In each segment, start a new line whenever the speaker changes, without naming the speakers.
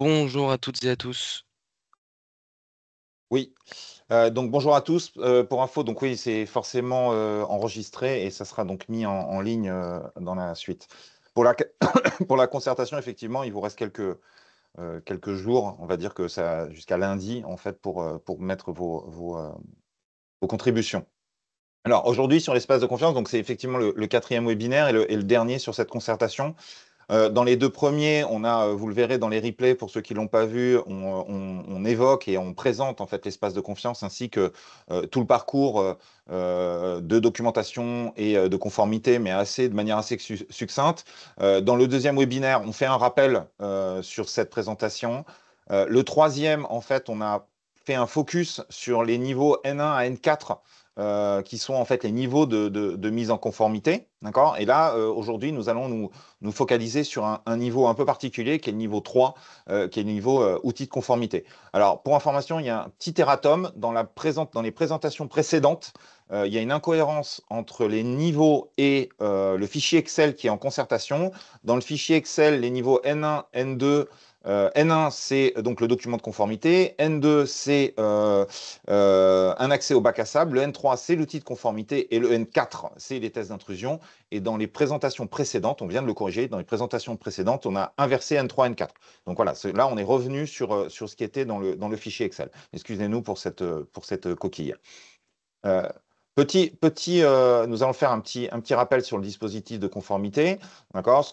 Bonjour à toutes et à tous.
Oui, donc bonjour à tous. Pour info, donc oui, c'est forcément enregistré et ça sera donc mis en ligne dans la suite. Pour la, pour la concertation, effectivement, il vous reste quelques jours, on va dire que ça jusqu'à lundi, en fait, pour mettre vos contributions. Alors aujourd'hui, sur l'espace de confiance, donc c'est effectivement le quatrième webinaire et le dernier sur cette concertation. Dans les deux premiers, on a, vous le verrez dans les replays, pour ceux qui ne l'ont pas vu, on évoque et on présente en fait l'espace de confiance ainsi que tout le parcours de documentation et de conformité, mais de manière assez succincte. Dans le deuxième webinaire, on fait un rappel sur cette présentation. Le troisième, en fait, on a fait un focus sur les niveaux N1 à N4 qui sont en fait les niveaux de mise en conformité. D'accord. Et là, aujourd'hui, nous allons nous focaliser sur un niveau un peu particulier, qui est le niveau 3, qui est le niveau outils de conformité. Alors, pour information, il y a un petit erratum dans les présentations précédentes. Il y a une incohérence entre les niveaux et le fichier Excel qui est en concertation. Dans le fichier Excel, les niveaux N1, N2, N1, c'est donc le document de conformité. N2, c'est un accès au bac à sable. Le N3, c'est l'outil de conformité. Et le N4, c'est les tests d'intrusion. Et dans les présentations précédentes, on vient de le corriger, dans les présentations précédentes, on a inversé N3, N4. Donc voilà, là, on est revenu sur ce qui était dans le fichier Excel. Excusez-nous pour cette coquille. Euh, nous allons faire un petit rappel sur le dispositif de conformité, d'accord,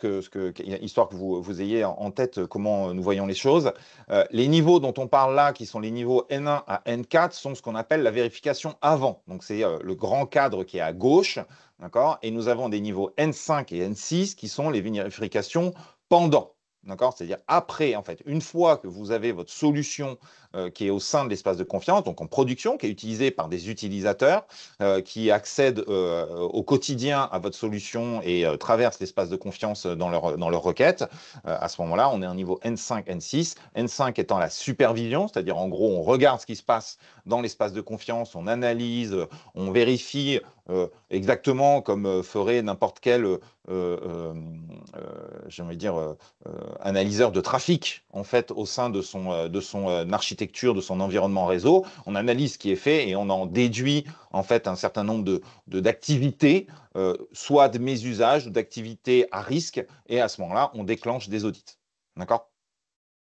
histoire que vous ayez en tête comment nous voyons les choses. Les niveaux dont on parle là, qui sont les niveaux N1 à N4, sont ce qu'on appelle la vérification avant. Donc c'est le grand cadre qui est à gauche, d'accord, et nous avons des niveaux N5 et N6 qui sont les vérifications pendant. D'accord. C'est-à-dire après, en fait, une fois que vous avez votre solution qui est au sein de l'espace de confiance, donc en production, qui est utilisée par des utilisateurs qui accèdent au quotidien à votre solution et traversent l'espace de confiance dans leur requête. À ce moment-là, on est à un niveau N5, N6. N5 étant la supervision, c'est-à-dire en gros, on regarde ce qui se passe dans l'espace de confiance, on analyse, on vérifie exactement comme ferait n'importe quel j'ai envie de dire, analyseur de trafic, en fait, au sein de son architecture, de son environnement réseau. On analyse ce qui est fait et on en déduit, en fait, un certain nombre d'activités, soit de mésusage ou d'activités à risque, et à ce moment-là, on déclenche des audits. D'accord.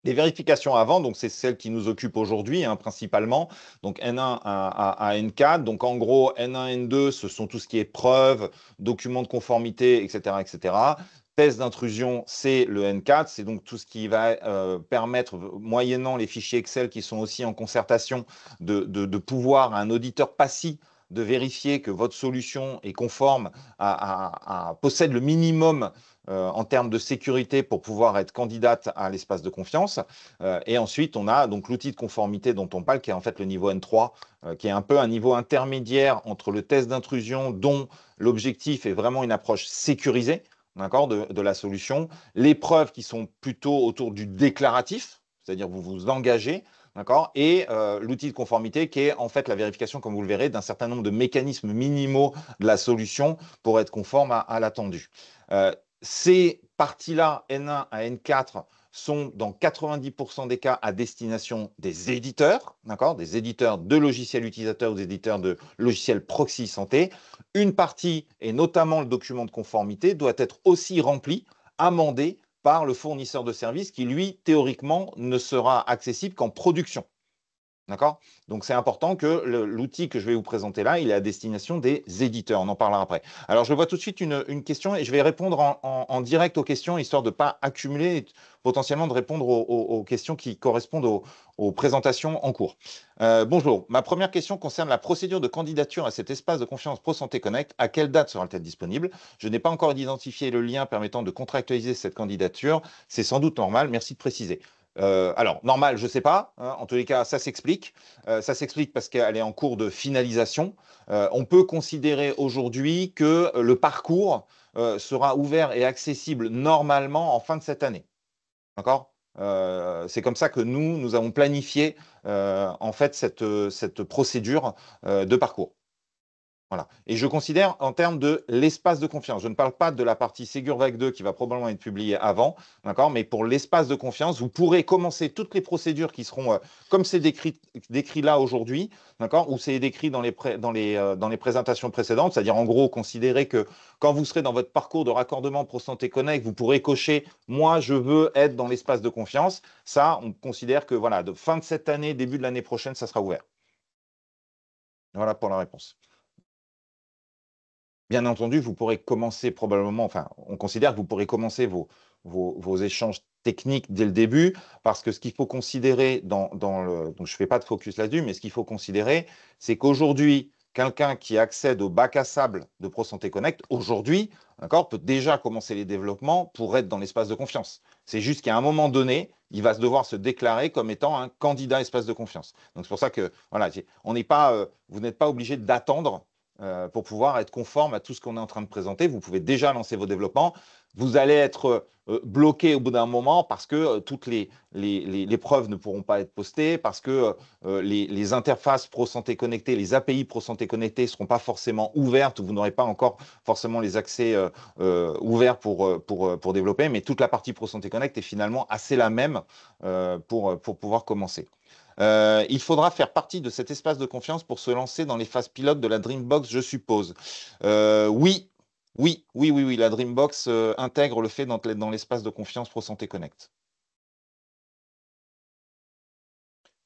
Les vérifications avant, donc c'est celles qui nous occupent aujourd'hui, hein, principalement. Donc N1 à N4. Donc en gros, N1, N2, ce sont tout ce qui est preuve, documents de conformité, etc., etc. Test d'intrusion, c'est le N4. C'est donc tout ce qui va permettre, moyennant les fichiers Excel qui sont aussi en concertation, de pouvoir à un auditeur passif de vérifier que votre solution est conforme, possède le minimum en termes de sécurité pour pouvoir être candidate à l'espace de confiance. Et ensuite, on a donc l'outil de conformité dont on parle, qui est en fait le niveau N3, qui est un peu un niveau intermédiaire entre le test d'intrusion, dont l'objectif est vraiment une approche sécurisée, d'accord, de la solution, les preuves qui sont plutôt autour du déclaratif, c'est-à-dire vous vous engagez, d'accord, et l'outil de conformité qui est en fait la vérification, comme vous le verrez, d'un certain nombre de mécanismes minimaux de la solution pour être conforme à l'attendu. Ces parties-là, N1 à N4, sont dans 90% des cas à destination des éditeurs, d'accord, des éditeurs de logiciels utilisateurs ou des éditeurs de logiciels proxy santé. Une partie, et notamment le document de conformité, doit être aussi rempli, amendé par le fournisseur de service qui, lui, théoriquement, ne sera accessible qu'en production. D'accord. Donc, c'est important que l'outil que je vais vous présenter là, il est à destination des éditeurs. On en parlera après. Alors, je vois tout de suite une question et je vais répondre en direct aux questions, histoire de ne pas accumuler et potentiellement de répondre aux questions qui correspondent aux présentations en cours. Bonjour. Ma première question concerne la procédure de candidature à cet espace de confiance Pro Santé Connect. À quelle date sera-t-elle disponible? Je n'ai pas encore identifié le lien permettant de contractualiser cette candidature. C'est sans doute normal. Merci de préciser. Alors, normal, je ne sais pas, hein. En tous les cas, ça s'explique. Ça s'explique parce qu'elle est en cours de finalisation. On peut considérer aujourd'hui que le parcours sera ouvert et accessible normalement en fin de cette année. D'accord. C'est comme ça que nous avons planifié en fait cette procédure de parcours. Voilà. Et je considère en termes de l'espace de confiance. Je ne parle pas de la partie SegurVac 2 qui va probablement être publiée avant, d'accord? Mais pour l'espace de confiance, vous pourrez commencer toutes les procédures qui seront, comme c'est décrit là aujourd'hui, d'accord? Ou c'est décrit dans les présentations précédentes, c'est-à-dire en gros, considérez que quand vous serez dans votre parcours de raccordement ProSanté Connect, vous pourrez cocher moi, je veux être dans l'espace de confiance. Ça, on considère que voilà, de fin de cette année, début de l'année prochaine, ça sera ouvert. Voilà pour la réponse. Bien entendu, vous pourrez commencer probablement, enfin, on considère que vous pourrez commencer vos échanges techniques dès le début, parce que ce qu'il faut considérer donc je ne fais pas de focus là-dessus, mais ce qu'il faut considérer, c'est qu'aujourd'hui, quelqu'un qui accède au bac à sable de ProSanté Connect, aujourd'hui, d'accord, peut déjà commencer les développements pour être dans l'espace de confiance. C'est juste qu'à un moment donné, il va devoir se déclarer comme étant un candidat espace de confiance. Donc c'est pour ça que, voilà, on n'est pas, vous n'êtes pas obligé d'attendre pour pouvoir être conforme à tout ce qu'on est en train de présenter. Vous pouvez déjà lancer vos développements. Vous allez être bloqué au bout d'un moment parce que toutes les preuves ne pourront pas être postées, parce que les interfaces ProSanté connectées, les API ProSanté connectées ne seront pas forcément ouvertes, ou vous n'aurez pas encore forcément les accès ouverts pour développer, mais toute la partie ProSanté Connect est finalement assez la même pour pouvoir commencer. Il faudra faire partie de cet espace de confiance pour se lancer dans les phases pilotes de la Dreambox, je suppose. Oui, oui, oui, oui, oui, la Dreambox intègre le fait d'être dans l'espace de confiance ProSanté Connect.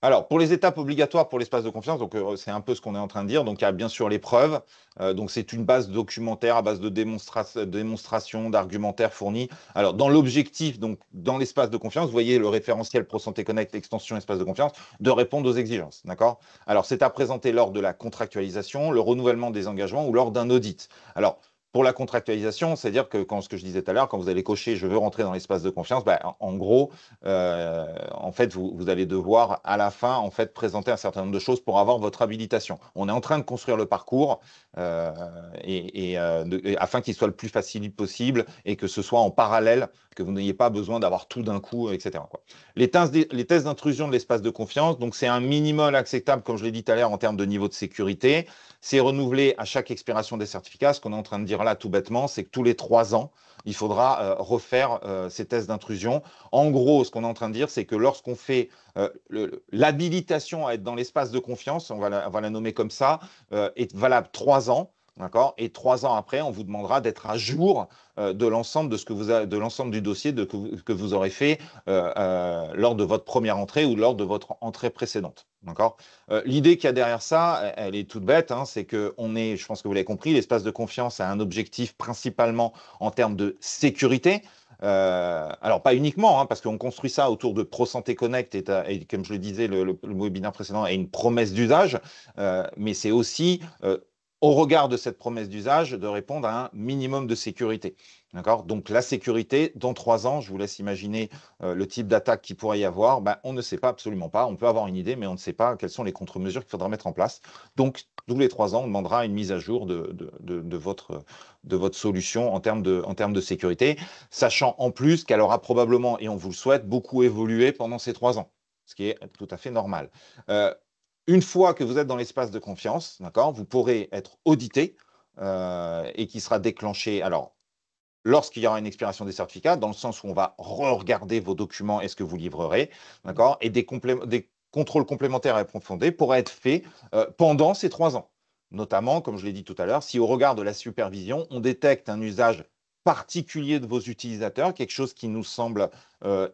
Alors, pour les étapes obligatoires pour l'espace de confiance, donc c'est un peu ce qu'on est en train de dire. Donc, il y a bien sûr les preuves. Donc, c'est une base documentaire à base de démonstrations, d'argumentaires fournis. Alors, dans l'objectif, donc dans l'espace de confiance, vous voyez le référentiel ProSanté Connect, extension espace de confiance, de répondre aux exigences. D'accord? Alors, c'est à présenter lors de la contractualisation, le renouvellement des engagements ou lors d'un audit. Alors, pour la contractualisation, c'est-à-dire que ce que je disais tout à l'heure, quand vous allez cocher je veux rentrer dans l'espace de confiance, bah, en gros, en fait, vous allez devoir à la fin en fait présenter un certain nombre de choses pour avoir votre habilitation. On est en train de construire le parcours afin qu'il soit le plus facile possible et que ce soit en parallèle, que vous n'ayez pas besoin d'avoir tout d'un coup, etc., quoi. Les tests d'intrusion de l'espace de confiance, donc c'est un minimum acceptable, comme je l'ai dit tout à l'heure, en termes de niveau de sécurité. C'est renouvelé à chaque expiration des certificats. Ce qu'on est en train de dire là, tout bêtement, c'est que tous les 3 ans, il faudra refaire ces tests d'intrusion. En gros, ce qu'on est en train de dire, c'est que lorsqu'on fait l'habilitation à être dans l'espace de confiance, on va la nommer comme ça, est valable 3 ans. D'accord. Et 3 ans après, on vous demandera d'être à jour de l'ensemble de l'ensemble du dossier que vous aurez fait lors de votre première entrée ou lors de votre entrée précédente. D'accord. L'idée qu'il y a derrière ça, elle est toute bête, hein, c'est que je pense que vous l'avez compris, l'espace de confiance a un objectif principalement en termes de sécurité. Alors, pas uniquement, hein, parce qu'on construit ça autour de ProSanté Connect et comme je le disais, le webinaire précédent, est une promesse d'usage, mais c'est aussi, au regard de cette promesse d'usage, de répondre à un minimum de sécurité. D'accord. Donc, la sécurité, dans 3 ans, je vous laisse imaginer le type d'attaque qu'il pourrait y avoir. Ben, on ne sait pas, absolument pas. On peut avoir une idée, mais on ne sait pas quelles sont les contre-mesures qu'il faudra mettre en place. Donc, tous les 3 ans, on demandera une mise à jour de votre solution en termes de sécurité, sachant en plus qu'elle aura probablement, et on vous le souhaite, beaucoup évolué pendant ces 3 ans, ce qui est tout à fait normal. Une fois que vous êtes dans l'espace de confiance, d'accord, vous pourrez être audité et qui sera déclenché. Alors, lorsqu'il y aura une expiration des certificats, dans le sens où on va re-regarder vos documents et ce que vous livrerez, d'accord, et des contrôles complémentaires et approfondis pourraient être faits pendant ces 3 ans. Notamment, comme je l'ai dit tout à l'heure, si au regard de la supervision, on détecte un usage particulier de vos utilisateurs, quelque chose qui nous semble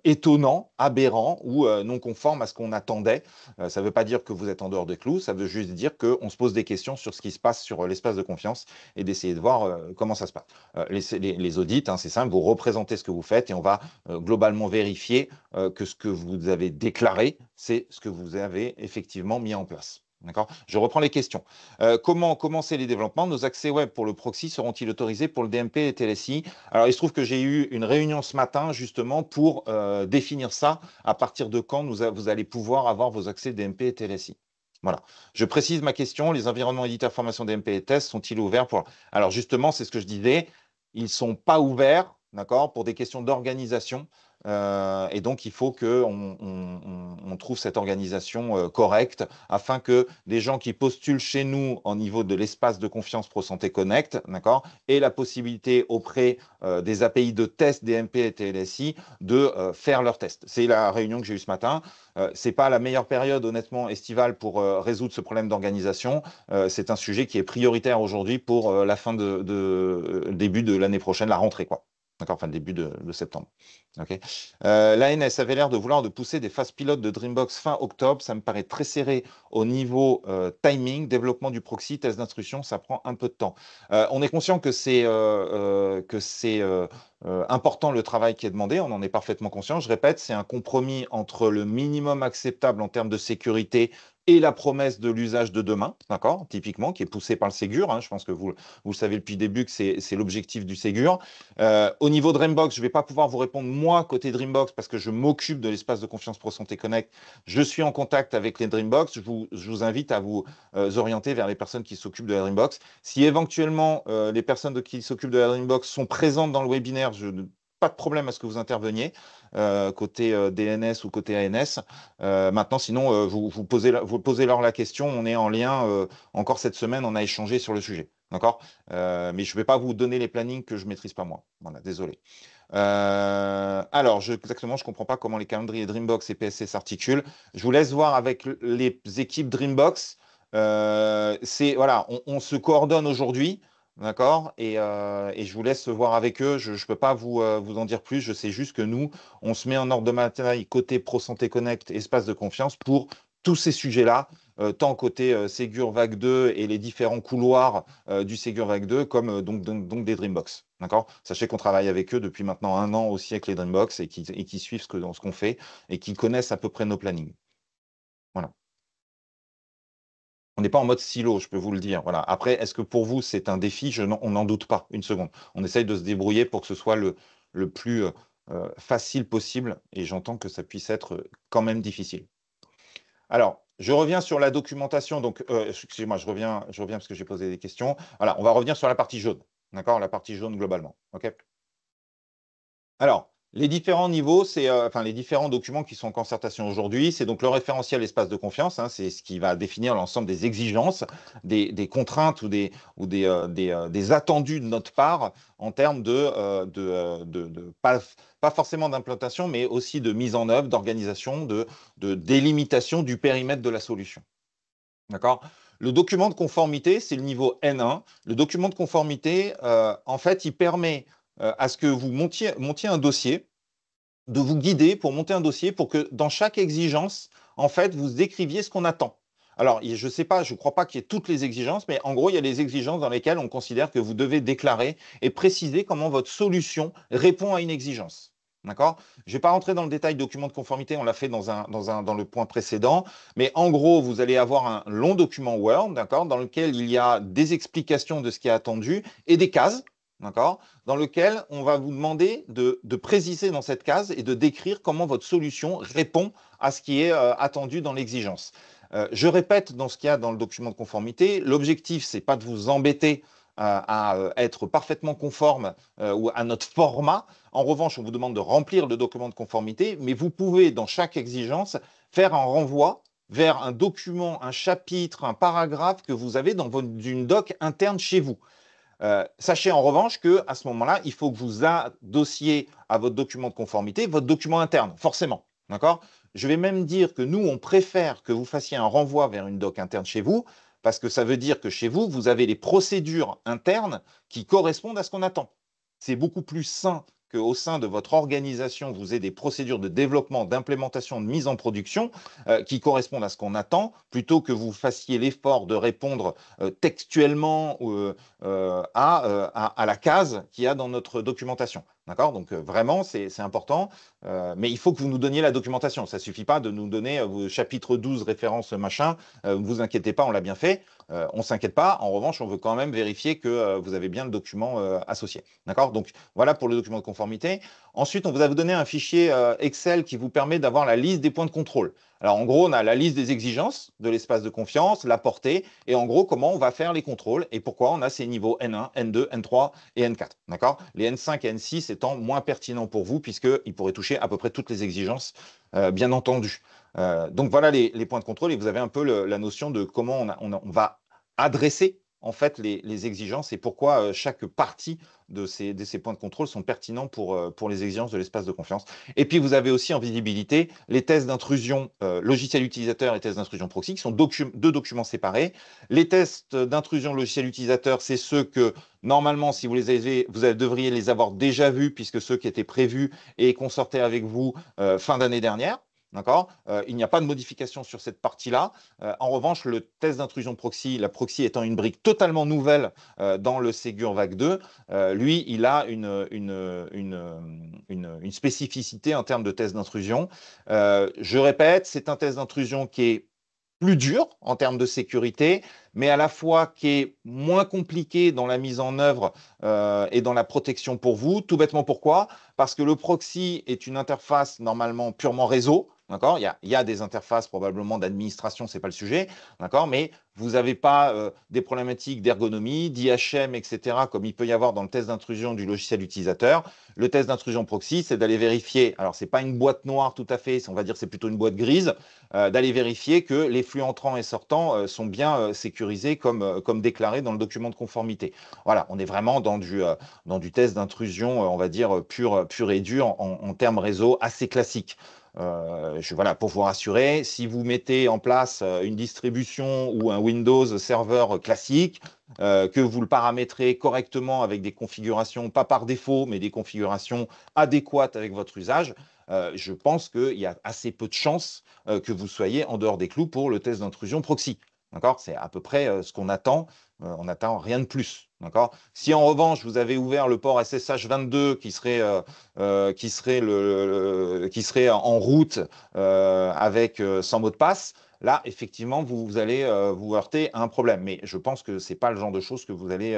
étonnant, aberrant ou non conforme à ce qu'on attendait. Ça ne veut pas dire que vous êtes en dehors des clous, ça veut juste dire qu'on se pose des questions sur ce qui se passe sur l'espace de confiance et d'essayer de voir comment ça se passe. Les audits, hein, c'est simple, vous représentez ce que vous faites et on va globalement vérifier que ce que vous avez déclaré, c'est ce que vous avez effectivement mis en place. D'accord. Je reprends les questions. Comment commencer les développements? Nos accès web pour le proxy seront-ils autorisés pour le DMP et TLSI? Alors, il se trouve que j'ai eu une réunion ce matin justement pour définir ça. À partir de quand vous allez pouvoir avoir vos accès DMP et TLSI? Voilà. Je précise ma question. Les environnements éditeurs formation DMP et test sont-ils ouverts pour... Alors, justement, c'est ce que je disais. Ils ne sont pas ouverts, d'accord, pour des questions d'organisation. Et donc, il faut qu'on on trouve cette organisation correcte afin que les gens qui postulent chez nous au niveau de l'espace de confiance ProSanté Connect, d'accord, aient la possibilité auprès des API de test DMP et TLSI de faire leurs tests. C'est la réunion que j'ai eue ce matin. Ce n'est pas la meilleure période, honnêtement, estivale pour résoudre ce problème d'organisation. C'est un sujet qui est prioritaire aujourd'hui pour la fin début de l'année prochaine, la rentrée, quoi. D'accord, enfin, début de septembre. Okay. L'ANS avait l'air de vouloir de pousser des phases pilotes de Dreambox fin octobre. Ça me paraît très serré au niveau timing, développement du proxy, test d'instruction, ça prend un peu de temps. On est conscient que c'est important le travail qui est demandé, on en est parfaitement conscient. Je répète, c'est un compromis entre le minimum acceptable en termes de sécurité et la promesse de l'usage de demain, d'accord, typiquement, qui est poussé par le Ségur. Hein, je pense que vous le savez depuis le début que c'est l'objectif du Ségur. Au niveau Dreambox, je ne vais pas pouvoir vous répondre, moi, côté Dreambox, parce que je m'occupe de l'espace de confiance ProSanté Connect. Je suis en contact avec les Dreambox. Je vous invite à vous orienter vers les personnes qui s'occupent de la Dreambox. Si éventuellement les personnes qui s'occupent de la Dreambox sont présentes dans le webinaire, pas de problème à ce que vous interveniez, côté DNS ou côté ANS. Maintenant, sinon, vous posez leur la question. On est en lien encore cette semaine, on a échangé sur le sujet. D'accord, mais je ne vais pas vous donner les plannings que je ne maîtrise pas moi. Voilà, désolé. Alors, exactement, je ne comprends pas comment les calendriers Dreambox et PSC s'articulent. Je vous laisse voir avec les équipes Dreambox. Voilà, on se coordonne aujourd'hui. D'accord, et je vous laisse voir avec eux. Je ne peux pas vous en dire plus. Je sais juste que nous, on se met en ordre de bataille côté ProSanté Connect, espace de confiance pour tous ces sujets-là, tant côté Ségur Vague 2 et les différents couloirs du Ségur Vague 2, comme donc des Dreambox. D'accord, sachez qu'on travaille avec eux depuis maintenant 1 an aussi avec les Dreambox et qui suivent ce qu'on fait et qui connaissent à peu près nos plannings. Voilà. On n'est pas en mode silo, je peux vous le dire. Voilà. Après, est-ce que pour vous, c'est un défi? On n'en doute pas, une seconde. On essaye de se débrouiller pour que ce soit le plus facile possible, et j'entends que ça puisse être quand même difficile. Alors, je reviens sur la documentation. Donc, excusez-moi, je reviens parce que j'ai posé des questions. Voilà, on va revenir sur la partie jaune. D'accord, la partie jaune globalement. OK. Alors, les différents niveaux, enfin, les différents documents qui sont en concertation aujourd'hui, c'est donc le référentiel espace de confiance, hein, c'est ce qui va définir l'ensemble des exigences, des contraintes ou des attendus de notre part en termes pas forcément d'implantation, mais aussi de mise en œuvre, d'organisation, de délimitation du périmètre de la solution. D'accord? Le document de conformité, c'est le niveau N1. Le document de conformité, en fait, il permet à ce que vous montiez un dossier, de vous guider pour monter un dossier pour que dans chaque exigence, en fait, vous décriviez ce qu'on attend. Alors, je ne sais pas, je ne crois pas qu'il y ait toutes les exigences, mais en gros, il y a les exigences dans lesquelles on considère que vous devez déclarer et préciser comment votre solution répond à une exigence. D'accord? Je ne vais pas rentrer dans le détail document de conformité, on l'a fait dans le point précédent, mais en gros, vous allez avoir un long document Word, d'accord, dans lequel il y a des explications de ce qui est attendu et des cases, d'accord, dans lequel on va vous demander de préciser dans cette case et de décrire comment votre solution répond à ce qui est attendu dans l'exigence. Je répète dans ce qu'il y a dans le document de conformité, l'objectif, ce n'est pas de vous embêter à être parfaitement conforme ou à notre format. En revanche, on vous demande de remplir le document de conformité, mais vous pouvez, dans chaque exigence, faire un renvoi vers un document, un chapitre, un paragraphe que vous avez dans une doc interne chez vous. Sachez en revanche qu'à ce moment-là, il faut que vous adossiez à votre document de conformité votre document interne, forcément. D'accord? Je vais même dire que nous, on préfère que vous fassiez un renvoi vers une doc interne chez vous, parce que ça veut dire que chez vous, vous avez les procédures internes qui correspondent à ce qu'on attend. C'est beaucoup plus sain qu'au sein de votre organisation, vous ayez des procédures de développement, d'implémentation, de mise en production qui correspondent à ce qu'on attend, plutôt que vous fassiez l'effort de répondre textuellement à la case qu'il y a dans notre documentation. D'accord? Donc, vraiment, c'est important. Mais il faut que vous nous donniez la documentation. Ça ne suffit pas de nous donner chapitre 12, référence machin. Ne vous inquiétez pas, on l'a bien fait. On ne s'inquiète pas. En revanche, on veut quand même vérifier que vous avez bien le document associé. D'accord? Donc, voilà pour le document de conformité. Ensuite, on vous a donné un fichier Excel qui vous permet d'avoir la liste des points de contrôle. Alors, en gros, on a la liste des exigences de l'espace de confiance, la portée, et en gros, comment on va faire les contrôles et pourquoi on a ces niveaux N1, N2, N3 et N4. D'accord? Les N5 et N6, étant moins pertinent pour vous, puisqu'il pourrait toucher à peu près toutes les exigences, bien entendu. Donc voilà les points de contrôle, et vous avez un peu la notion de comment on va adresser en fait les exigences et pourquoi chaque partie de ces points de contrôle sont pertinents pour les exigences de l'espace de confiance. Et puis vous avez aussi en visibilité les tests d'intrusion logiciel utilisateur et tests d'intrusion proxy, qui sont deux documents séparés. Les tests d'intrusion logiciel utilisateur, c'est ceux que normalement, si vous les avez, vous devriez les avoir déjà vus, puisque ceux qui étaient prévus et qu'on sortait avec vous fin d'année dernière. D'accord. Il n'y a pas de modification sur cette partie-là. En revanche, le test d'intrusion proxy, la proxy étant une brique totalement nouvelle dans le Ségur Vague 2, lui, il a une spécificité en termes de test d'intrusion. Je répète, c'est un test d'intrusion qui est plus dur en termes de sécurité, mais à la fois qui est moins compliqué dans la mise en œuvre et dans la protection pour vous. Tout bêtement, pourquoi? Parce que le proxy est une interface normalement purement réseau. D'accord. Il y a des interfaces probablement d'administration, ce n'est pas le sujet. D'accord. Mais vous n'avez pas des problématiques d'ergonomie, d'IHM, etc., comme il peut y avoir dans le test d'intrusion du logiciel utilisateur. Le test d'intrusion proxy, c'est d'aller vérifier, alors ce n'est pas une boîte noire tout à fait, on va dire c'est plutôt une boîte grise, d'aller vérifier que les flux entrants et sortants sont bien sécurisés comme déclaré dans le document de conformité. Voilà, on est vraiment dans du test d'intrusion, on va dire, pur et dur en termes réseau assez classique. Voilà, pour vous rassurer, si vous mettez en place une distribution ou un Windows serveur classique, que vous le paramétrez correctement avec des configurations, pas par défaut, mais des configurations adéquates avec votre usage, je pense qu'il y a assez peu de chances que vous soyez en dehors des clous pour le test d'intrusion proxy. D'accord. C'est à peu près ce qu'on attend. On n'attend rien de plus. D'accord. Si en revanche, vous avez ouvert le port SSH 22 qui serait en route avec sans mot de passe, là, effectivement, vous allez vous heurter à un problème. Mais je pense que ce n'est pas le genre de choses que vous allez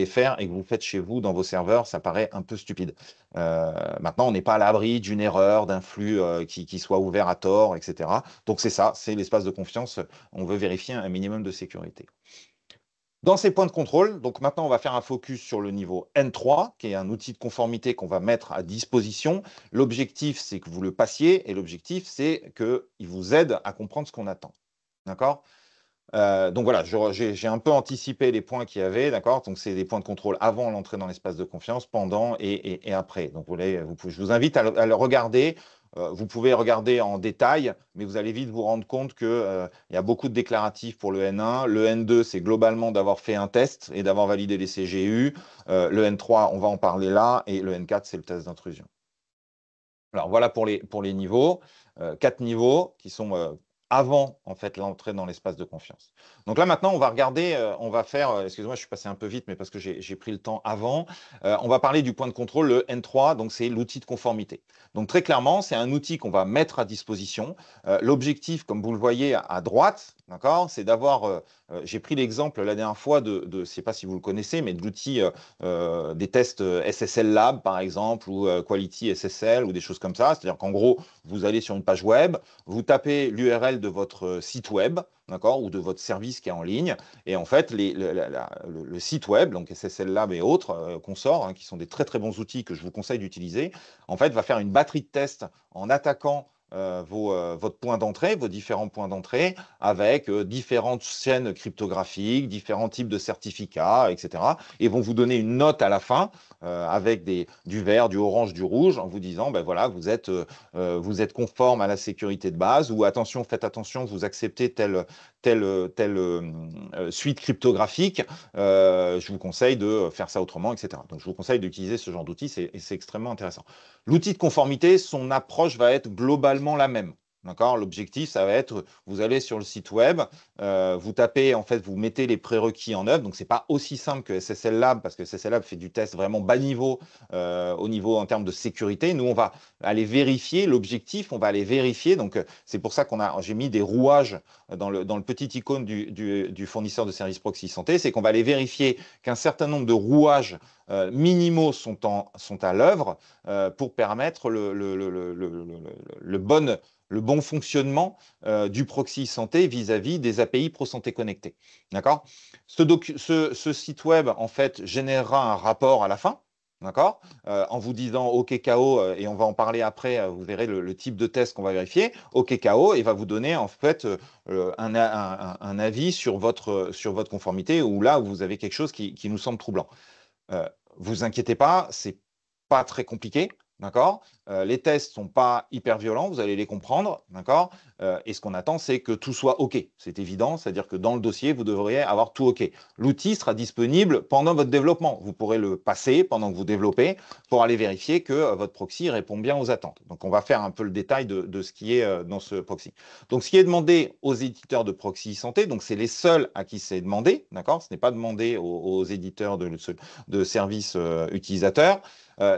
faire et que vous faites chez vous dans vos serveurs. Ça paraît un peu stupide. Maintenant, on n'est pas à l'abri d'une erreur, d'un flux qui soit ouvert à tort, etc. Donc, c'est ça, c'est l'espace de confiance. On veut vérifier un minimum de sécurité. Dans ces points de contrôle, donc maintenant, on va faire un focus sur le niveau N3, qui est un outil de conformité qu'on va mettre à disposition. L'objectif, c'est que vous le passiez, et l'objectif, c'est qu'il vous aide à comprendre ce qu'on attend. D'accord. Donc voilà, j'ai un peu anticipé les points qu'il y avait, d'accord. Donc c'est des points de contrôle avant l'entrée dans l'espace de confiance, pendant et après. Donc je vous invite à le regarder. Vous pouvez regarder en détail, mais vous allez vite vous rendre compte qu'il y a beaucoup de déclaratifs pour le N1. Le N2, c'est globalement d'avoir fait un test et d'avoir validé les CGU. Le N3, on va en parler là, et le N4, c'est le test d'intrusion. Alors voilà pour les niveaux, 4 niveaux qui sont avant en fait l'entrée dans l'espace de confiance. Donc là maintenant on va regarder, on va faire, excusez-moi je suis passé un peu vite mais parce que j'ai pris le temps avant, on va parler du point de contrôle, le N3, donc c'est l'outil de conformité. Donc très clairement c'est un outil qu'on va mettre à disposition. L'objectif, comme vous le voyez à droite, d'accord, c'est d'avoir, j'ai pris l'exemple la dernière fois je ne sais pas si vous le connaissez, mais de l'outil des tests SSL Lab par exemple, ou Quality SSL ou des choses comme ça. C'est-à-dire qu'en gros, vous allez sur une page web, vous tapez l'URL de votre site web, d'accord, ou de votre service qui est en ligne, et en fait, le site web, donc SSL Lab et autres consorts, hein, qui sont des très très bons outils que je vous conseille d'utiliser, en fait, va faire une batterie de tests en attaquant votre point d'entrée, vos différents points d'entrée, avec différentes chaînes cryptographiques, différents types de certificats, etc. Et vont vous donner une note à la fin avec du vert, du orange, du rouge, en vous disant, ben voilà, vous êtes conforme à la sécurité de base, ou attention, faites attention, vous acceptez telle suite cryptographique, je vous conseille de faire ça autrement, etc. Donc, je vous conseille d'utiliser ce genre d'outil, c'est extrêmement intéressant. L'outil de conformité, son approche va être globalement la même. D'accord. L'objectif, ça va être, vous allez sur le site web, vous tapez, en fait, vous mettez les prérequis en œuvre. Donc, ce n'est pas aussi simple que SSL Lab, parce que SSL Lab fait du test vraiment bas niveau, au niveau en termes de sécurité. Nous, on va aller vérifier l'objectif, on va aller vérifier. Donc, c'est pour ça j'ai mis des rouages dans le petit icône du fournisseur de services proxy santé. C'est qu'on va aller vérifier qu'un certain nombre de rouages minimaux sont à l'œuvre pour permettre le bon fonctionnement du proxy santé vis-à-vis des API Pro Santé Connectée. D'accord. Ce site web, en fait, générera un rapport à la fin. d'accord? En vous disant OK KO, et on va en parler après, vous verrez le type de test qu'on va vérifier. OK KO, et va vous donner en fait un avis sur votre conformité, où là, vous avez quelque chose qui nous semble troublant. Euh, Vous inquiétez pas, c'est pas très compliqué, d'accord? Les tests sont pas hyper violents, vous allez les comprendre, d'accord? Et ce qu'on attend, c'est que tout soit OK. C'est évident, c'est-à-dire que dans le dossier, vous devriez avoir tout OK. L'outil sera disponible pendant votre développement. Vous pourrez le passer pendant que vous développez pour aller vérifier que votre proxy répond bien aux attentes. Donc, on va faire un peu le détail de ce qui est dans ce proxy. Donc, ce qui est demandé aux éditeurs de proxy santé, donc c'est les seuls à qui c'est demandé, d'accord? Ce n'est pas demandé aux éditeurs de services utilisateurs.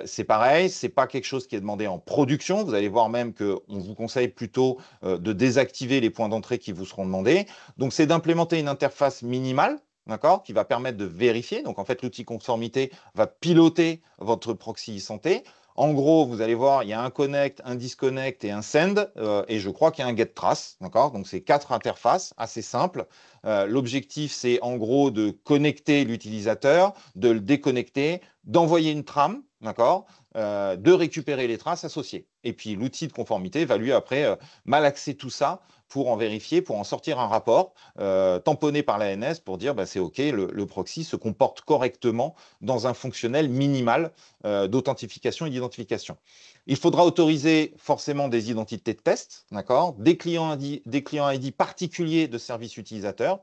C'est pareil, c'est pas quelque chose qui est demandé en production. Vous allez voir même qu'on vous conseille plutôt de désactiver les points d'entrée qui vous seront demandés. Donc, c'est d'implémenter une interface minimale, d'accord, qui va permettre de vérifier. Donc, en fait, l'outil conformité va piloter votre proxy santé. En gros, vous allez voir, il y a un connect, un disconnect et un send, et je crois qu'il y a un get trace, d'accord? Donc, c'est 4 interfaces assez simples. L'objectif, c'est en gros de connecter l'utilisateur, de le déconnecter, d'envoyer une trame, d'accord, de récupérer les traces associées. Et puis l'outil de conformité va lui après malaxer tout ça pour en vérifier, pour en sortir un rapport tamponné par l'ANS pour dire bah, c'est OK, le proxy se comporte correctement dans un fonctionnel minimal d'authentification et d'identification. Il faudra autoriser forcément des identités de test, d'accord, des clients ID particuliers de service utilisateur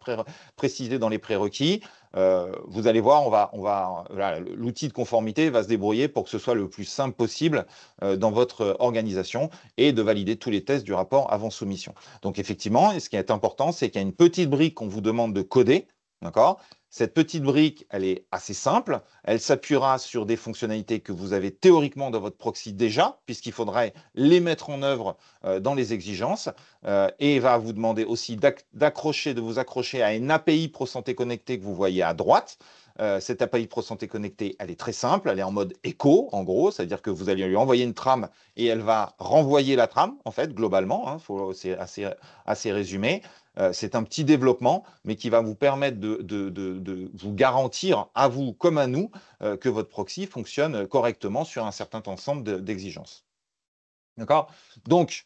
précisés dans les prérequis. Vous allez voir, voilà, l'outil de conformité va se débrouiller pour que ce soit le plus simple possible dans votre organisation et de valider tous les tests du rapport avant soumission. Donc effectivement, ce qui est important, c'est qu'il y a une petite brique qu'on vous demande de coder, d'accord? Cette petite brique, elle est assez simple. Elle s'appuiera sur des fonctionnalités que vous avez théoriquement dans votre proxy déjà, puisqu'il faudrait les mettre en œuvre dans les exigences. Et va vous demander aussi de vous accrocher à une API ProSanté connectée que vous voyez à droite. Cette API ProSanté connectée, elle est très simple. Elle est en mode écho, en gros. C'est-à-dire que vous allez lui envoyer une trame et elle va renvoyer la trame, en fait, globalement. Hein, c'est assez résumé. C'est un petit développement, mais qui va vous permettre de vous garantir, à vous comme à nous, que votre proxy fonctionne correctement sur un certain ensemble d'exigences. D'accord? Donc,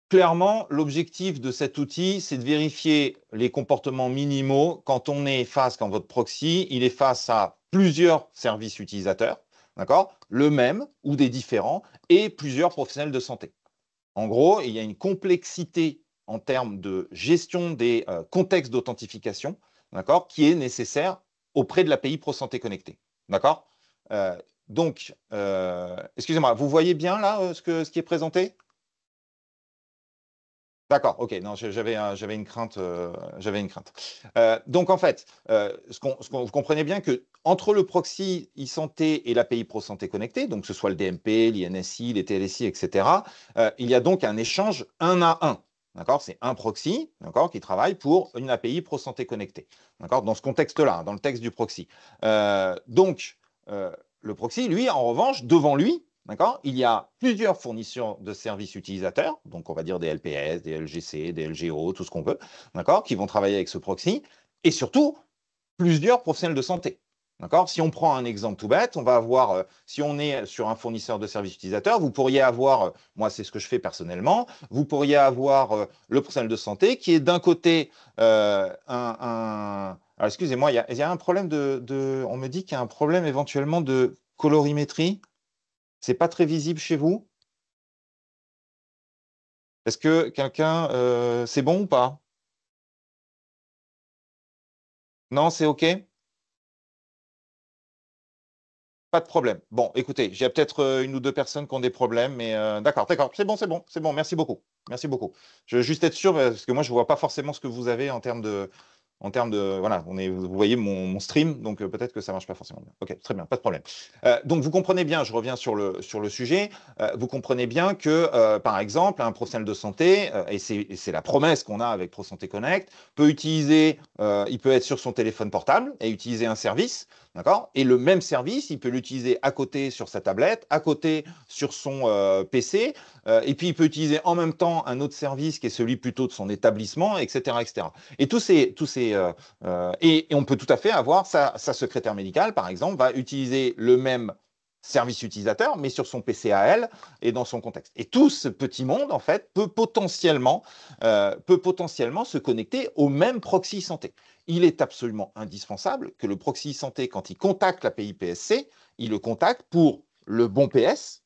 clairement, l'objectif de cet outil, c'est de vérifier les comportements minimaux quand votre proxy, il est face à plusieurs services utilisateurs, d'accord? Le même ou des différents, et plusieurs professionnels de santé. En gros, il y a une complexité en termes de gestion des contextes d'authentification, d'accord, qui est nécessaire auprès de l'API ProSanté Connectée. D'accord? Donc, excusez-moi, vous voyez bien là ce qui est présenté? D'accord, ok, non, j'avais une crainte. J'avais une crainte. Donc, en fait, vous comprenez bien que entre le proxy e-santé et l'API ProSanté connectée, donc que ce soit le DMP, l'INSI, les TLSI, etc., il y a donc un échange un à un. D'accord? C'est un proxy, d'accord, qui travaille pour une API ProSanté connectée. D'accord? Dans ce contexte-là, dans le texte du proxy. Donc, le proxy, lui, en revanche, devant lui, d'accord, il y a plusieurs fournisseurs de services utilisateurs, donc on va dire des LPS, des LGC, des LGO, tout ce qu'on veut, d'accord, qui vont travailler avec ce proxy, et surtout plusieurs professionnels de santé. D'accord. Si on prend un exemple tout bête, on va avoir, si on est sur un fournisseur de services utilisateurs, vous pourriez avoir, moi c'est ce que je fais personnellement, vous pourriez avoir le professionnel de santé qui est d'un côté alors excusez-moi, il y a un problème on me dit qu'il y a un problème éventuellement de colorimétrie. C'est pas très visible chez vous? Est-ce que quelqu'un, c'est bon ou pas? Non, c'est OK? Pas de problème. Bon, écoutez, il y a peut-être une ou deux personnes qui ont des problèmes, mais d'accord, d'accord, c'est bon, merci beaucoup. Merci beaucoup. Je veux juste être sûr, parce que moi, je ne vois pas forcément ce que vous avez voilà, vous voyez mon stream, donc peut-être que ça marche pas forcément bien. Ok, très bien, pas de problème. Donc vous comprenez bien, je reviens sur le sujet, vous comprenez bien que, par exemple, un professionnel de santé, et c'est la promesse qu'on a avec ProSanté Connect, il peut être sur son téléphone portable et utiliser un service, d'accord? Et le même service, il peut l'utiliser à côté sur sa tablette, à côté sur son PC, et puis il peut utiliser en même temps un autre service qui est celui plutôt de son établissement, etc., etc. Et on peut tout à fait avoir sa secrétaire médicale, par exemple, va utiliser le même service utilisateur, mais sur son PC à elle et dans son contexte. Et tout ce petit monde, en fait, peut potentiellement se connecter au même proxy santé. Il est absolument indispensable que le proxy santé, quand il contacte l'API PSC, il le contacte pour le bon PS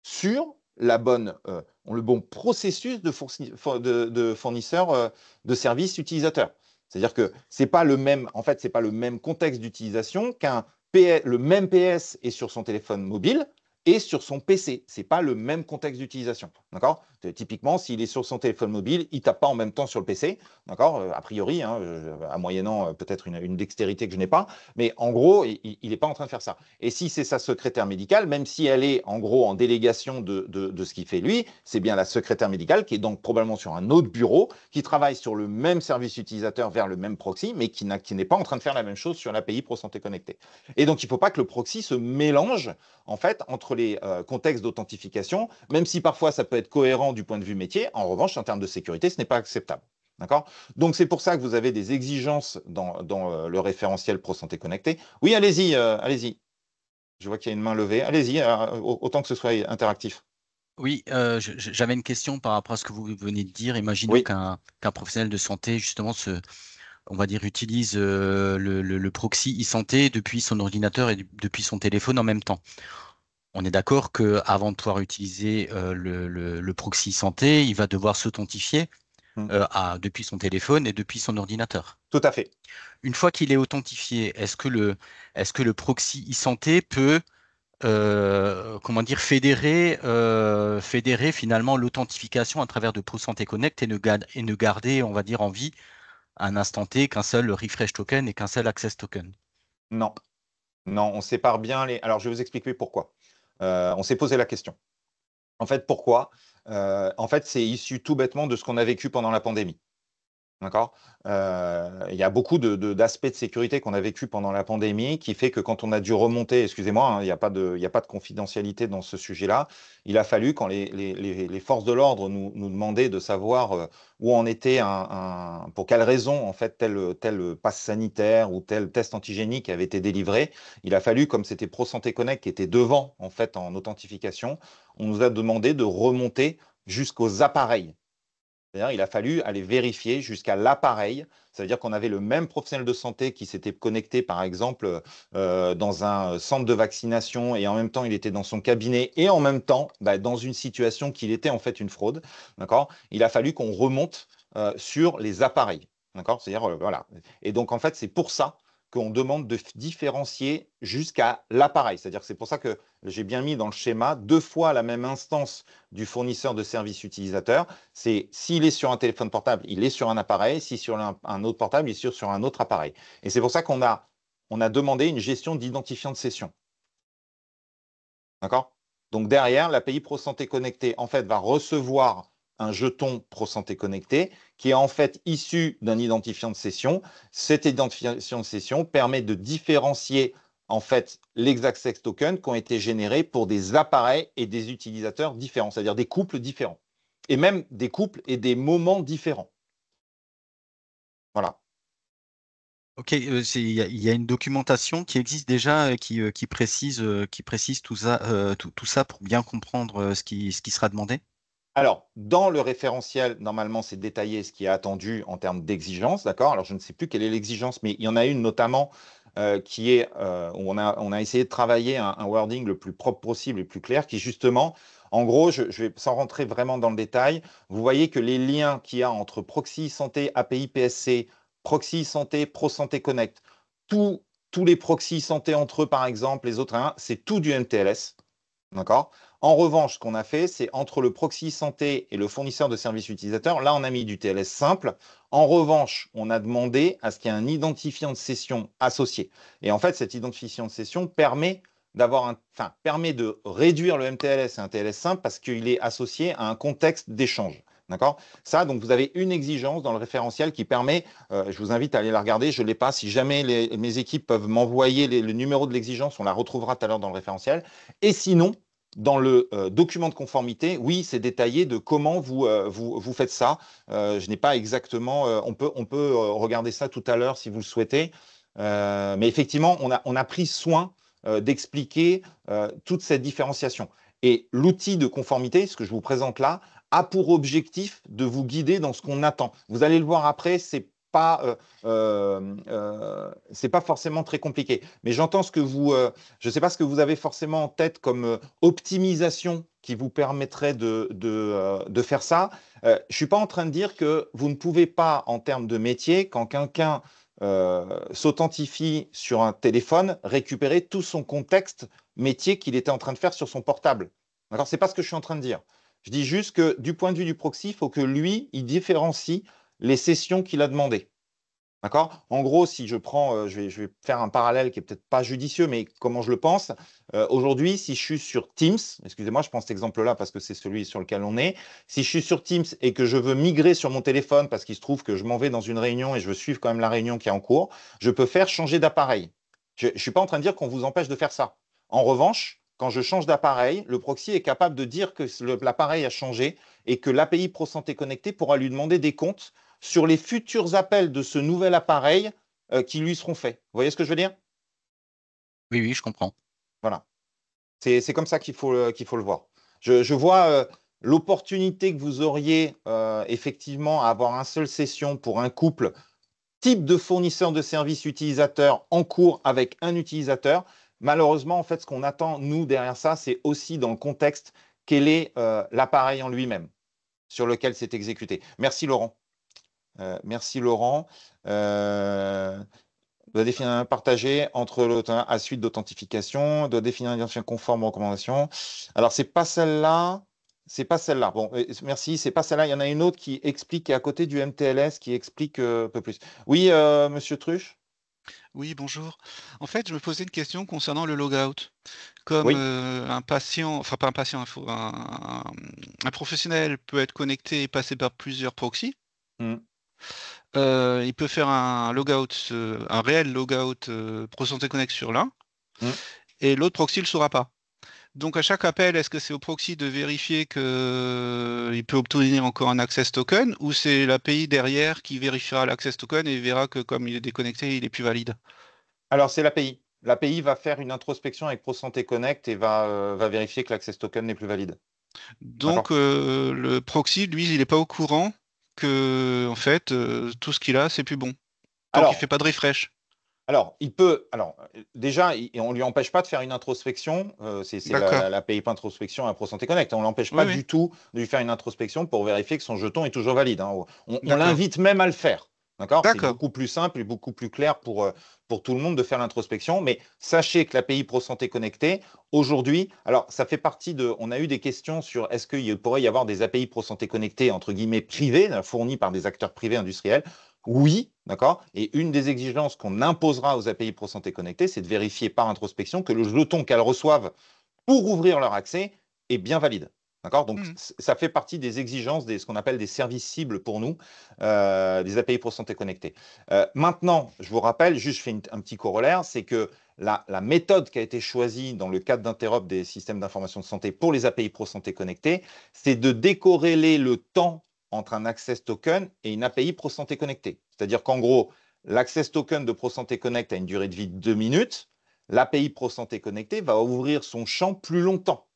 sur le bon processus de fournisseur de services utilisateurs. C'est-à-dire que c'est pas le même, en fait, c'est pas le même contexte d'utilisation le même PS est sur son téléphone mobile et sur son PC. C'est pas le même contexte d'utilisation. D'accord? Typiquement, s'il est sur son téléphone mobile, il tape pas en même temps sur le PC. D'accord? A priori, hein, à moyennant peut-être une dextérité que je n'ai pas, mais en gros, il n'est pas en train de faire ça. Et si c'est sa secrétaire médicale, même si elle est en gros en délégation de ce qu'il fait lui, c'est bien la secrétaire médicale qui est donc probablement sur un autre bureau, qui travaille sur le même service utilisateur vers le même proxy, mais qui n'est pas en train de faire la même chose sur l'API Pro Santé Connectée. Et donc, il ne faut pas que le proxy se mélange en fait entre les contextes d'authentification, même si parfois ça peut être cohérent du point de vue métier. En revanche, en termes de sécurité, ce n'est pas acceptable. D'accord? Donc, c'est pour ça que vous avez des exigences dans le référentiel Pro Santé Connectée. Oui, allez-y, allez-y. Je vois qu'il y a une main levée. Allez-y, autant que ce soit interactif.
Oui, j'avais une question par rapport à ce que vous venez de dire. Imaginons
Oui.
qu'un professionnel de santé, justement, on va dire, utilise le proxy e-santé depuis son ordinateur et depuis son téléphone en même temps. On est d'accord qu'avant de pouvoir utiliser le proxy santé, il va devoir s'authentifier depuis son téléphone et depuis son ordinateur.
Tout à fait.
Une fois qu'il est authentifié, est-ce que le proxy e-santé peut comment dire, fédérer finalement l'authentification à travers de ProSanté Connect et ne garder, on va dire, en vie à un instant T qu'un seul refresh token et qu'un seul access token?
Non. Non, on sépare bien les. Alors, je vais vous expliquer pourquoi. On s'est posé la question. En fait, pourquoi? En fait, c'est issu tout bêtement de ce qu'on a vécu pendant la pandémie. D'accord? Il y a beaucoup d'aspects de sécurité qu'on a vécu pendant la pandémie qui fait que quand on a dû remonter, excusez-moi, hein, il y a pas de confidentialité dans ce sujet-là, il a fallu, quand les forces de l'ordre nous demandaient de savoir où en était pour quelle raison, en fait, tel passe sanitaire ou tel test antigénique avait été délivré, il a fallu, comme c'était ProSanté Connect qui était devant, en fait, en authentification, on nous a demandé de remonter jusqu'aux appareils. C'est-à-dire, il a fallu aller vérifier jusqu'à l'appareil. Ça veut dire qu'on avait le même professionnel de santé qui s'était connecté, par exemple, dans un centre de vaccination et en même temps, il était dans son cabinet et en même temps, dans une situation qu'il était en fait une fraude. D'accord? Il a fallu qu'on remonte sur les appareils. D'accord? C'est-à-dire, voilà. Et donc, en fait, c'est pour ça qu'on demande de différencier jusqu'à l'appareil. C'est-à-dire que c'est pour ça que j'ai bien mis dans le schéma 2 fois la même instance du fournisseur de service utilisateur. C'est s'il est sur un téléphone portable, il est sur un appareil. Si sur un autre portable, il est sur un autre appareil. Et c'est pour ça on a demandé une gestion d'identifiant de session. D'accord? Donc derrière, l'API Pro Santé Connectée, en fait, va recevoir un jeton Pro Santé Connecté qui est en fait issu d'un identifiant de session. Cet identifiant de session permet de différencier en fait les access tokens qui ont été générés pour des appareils et des utilisateurs différents, c'est-à-dire des couples différents, et même des couples et des moments différents. Voilà.
Ok, il y a une documentation qui existe déjà qui précise tout ça pour bien comprendre ce qui sera demandé.
Alors, dans le référentiel, normalement, c'est détaillé ce qui est attendu en termes d'exigence, d'accord? Alors, je ne sais plus quelle est l'exigence, mais il y en a une notamment qui est où on a essayé de travailler un wording le plus propre possible et le plus clair, qui justement, en gros, je vais sans rentrer vraiment dans le détail, vous voyez que les liens qu'il y a entre Proxy Santé, API PSC, Proxy Santé, Pro Santé Connect, tous les proxys santé entre eux, par exemple, les autres, hein, c'est tout du MTLS. D'accord? En revanche, ce qu'on a fait, c'est entre le proxy santé et le fournisseur de services utilisateurs, là, on a mis du TLS simple. En revanche, on a demandé à ce qu'il y ait un identifiant de session associé. Et en fait, cet identifiant de session permet de réduire le MTLS et un TLS simple parce qu'il est associé à un contexte d'échange. D'accord? Ça, donc vous avez une exigence dans le référentiel qui permet, je vous invite à aller la regarder, je ne l'ai pas, si jamais mes équipes peuvent m'envoyer le numéro de l'exigence, on la retrouvera tout à l'heure dans le référentiel. Et sinon, dans le document de conformité, oui, c'est détaillé de comment vous faites ça. Je n'ai pas exactement, on peut regarder ça tout à l'heure si vous le souhaitez. Mais effectivement, on a pris soin d'expliquer toute cette différenciation. Et l'outil de conformité, ce que je vous présente là, a pour objectif de vous guider dans ce qu'on attend. Vous allez le voir après, c'est pas forcément très compliqué. Mais j'entends ce que vous, je ne sais pas ce que vous avez forcément en tête comme optimisation qui vous permettrait de faire ça. Je ne suis pas en train de dire que vous ne pouvez pas, en termes de métier, quand quelqu'un s'authentifie sur un téléphone, récupérer tout son contexte métier qu'il était en train de faire sur son portable. D'accord? Ce n'est pas ce que je suis en train de dire. Je dis juste que du point de vue du proxy, il faut que lui, il différencie les sessions qu'il a demandées. D'accord? En gros, si je prends, je vais faire un parallèle qui est peut-être pas judicieux, mais comment je le pense. Aujourd'hui, si je suis sur Teams, excusez-moi, je prends cet exemple-là parce que c'est celui sur lequel on est. Si je suis sur Teams et que je veux migrer sur mon téléphone parce qu'il se trouve que je m'en vais dans une réunion et je veux suivre quand même la réunion qui est en cours, je peux faire changer d'appareil. Je ne suis pas en train de dire qu'on vous empêche de faire ça. En revanche, quand je change d'appareil, le proxy est capable de dire que l'appareil a changé et que l'API ProSanté Connectée pourra lui demander des comptes sur les futurs appels de ce nouvel appareil qui lui seront faits. Vous voyez ce que je veux dire?
Oui, oui, je comprends.
Voilà. C'est comme ça qu'il faut le voir. Je vois l'opportunité que vous auriez effectivement à avoir une seule session pour un couple, type de fournisseur de services utilisateur en cours avec un utilisateur. Malheureusement, en fait, ce qu'on attend, nous, derrière ça, c'est aussi dans le contexte quel est l'appareil en lui-même sur lequel c'est exécuté. Merci, Laurent. Merci Laurent. Doit définir un partagé entre à suite d'authentification, doit définir une identifiant conforme aux recommandations. Alors, c'est pas celle-là. C'est pas celle-là. Bon, merci, c'est pas celle-là. Il y en a une autre qui explique, qui est à côté du MTLS, qui explique un peu plus. Oui, monsieur Truche?
Oui, bonjour. En fait, je me posais une question concernant le logout. Comme
Oui.
un patient, enfin pas un patient, un professionnel peut être connecté et passer par plusieurs proxys,
Mm.
il peut faire un logout, un réel logout ProSanté Connect sur l'un,
Mm.
et l'autre proxy ne le saura pas. Donc à chaque appel, est-ce que c'est au proxy de vérifier qu'il peut obtenir encore un access token, ou c'est l'API derrière qui vérifiera l'access token et verra que comme il est déconnecté, il est plus valide?
Alors, c'est l'API. L'API va faire une introspection avec ProSanté Connect et va vérifier que l'access token n'est plus valide.
Donc
D'accord?
le proxy, lui, il n'est pas au courant que en fait tout ce qu'il a, c'est plus bon. Tant qu'il fait
Alors,
pas de refresh.
il peut. Alors, déjà, on ne lui empêche pas de faire une introspection. C'est
D'accord.
la PayP introspection à ProSanté Connect. On ne l'empêche
Oui,
pas
oui.
du tout de lui faire une introspection pour vérifier que son jeton est toujours valide, hein. On
D'accord.
l'invite même à le faire. D'accord? C'est
D'accord.
beaucoup plus simple et beaucoup plus clair pour tout le monde de faire l'introspection. Mais sachez que l'API ProSanté Connectée, aujourd'hui, alors ça fait partie de. On a eu des questions sur est-ce qu'il pourrait y avoir des API ProSanté Connectée, entre guillemets, privées, fournies par des acteurs privés industriels. Oui, d'accord. Et une des exigences qu'on imposera aux API ProSanté Connectée, c'est de vérifier par introspection que le jeton qu'elles reçoivent pour ouvrir leur accès est bien valide. D'accord. Donc,
Mhm.
ça fait partie des exigences ce qu'on appelle des services cibles pour nous, des API ProSanté Connectée. Maintenant, je vous rappelle, juste je fais un petit corollaire, c'est que la méthode qui a été choisie dans le cadre d'interop des systèmes d'information de santé pour les API ProSanté Connectée, c'est de décorréler le temps entre un access token et une API ProSanté Connectée. C'est-à-dire qu'en gros, l'access token de ProSanté Connect a une durée de vie de 2 minutes. L'API ProSanté Connectée va ouvrir son champ plus longtemps.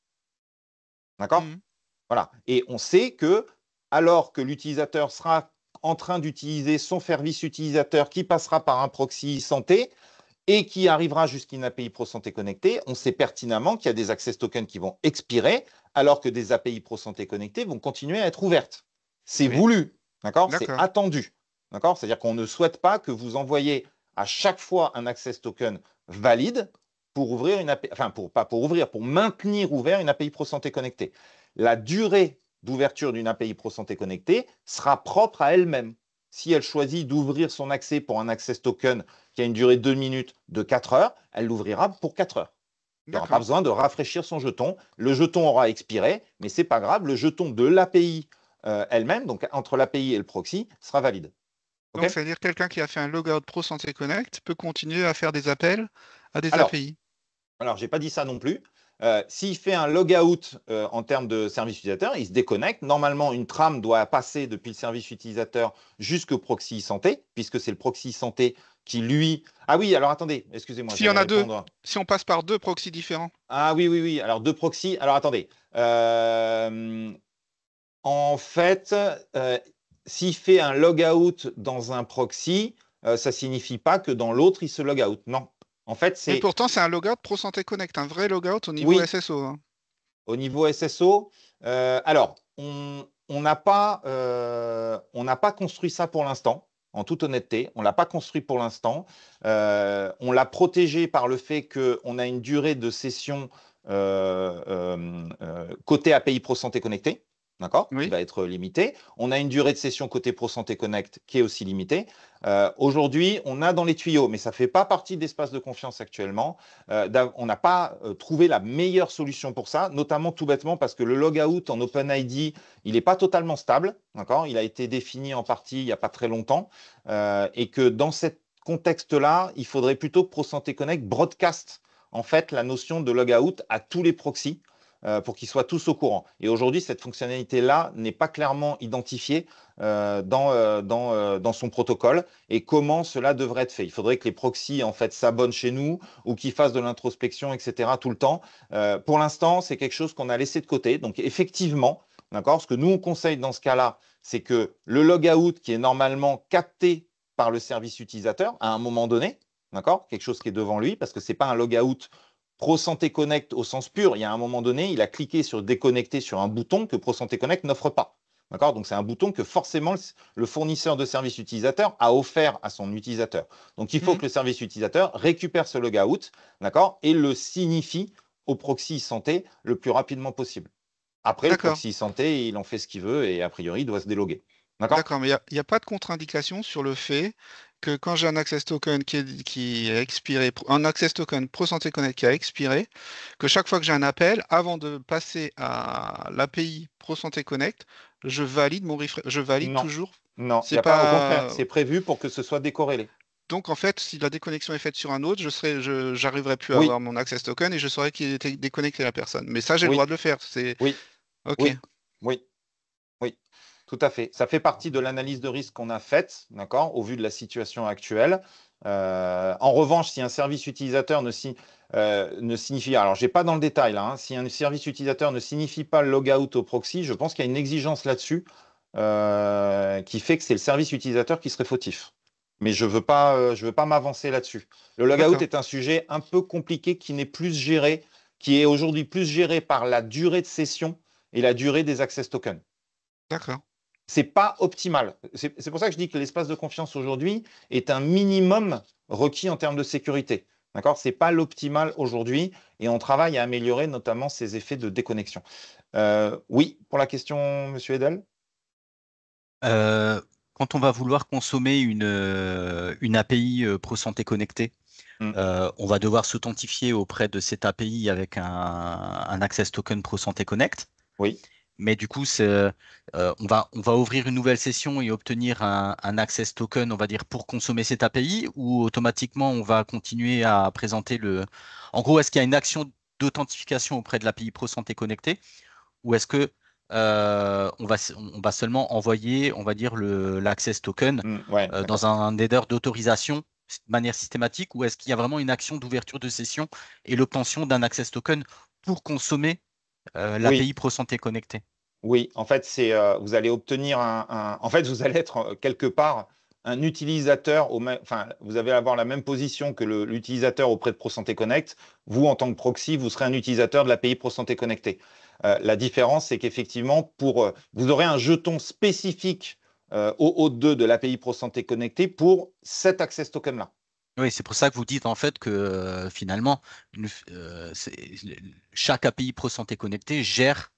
D'accord?
Mhm.
Voilà. Et on sait que, alors que l'utilisateur sera en train d'utiliser son service utilisateur qui passera par un proxy santé et qui arrivera jusqu'à une API ProSanté Connectée, on sait pertinemment qu'il y a des access tokens qui vont expirer alors que des API ProSanté Connectée vont continuer à être ouvertes. C'est
Oui.
voulu, d'accord? C'est
D'accord.
attendu, d'accord? C'est-à-dire qu'on ne souhaite pas que vous envoyiez à chaque fois un access token valide pour ouvrir une API, enfin pas pour ouvrir, pour maintenir ouvert une API ProSanté Connectée. La durée d'ouverture d'une API ProSanté Connectée sera propre à elle-même. Si elle choisit d'ouvrir son accès pour un access token qui a une durée de 2 minutes de 4 heures, elle l'ouvrira pour 4 heures. Il n'y aura pas
D'accord.
besoin de rafraîchir son jeton. Le jeton aura expiré, mais ce n'est pas grave, le jeton de l'API elle-même, donc entre l'API et le proxy, sera valide.
Donc
OK?
ça veut dire que quelqu'un qui a fait un logout ProSanté Connect peut continuer à faire des appels à des
Alors,
API.
je n'ai pas dit ça non plus. S'il fait un logout en termes de service utilisateur, il se déconnecte. Normalement, une trame doit passer depuis le service utilisateur jusqu'au proxy santé, puisque c'est le proxy santé qui, lui… Ah oui, alors attendez, excusez-moi,
S'il y en
j'allais
a deux,
répondre.
si on passe par 2 proxys différents.
Ah oui, oui, oui. Alors, deux proxys. Alors, attendez. En fait, s'il fait un logout dans un proxy, ça ne signifie pas que dans l'autre, il se logout. Non. En fait,
Mais
c'est…
pourtant, c'est un logout Pro Santé Connect, un vrai logout au niveau
Oui,
SSO. Hein.
au niveau SSO. Alors, on n'a pas construit ça pour l'instant. En toute honnêteté, on ne l'a pas construit pour l'instant. On l'a protégé par le fait qu'on a une durée de session côté API Pro Santé Connecté, d'accord, qui
Oui,
va être limitée. On a une durée de session côté Pro Santé Connect qui est aussi limitée. Aujourd'hui, on a dans les tuyaux, mais ça ne fait pas partie de l'espace de confiance actuellement. On n'a pas trouvé la meilleure solution pour ça, notamment tout bêtement parce que le logout en OpenID, il n'est pas totalement stable, d'accord. Il a été défini en partie il n'y a pas très longtemps, et que dans ce contexte-là, il faudrait plutôt que ProSanté Connect broadcast en fait la notion de logout à tous les proxys pour qu'ils soient tous au courant. Et aujourd'hui, cette fonctionnalité-là n'est pas clairement identifiée dans son protocole et comment cela devrait être fait. Il faudrait que les proxys en fait s'abonnent chez nous ou qu'ils fassent de l'introspection, etc. tout le temps. Pour l'instant, c'est quelque chose qu'on a laissé de côté. Donc effectivement, d'accord, ce que nous on conseille dans ce cas-là, c'est que le logout qui est normalement capté par le service utilisateur à un moment donné, d'accord, quelque chose qui est devant lui, parce que c'est pas un logout Pro Santé Connect au sens pur. Il y a un moment donné, il a cliqué sur déconnecter sur un bouton que Pro Santé Connect n'offre pas. D'accord. Donc, c'est un bouton que forcément le fournisseur de service utilisateur a offert à son utilisateur. Donc, il faut
Mhm.
que le service utilisateur récupère ce logout, d'accord, et le signifie au proxy santé le plus rapidement possible. Après, le
D'accord.
proxy santé, il en fait ce qu'il veut et a priori, il doit se déloguer. D'accord.
D'accord, mais il y a pas de contre-indication sur le fait que quand j'ai un access token qui est expiré, un access token Pro Santé Connect qui a expiré, que chaque fois que j'ai un appel, avant de passer à l'API Pro Santé Connect, je valide
Non,
toujours.
non, il
C'est
n'y a pas, au contraire,
pas.
c'est prévu pour que ce soit décorrélé.
Donc en fait, si la déconnexion est faite sur un autre, j'arriverai plus à
Oui,
avoir mon access token et je saurais qu'il était déconnecté la personne. Mais ça, j'ai le droit
oui,
de le faire. C'est
oui,
OK.
oui, oui. Oui, tout à fait. Ça fait partie de l'analyse de risque qu'on a faite, d'accord, au vu de la situation actuelle. En revanche, si un service utilisateur ne signifie, alors je n'ai pas dans le détail là, hein, si un service utilisateur ne signifie pas le logout au proxy, je pense qu'il y a une exigence là-dessus qui fait que c'est le service utilisateur qui serait fautif. Mais je veux pas m'avancer là-dessus. Le logout
D'accord.
est un sujet un peu compliqué qui est aujourd'hui plus géré par la durée de session et la durée des access tokens.
D'accord.
C'est pas optimal. C'est pour ça que je dis que l'espace de confiance aujourd'hui est un minimum requis en termes de sécurité. D'accord? C'est pas l'optimal aujourd'hui et on travaille à améliorer notamment ces effets de déconnexion. Oui, pour la question, Monsieur Edel?
Euh, Quand on va vouloir consommer une API Pro Santé connectée,
Hmm.
on va devoir s'authentifier auprès de cette API avec un Access Token Pro Santé Connect.
Oui,
Mais du coup, on va ouvrir une nouvelle session et obtenir un access token, on va dire, pour consommer cette API, ou automatiquement on va continuer à présenter le. En gros, est-ce qu'il y a une action d'authentification auprès de l'API Pro Santé connectée, ou est-ce que on va seulement envoyer, on va dire, l'access token
ouais,
dans
d'accord.
un header d'autorisation de manière systématique, ou est-ce qu'il y a vraiment une action d'ouverture de session et l'obtention d'un access token pour consommer
Oui,
l'API Pro Santé connectée?
oui. En fait, vous allez obtenir en fait, vous allez être quelque part un utilisateur enfin, vous allez avoir la même position que l'utilisateur auprès de ProSanté Connect. Vous, en tant que proxy, vous serez un utilisateur de l'API ProSanté Connecté. La différence, c'est qu'effectivement, vous aurez un jeton spécifique au O2 de l'API ProSanté Connecté pour cet access token-là.
Oui, c'est pour ça que vous dites en fait que finalement, chaque API Pro Santé Connectée gère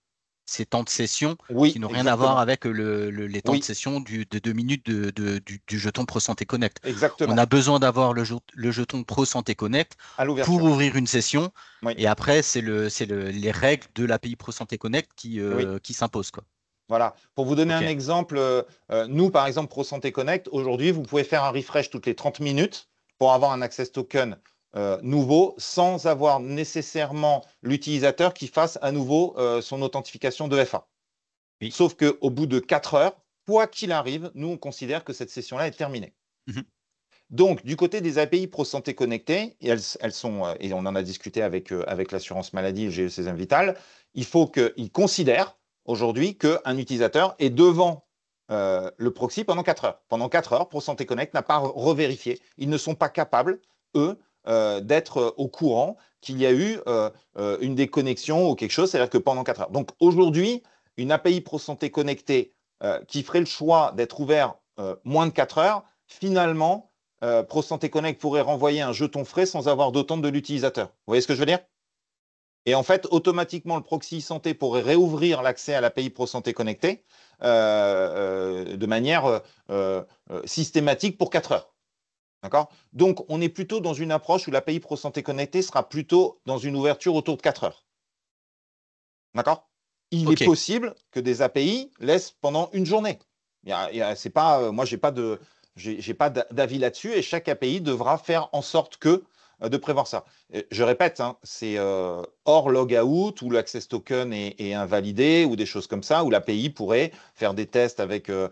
ces temps de session qui
Oui,
n'ont rien à voir
exactement.
avec les temps de
Oui,
session de 2 minutes du jeton Pro Santé Connect. On a
exactement.
besoin d'avoir le jeton Pro Santé Connect
À
pour
l'ouverture.
ouvrir une session.
Oui,
Et après, les règles de l'API Pro Santé Connect
oui.
qui s'imposent, quoi.
Voilà. Pour vous donner
Ok.
un exemple, nous, par exemple, ProSanté Connect, aujourd'hui, vous pouvez faire un refresh toutes les 30 minutes pour avoir un access token nouveau sans avoir nécessairement l'utilisateur qui fasse à nouveau son authentification de FA.
Oui.
Sauf qu'au bout de 4 heures, quoi qu'il arrive, nous, on considère que cette session-là est terminée.
Mhm.
Donc, du côté des API Pro Santé Connectée, et elles sont, et on en a discuté avec l'assurance maladie et le GECSM Vital, il faut qu'ils considèrent aujourd'hui qu'un utilisateur est devant le proxy pendant 4 heures. Pendant 4 heures, Pro Santé Connect n'a pas revérifié. Ils ne sont pas capables, eux, d'être au courant qu'il y a eu une déconnexion ou quelque chose, c'est-à-dire que pendant 4 heures. Donc, aujourd'hui, une API Pro Santé Connectée qui ferait le choix d'être ouvert moins de 4 heures, finalement, Pro Santé Connect pourrait renvoyer un jeton frais sans avoir d'autant de l'utilisateur. Vous voyez ce que je veux dire? Et en fait, automatiquement, le proxy santé pourrait réouvrir l'accès à l'API Pro Santé Connectée de manière systématique pour 4 heures. D'accord? Donc, on est plutôt dans une approche où l'API Pro Santé Connectée sera plutôt dans une ouverture autour de 4 heures. D'accord? Il est possible que des API laissent pendant une journée. C'est pas, moi, j'ai pas d'avis là-dessus et chaque API devra faire en sorte de prévoir ça. Je répète, hein, c'est hors logout où l'access token est invalidé ou des choses comme ça, où l'API pourrait faire des tests c'est-à-dire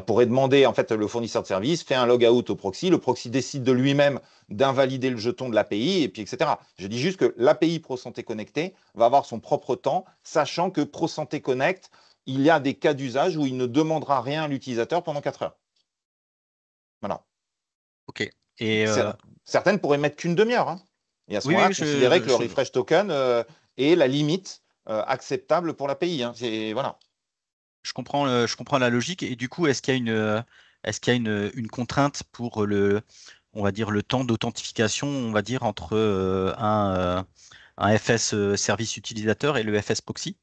pourrait demander, en fait, le fournisseur de service fait un logout au proxy, le proxy décide de lui-même d'invalider le jeton de l'API, et puis etc. Je dis juste que l'API Pro Santé Connectée va avoir son propre temps, sachant que Pro Santé Connect, il y a des cas d'usage où il ne demandera rien à l'utilisateur pendant 4 heures. Voilà.
Ok. Et
certaines pourraient mettre qu'une demi-heure. Hein. Et à ce
oui,
moment-là,
oui,
considérer que le refresh token est la limite acceptable pour l'API. Hein. Voilà.
Je comprends la logique. Et du coup, est-ce qu'il y a une contrainte pour on va dire, le temps d'authentification, on va dire, entre un FS service utilisateur et le FS proxy?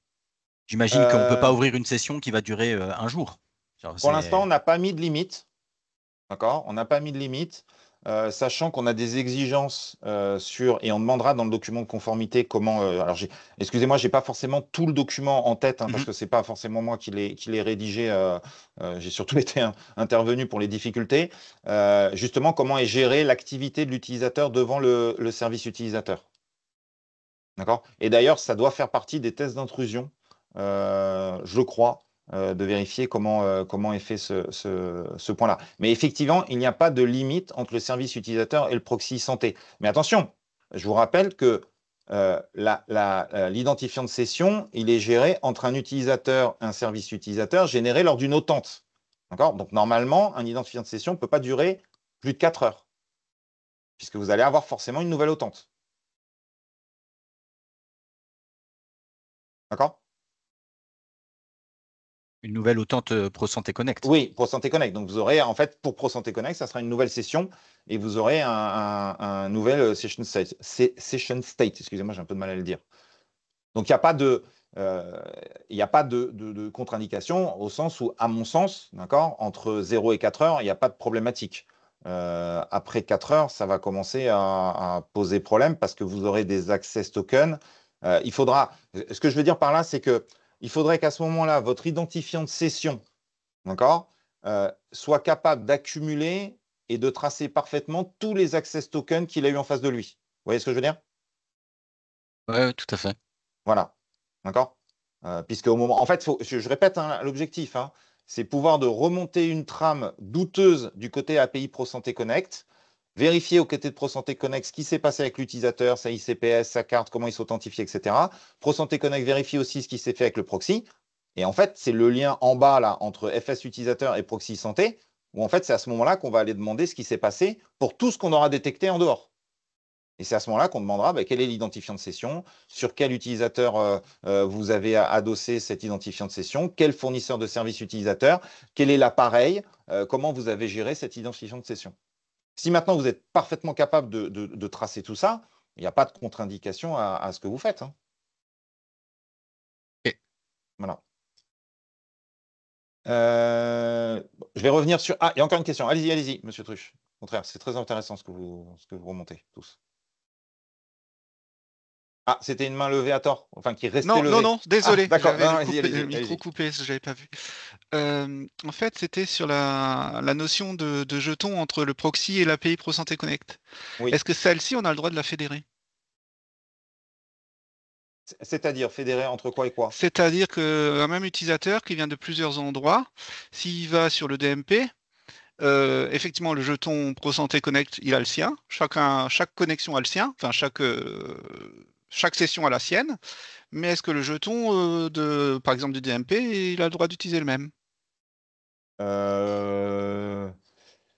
J'imagine qu'on ne peut pas ouvrir une session qui va durer un jour.
Pour l'instant, on n'a pas mis de limite. D'accord? On n'a pas mis de limite, sachant qu'on a des exigences et on demandera dans le document de conformité comment. Alors, excusez-moi, je n'ai pas forcément tout le document en tête, hein, parce que ce n'est pas forcément moi qui l'ai rédigé. J'ai surtout été intervenu pour les difficultés. Justement, comment est gérée l'activité de l'utilisateur devant le service utilisateur. D'accord? Et d'ailleurs, ça doit faire partie des tests d'intrusion, je crois. De vérifier comment est fait ce point-là. Mais effectivement, il n'y a pas de limite entre le service utilisateur et le proxy santé. Mais attention, je vous rappelle que l'identifiant de session, il est géré entre un utilisateur et un service utilisateur généré lors d'une autente. D'accord? Donc normalement, un identifiant de session ne peut pas durer plus de 4 heures, puisque vous allez avoir forcément une nouvelle autente. D'accord?
Une nouvelle autente Pro Santé Connect.
Oui, Pro Santé Connect. Donc, vous aurez, en fait, pour Pro Santé Connect, ça sera une nouvelle session et vous aurez un nouvel session state. Excusez-moi, j'ai un peu de mal à le dire. Donc, il n'y a pas de contre-indication au sens où, à mon sens, d'accord, entre 0 et 4 heures, il n'y a pas de problématique. Après 4 heures, ça va commencer à poser problème parce que vous aurez des access tokens. Ce que je veux dire par là, c'est que il faudrait qu'à ce moment-là, votre identifiant de session, d'accord, soit capable d'accumuler et de tracer parfaitement tous les access tokens qu'il a eu en face de lui. Vous voyez ce que je veux dire?
Oui, tout à fait.
Voilà. D'accord? Puisque au moment. En fait, je répète hein, l'objectif, hein, c'est pouvoir de remonter une trame douteuse du côté API Pro Santé Connect, vérifier au côté de Pro Santé Connect ce qui s'est passé avec l'utilisateur, sa ICPS, sa carte, comment il s'authentifie, etc. Pro Santé Connect vérifie aussi ce qui s'est fait avec le proxy. Et en fait, c'est le lien en bas là entre FS utilisateur et proxy santé, où en fait, c'est à ce moment-là qu'on va aller demander ce qui s'est passé pour tout ce qu'on aura détecté en dehors. Et c'est à ce moment-là qu'on demandera quel est l'identifiant de session, sur quel utilisateur vous avez adossé cet identifiant de session, quel fournisseur de service utilisateur, quel est l'appareil, comment vous avez géré cet identifiant de session. Si maintenant vous êtes parfaitement capable de tracer tout ça, il n'y a pas de contre-indication à ce que vous faites. Hein.
Okay.
Voilà. Je vais revenir sur. Ah, il y a encore une question. Allez-y, monsieur Truche. Au contraire, c'est très intéressant ce que vous remontez tous. Ah, c'était une main levée à tort, enfin qui restait
Non, non,
levée.
non,
Ah,
désolé,
d'accord,
j'avais
non, allez-y,
le
allez-y,
micro
allez-y.
coupé, j'avais pas vu. En fait, c'était sur la notion de jeton entre le proxy et l'API ProSanté Connect.
Oui,
Est-ce que celle-ci, on a le droit de la fédérer?
c'est-à-dire fédérer entre quoi et quoi?
C'est-à-dire qu'un même utilisateur qui vient de plusieurs endroits, s'il va sur le DMP, effectivement, le jeton ProSanté Connect, il a le sien. Chaque connexion a le sien. Enfin, chaque session a la sienne. Mais est-ce que le jeton par exemple, du DMP, il a le droit d'utiliser le même?
Euh,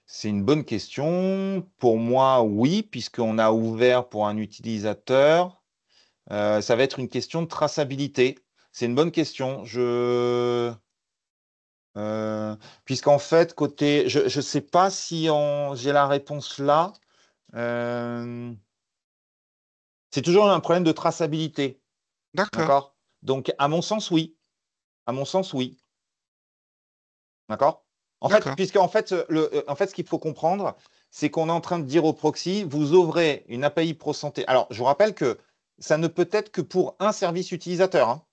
C'est une bonne question. Pour moi, oui, puisqu'on a ouvert pour un utilisateur. Ça va être une question de traçabilité. C'est une bonne question. Euh, Puisqu'en fait, côté, je ne sais pas si j'ai la réponse là. Euh, c'est toujours un problème de traçabilité.
D'accord,
D'accord? Donc, à mon sens, oui. À mon sens, oui. D'accord? En fait,
d'accord.
puisque en fait, en fait, ce qu'il faut comprendre, c'est qu'on est en train de dire au proxy, vous ouvrez une API ProSanté. Alors, je vous rappelle que ça ne peut être que pour un service utilisateur, hein.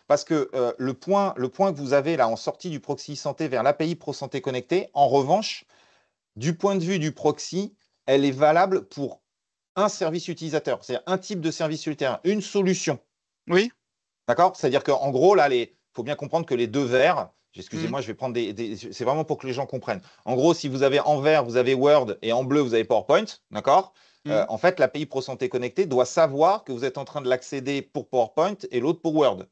Parce que le point que vous avez là en sortie du proxy santé vers l'API ProSanté connectée, en revanche, du point de vue du proxy, elle est valable pour un service utilisateur, c'est-à-dire un type de service utilisateur, une solution.
Oui?
D'accord? C'est-à-dire qu'en gros, là, il faut bien comprendre que les deux verts,
Mhm.
excusez-moi, je vais prendre c'est vraiment pour que les gens comprennent. En gros, si vous avez en vert, vous avez Word et en bleu, vous avez PowerPoint, d'accord?
Mhm.
En fait, l'API ProSanté connectée doit savoir que vous êtes en train de l'accéder pour PowerPoint et l'autre pour Word.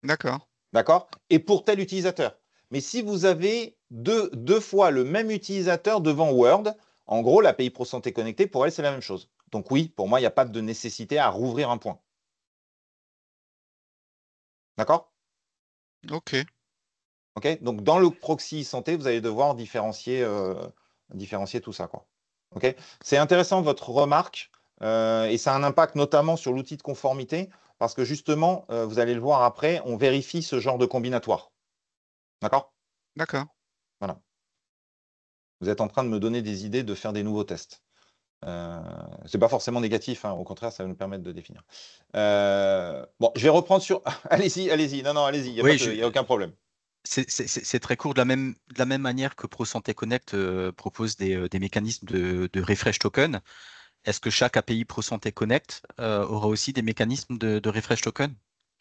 D'accord.
D'accord? Et pour tel utilisateur. Mais si vous avez deux fois le même utilisateur devant Word, en gros, l'API ProSanté connectée, pour elle, c'est la même chose. Donc oui, pour moi, il n'y a pas de nécessité à rouvrir un point. D'accord?
Ok.
Ok? Donc dans le proxy santé, vous allez devoir différencier tout ça, quoi. Ok? C'est intéressant votre remarque, et ça a un impact notamment sur l'outil de conformité, parce que justement, vous allez le voir après, on vérifie ce genre de combinatoire. D'accord?
D'accord.
Voilà. Vous êtes en train de me donner des idées de faire des nouveaux tests. C'est pas forcément négatif, hein, au contraire, ça va nous permettre de définir. Bon, je vais reprendre sur. Allez-y, allez-y. Non, non, allez-y, il n'y a,
Oui,
y a aucun problème.
c'est très court. De la même manière que ProSanté Connect propose des mécanismes de refresh token, est-ce que chaque API ProSanté Connect aura aussi des mécanismes de refresh token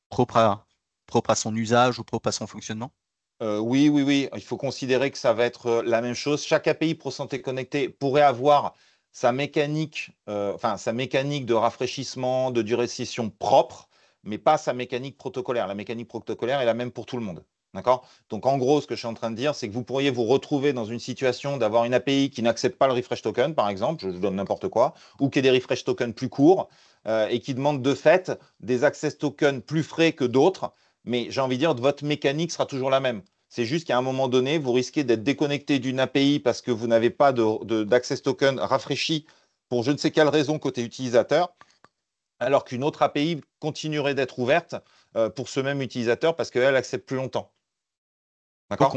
propres à son usage ou propres à son fonctionnement?
Oui, oui, oui. Il faut considérer que ça va être la même chose. Chaque API pour santé connectée pourrait avoir sa mécanique de rafraîchissement, de durée de session propre, mais pas sa mécanique protocolaire. La mécanique protocolaire est la même pour tout le monde. D'accord? Donc, en gros, ce que je suis en train de dire, c'est que vous pourriez vous retrouver dans une situation d'avoir une API qui n'accepte pas le refresh token, par exemple, je vous donne n'importe quoi, ou qui a des refresh tokens plus courts et qui demande de fait des access tokens plus frais que d'autres. Mais j'ai envie de dire, votre mécanique sera toujours la même. C'est juste qu'à un moment donné, vous risquez d'être déconnecté d'une API parce que vous n'avez pas d'access token rafraîchi pour je ne sais quelle raison côté utilisateur, alors qu'une autre API continuerait d'être ouverte pour ce même utilisateur parce qu'elle accepte plus longtemps.
Donc
D'accord?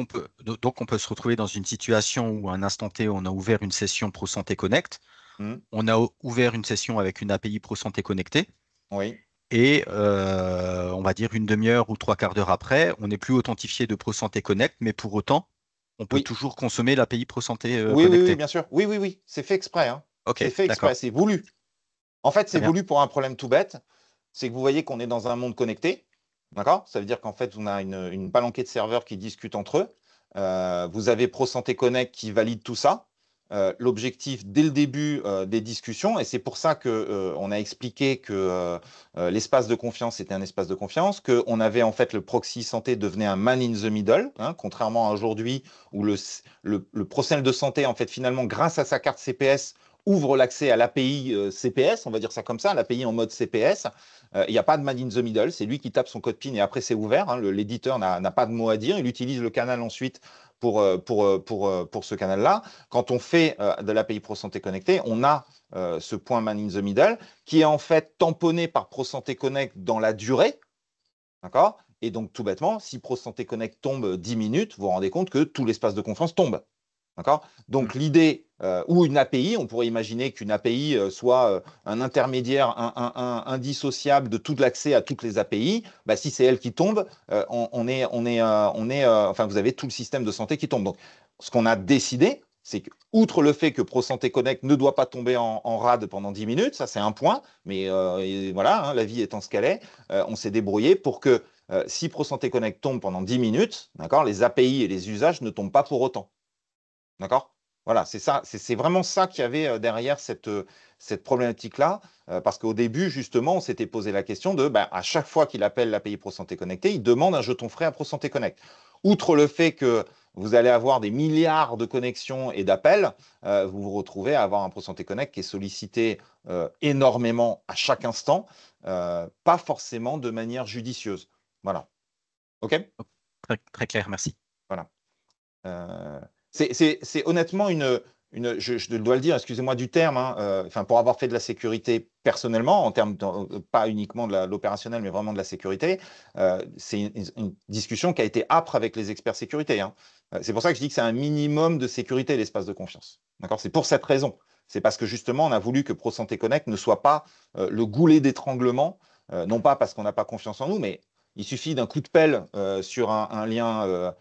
donc on peut se retrouver dans une situation où à un instant T, on a ouvert une session ProSanté Connect,
Hmm.
on a ouvert une session avec une API ProSanté connectée,
Oui.
et on va dire une demi-heure ou trois quarts d'heure après, on n'est plus authentifié de ProSanté Connect, mais pour autant, on peut
Oui.
toujours consommer l'API ProSanté
Oui, oui, oui,
connectée.
bien sûr. Oui, oui, oui. C'est fait exprès, hein.
Ok,
C'est fait exprès.
d'accord,
C'est voulu. En fait,
très
c'est
bien.
voulu pour un problème tout bête. C'est que vous voyez qu'on est dans un monde connecté. D'accord? Ça veut dire qu'en fait, on a une palanquée de serveurs qui discutent entre eux. Vous avez ProSanté Connect qui valide tout ça. L'objectif dès le début des discussions, et c'est pour ça qu'on a expliqué que l'espace de confiance était un espace de confiance, qu'on avait en fait le proxy santé devenait un man in the middle, hein, contrairement à aujourd'hui où le professionnel de santé, en fait, finalement, grâce à sa carte CPS, ouvre l'accès à l'API CPS, on va dire ça comme ça, l'API en mode CPS. Il n'y a pas de man in the middle, c'est lui qui tape son code PIN et après c'est ouvert, hein, l'éditeur n'a pas de mot à dire, il utilise le canal ensuite pour ce canal-là. Quand on fait de l'API ProSanté Connecté, on a ce point man in the middle qui est en fait tamponné par ProSanté Connect dans la durée. D'accord? Et donc, tout bêtement, si ProSanté Connect tombe 10 minutes, vous vous rendez compte que tout l'espace de confiance tombe. D'accord? Donc l'idée, ou une API, on pourrait imaginer qu'une API soit un intermédiaire indissociable de tout l'accès à toutes les API. Bah, si c'est elle qui tombe, enfin, vous avez tout le système de santé qui tombe. Donc ce qu'on a décidé, c'est que, outre le fait que ProSanté Connect ne doit pas tomber en rade pendant 10 minutes, ça c'est un point, mais voilà, hein, la vie étant ce qu'elle est, on s'est débrouillé pour que si ProSanté Connect tombe pendant 10 minutes, d'accord, les API et les usages ne tombent pas pour autant. D'accord? Voilà, c'est ça, c'est vraiment ça qu'il y avait derrière cette problématique-là, parce qu'au début, justement, on s'était posé la question de, à chaque fois qu'il appelle l'API ProSanté Connecté, il demande un jeton frais à ProSanté Connect. Outre le fait que vous allez avoir des milliards de connexions et d'appels, vous vous retrouvez à avoir un ProSanté Connect qui est sollicité énormément à chaque instant, pas forcément de manière judicieuse. Voilà. OK?
Très, très clair, merci.
Voilà. C'est honnêtement je dois le dire, excusez-moi du terme, hein, enfin, pour avoir fait de la sécurité personnellement, en termes pas uniquement de l'opérationnel, mais vraiment de la sécurité, c'est une discussion qui a été âpre avec les experts sécurité. Hein. C'est pour ça que je dis que c'est un minimum de sécurité, l'espace de confiance. D'accord? C'est pour cette raison. C'est parce que justement, on a voulu que ProSanté Connect ne soit pas le goulet d'étranglement, non pas parce qu'on n'a pas confiance en nous, mais il suffit d'un coup de pelle sur un lien,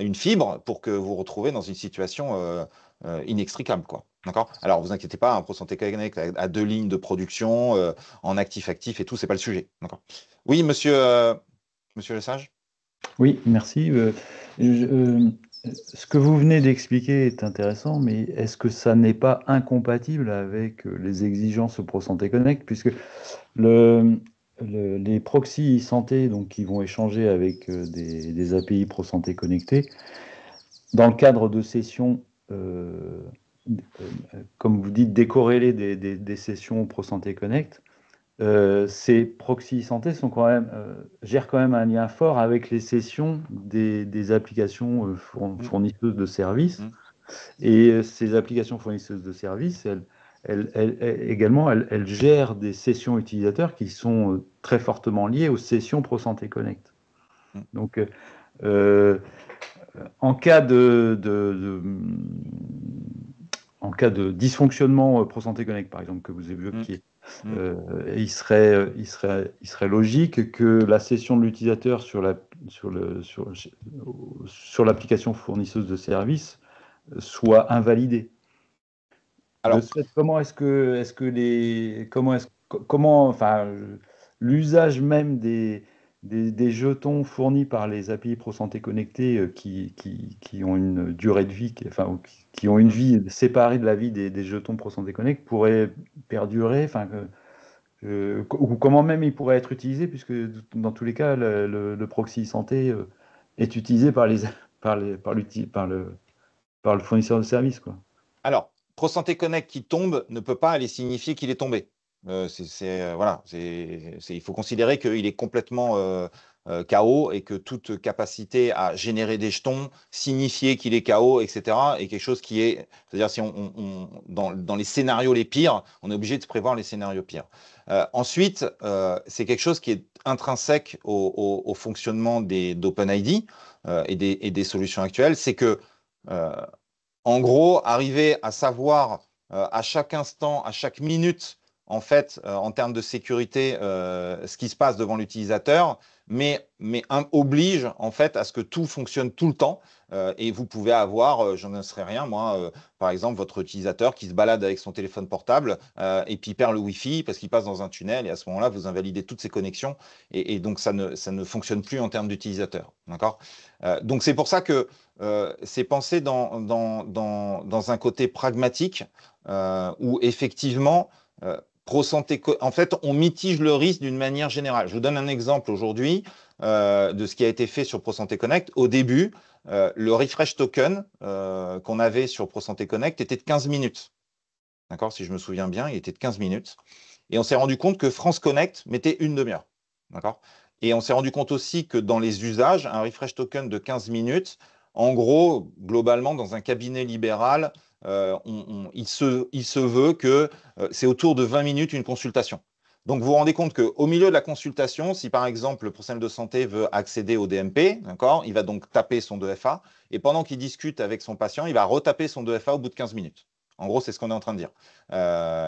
une fibre, pour que vous vous retrouvez dans une situation inextricable, quoi. D'accord? Alors, vous inquiétez pas, un ProSanté Connect à 2 lignes de production, en actif-actif et tout, c'est pas le sujet. D'accord? Oui, monsieur Lesage?
Oui, merci. Ce que vous venez d'expliquer est intéressant, mais est-ce que ça n'est pas incompatible avec les exigences ProSanté Connect, puisque les proxys santé, donc, qui vont échanger avec des API ProSanté connectées, dans le cadre de sessions, comme vous dites, décorrélées des sessions ProSanté Connect, ces proxys santé gèrent quand même un lien fort avec les sessions des applications fournisseuses de services. Et ces applications fournisseuses de services, elles gèrent des sessions utilisateurs qui sont très fortement liées aux sessions ProSanté Connect. Donc, en cas de dysfonctionnement ProSanté Connect, par exemple, que vous évoquiez, il serait logique que la session de l'utilisateur sur l'application fournisseuse de services soit invalidée.
Alors,
l'usage même des jetons fournis par les API ProSanté Connectées qui ont une durée de vie, qui ont une vie séparée de la vie des jetons ProSanté Connect pourrait perdurer, ou comment même il pourrait être utilisé, puisque dans tous les cas, le proxy santé est utilisé par le fournisseur de service, quoi.
Alors, ProSanté Connect qui tombe ne peut pas aller signifier qu'il est tombé. Voilà, il faut considérer qu'il est complètement KO et que toute capacité à générer des jetons, signifier qu'il est KO, etc., est quelque chose qui est, c'est-à-dire si dans les scénarios les pires, on est obligé de prévoir les scénarios pires. Ensuite, c'est quelque chose qui est intrinsèque au fonctionnement d'OpenID et des solutions actuelles, c'est que en gros, arriver à savoir à chaque instant, à chaque minute, en fait, en termes de sécurité, ce qui se passe devant l'utilisateur, mais oblige en fait à ce que tout fonctionne tout le temps. Et vous pouvez avoir, j'en sais rien, moi, par exemple, votre utilisateur qui se balade avec son téléphone portable et puis perd le Wi-Fi parce qu'il passe dans un tunnel, et à ce moment-là, vous invalidez toutes ces connexions, et donc ça ne fonctionne plus en termes d'utilisateur. D'accord? Donc c'est pour ça que c'est pensé dans un côté pragmatique où effectivement, ProSanté, en fait, on mitige le risque d'une manière générale. Je vous donne un exemple aujourd'hui de ce qui a été fait sur ProSanté Connect. Au début, le refresh token qu'on avait sur ProSanté Connect était de 15 minutes. D'accord? Si je me souviens bien, il était de 15 minutes. Et on s'est rendu compte que France Connect mettait une demi-heure. D'accord? Et on s'est rendu compte aussi que dans les usages, un refresh token de 15 minutes, en gros, globalement, dans un cabinet libéral, il se veut que c'est autour de 20 minutes une consultation. Donc, vous vous rendez compte qu'au milieu de la consultation, si par exemple le professionnel de santé veut accéder au DMP, d'accord, il va donc taper son 2FA et pendant qu'il discute avec son patient, il va retaper son 2FA au bout de 15 minutes. En gros, c'est ce qu'on est en train de dire.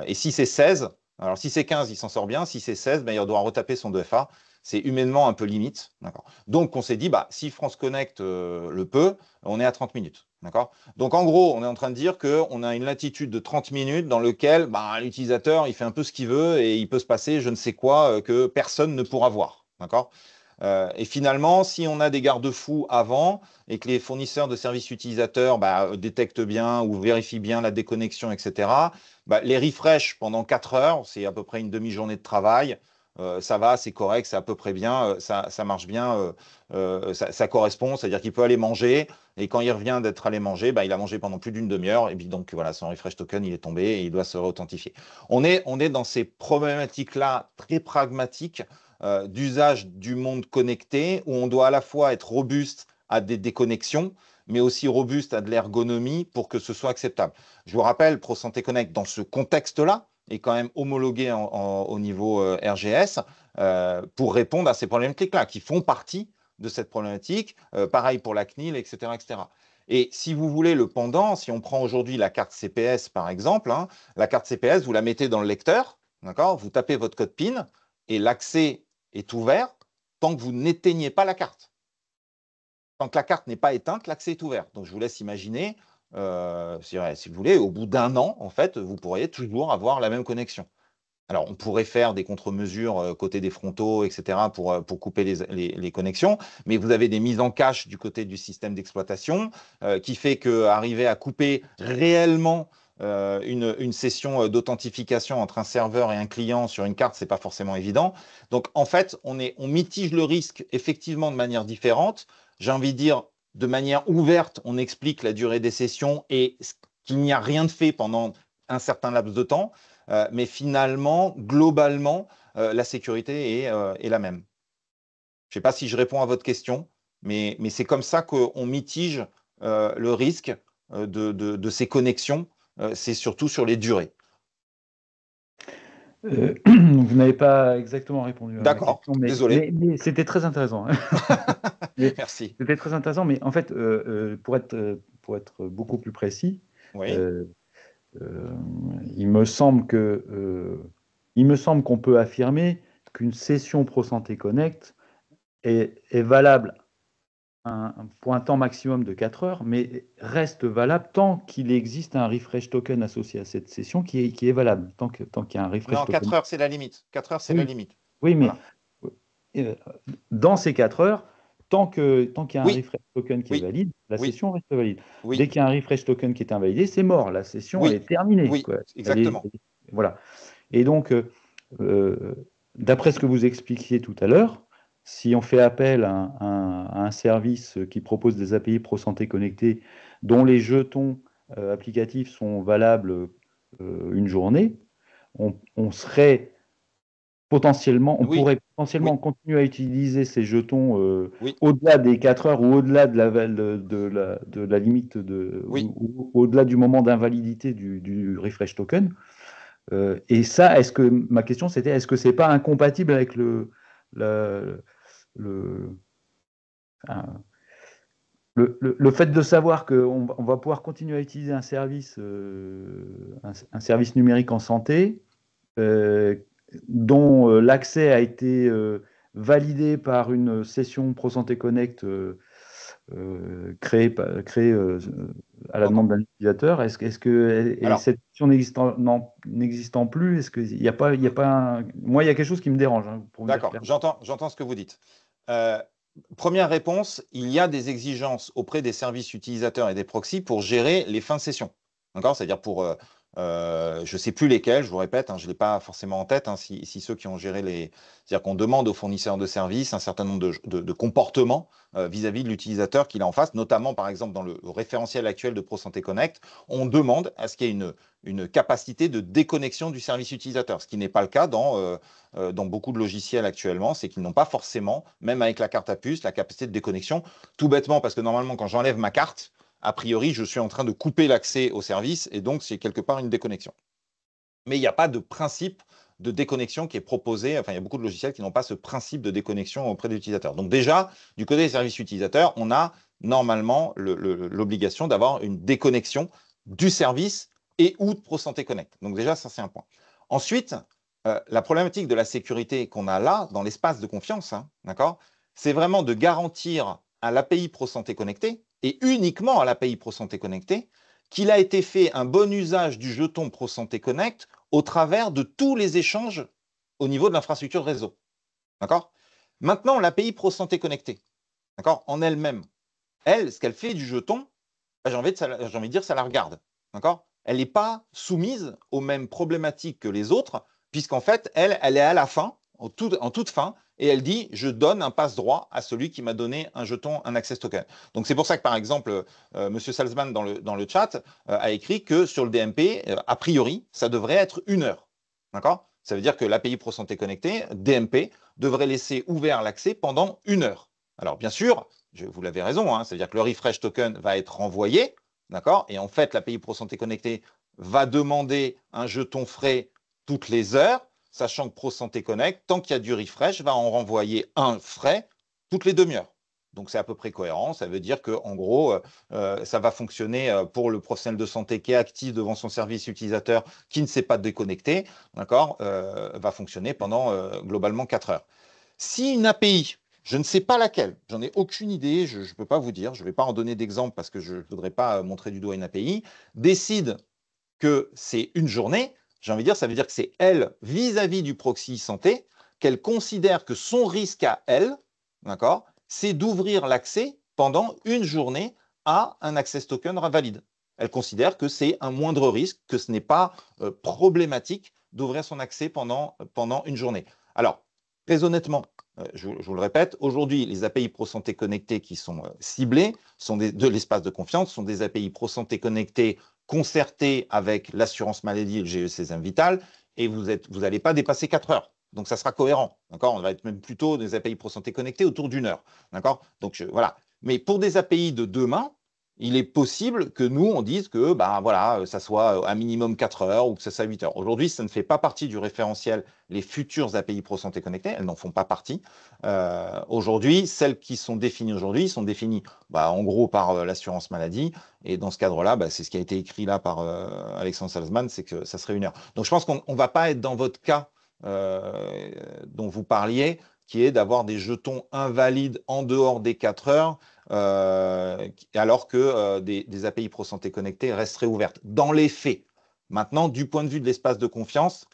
Et si c'est 16, alors si c'est 15, il s'en sort bien. Si c'est 16, ben, il doit retaper son 2FA. C'est humainement un peu limite. Donc, on s'est dit, bah, si France Connect le peut, on est à 30 minutes. Donc, en gros, on est en train de dire qu'on a une latitude de 30 minutes dans laquelle bah, l'utilisateur, il fait un peu ce qu'il veut et il peut se passer je ne sais quoi que personne ne pourra voir. Et finalement, si on a des garde-fous avant et que les fournisseurs de services utilisateurs bah, détectent bien ou vérifient bien la déconnexion, etc., bah, les refresh pendant 4 heures, c'est à peu près une demi-journée de travail. Ça va, c'est correct, c'est à peu près bien, ça marche bien, ça correspond, c'est-à-dire qu'il peut aller manger, et quand il revient d'être allé manger, bah, il a mangé pendant plus d'une demi-heure, et puis donc voilà, son refresh token, il est tombé, et il doit se réauthentifier. On est dans ces problématiques-là très pragmatiques d'usage du monde connecté, où on doit à la fois être robuste à des déconnexions, mais aussi robuste à de l'ergonomie pour que ce soit acceptable. Je vous rappelle, ProSanté Connect, dans ce contexte-là, est quand même homologué au niveau RGS pour répondre à ces problématiques-là, qui font partie de cette problématique. Pareil pour la CNIL, etc., etc. Et si vous voulez le pendant, si on prend aujourd'hui la carte CPS, par exemple, hein, la carte CPS, vous la mettez dans le lecteur, vous tapez votre code PIN, et l'accès est ouvert tant que vous n'éteignez pas la carte. Tant que la carte n'est pas éteinte, l'accès est ouvert. Donc, je vous laisse imaginer, si vous voulez, au bout d'un an, en fait, vous pourriez toujours avoir la même connexion. Alors, on pourrait faire des contre-mesures côté des frontaux, etc., pour couper les connexions, mais vous avez des mises en cache du côté du système d'exploitation qui fait qu'arriver à couper réellement une session d'authentification entre un serveur et un client sur une carte, ce n'est pas forcément évident. Donc, en fait, on mitige le risque effectivement de manière différente. J'ai envie de dire, de manière ouverte, on explique la durée des sessions et qu'il n'y a rien de fait pendant un certain laps de temps. Mais finalement, globalement, la sécurité est la même. Je ne sais pas si je réponds à votre question, mais c'est comme ça qu'on mitige le risque de ces connexions. C'est surtout sur les durées.
Vous n'avez pas exactement répondu à ma
D'accord,
question,
désolé.
mais c'était très intéressant.
Merci.
C'était très intéressant, mais en fait, pour être beaucoup plus précis,
Oui.
il me semble qu'on peut affirmer qu'une session ProSanté Connect est valable pour un temps maximum de 4 heures, mais reste valable tant qu'il existe un refresh token associé à cette session qui est valable. Tant qu'il y a un refresh
Non,
token.
4 heures, c'est la limite. 4 heures, c'est la limite.
Oui, mais
voilà.
Dans ces 4 heures, tant qu'il y a un refresh token qui est valide, la session reste valide. Dès qu'il y a un refresh token qui est invalidé, c'est mort. La session, elle est terminée.
Oui, exactement.
Voilà. Et donc, d'après ce que vous expliquiez tout à l'heure, si on fait appel à un service qui propose des API ProSanté connectés dont les jetons applicatifs sont valables une journée, on serait potentiellement, on pourrait potentiellement continuer à utiliser ces jetons au-delà des 4 heures ou au-delà de la limite ou au-delà du moment d'invalidité du refresh token. Et ça, ma question c'était, est-ce que c'est pas incompatible avec le fait de savoir qu'on va pouvoir continuer à utiliser un service numérique en santé dont l'accès a été validé par une session ProSanté Connect créée à la demande d'un utilisateur. Est-ce que cette session n'existant plus, est-ce qu'il n'y a pas, moi il y a quelque chose qui me dérange. Hein,
d'accord, j'entends ce que vous dites. Première réponse, il y a des exigences auprès des services utilisateurs et des proxys pour gérer les fins de session. C'est-à-dire pour je ne sais plus lesquels, je vous répète, je ne l'ai pas forcément en tête, si ceux qui ont géré c'est-à-dire qu'on demande aux fournisseurs de services un certain nombre de comportements vis-à-vis de l'utilisateur qu'il a en face, notamment par exemple dans le référentiel actuel de ProSanté Connect, on demande à ce qu'il y ait une capacité de déconnexion du service utilisateur, ce qui n'est pas le cas dans beaucoup de logiciels actuellement, c'est qu'ils n'ont pas forcément, même avec la carte à puce, la capacité de déconnexion, tout bêtement parce que normalement quand j'enlève ma carte, a priori, je suis en train de couper l'accès au service et donc c'est quelque part une déconnexion. Mais il n'y a pas de principe de déconnexion qui est proposé. Enfin, il y a beaucoup de logiciels qui n'ont pas ce principe de déconnexion auprès des utilisateurs. Donc déjà, du côté des services utilisateurs, on a normalement l'obligation d'avoir une déconnexion du service et ou de ProSanté Connect. Donc déjà, ça, c'est un point. Ensuite, la problématique de la sécurité qu'on a là, dans l'espace de confiance, hein, d'accord, c'est vraiment de garantir à l'API ProSanté Connecté, et uniquement à l'API ProSanté Connecté, qu'il a été fait un bon usage du jeton ProSanté Connect au travers de tous les échanges au niveau de l'infrastructure réseau. D'accord ? Maintenant, l'API ProSanté Connecté, d'accord, en elle-même, elle, ce qu'elle fait du jeton, j'ai envie de dire, ça la regarde. D'accord ? Elle n'est pas soumise aux mêmes problématiques que les autres, puisqu'en fait, elle est à la fin, en toute fin, et elle dit, je donne un passe-droit à celui qui m'a donné un jeton, un access token. Donc c'est pour ça que, par exemple, M. Salzman, dans le chat, a écrit que sur le DMP, a priori, ça devrait être 1 heure. D'accord ? Ça veut dire que l'API ProSanté Connecté, DMP, devrait laisser ouvert l'accès pendant 1 heure. Alors bien sûr, vous l'avez raison, hein, c'est-à-dire que le refresh token va être renvoyé, d'accord ? Et en fait, l'API ProSanté Connecté va demander un jeton frais toutes les heures, sachant que ProSanté Connect, tant qu'il y a du refresh, va en renvoyer un frais toutes les demi-heures. Donc c'est à peu près cohérent, ça veut dire qu'en gros, ça va fonctionner pour le professionnel de santé qui est actif devant son service utilisateur, qui ne s'est pas déconnecté, d'accord, va fonctionner pendant globalement 4 heures. Si une API, je ne sais pas laquelle, j'en ai aucune idée, je ne peux pas vous dire, je ne vais pas en donner d'exemple parce que je ne voudrais pas montrer du doigt une API, décide que c'est une journée, j'ai envie de dire, ça veut dire que c'est elle, vis-à-vis du proxy santé, qu'elle considère que son risque à elle, d'accord, c'est d'ouvrir l'accès pendant une journée à un access token valide. Elle considère que c'est un moindre risque, que ce n'est pas problématique d'ouvrir son accès pendant une journée. Alors, très honnêtement, je vous le répète, aujourd'hui, les API ProSanté Connecté qui sont ciblées, sont de l'espace de confiance, sont des API ProSanté Connecté concertées avec l'assurance maladie et le GE-César Vital, et vous n'allez pas dépasser 4 heures. Donc, ça sera cohérent. On va être même plutôt des API ProSanté Connecté autour d'1 heure. Donc, voilà. Mais pour des API de demain, il est possible que nous, on dise que voilà, ça soit un minimum 4 heures ou que ça soit 8 heures. Aujourd'hui, ça ne fait pas partie du référentiel les futures API ProSanté Connecté, elles n'en font pas partie. Aujourd'hui, celles qui sont définies aujourd'hui sont définies en gros par l'assurance maladie. Et dans ce cadre-là, c'est ce qui a été écrit là par Alexandre Salzman, c'est que ça serait 1 heure. Donc je pense qu'on ne va pas être dans votre cas dont vous parliez, qui est d'avoir des jetons invalides en dehors des 4 heures, alors que des API ProSanté Connecté resteraient ouvertes. Dans les faits, maintenant, du point de vue de l'espace de confiance,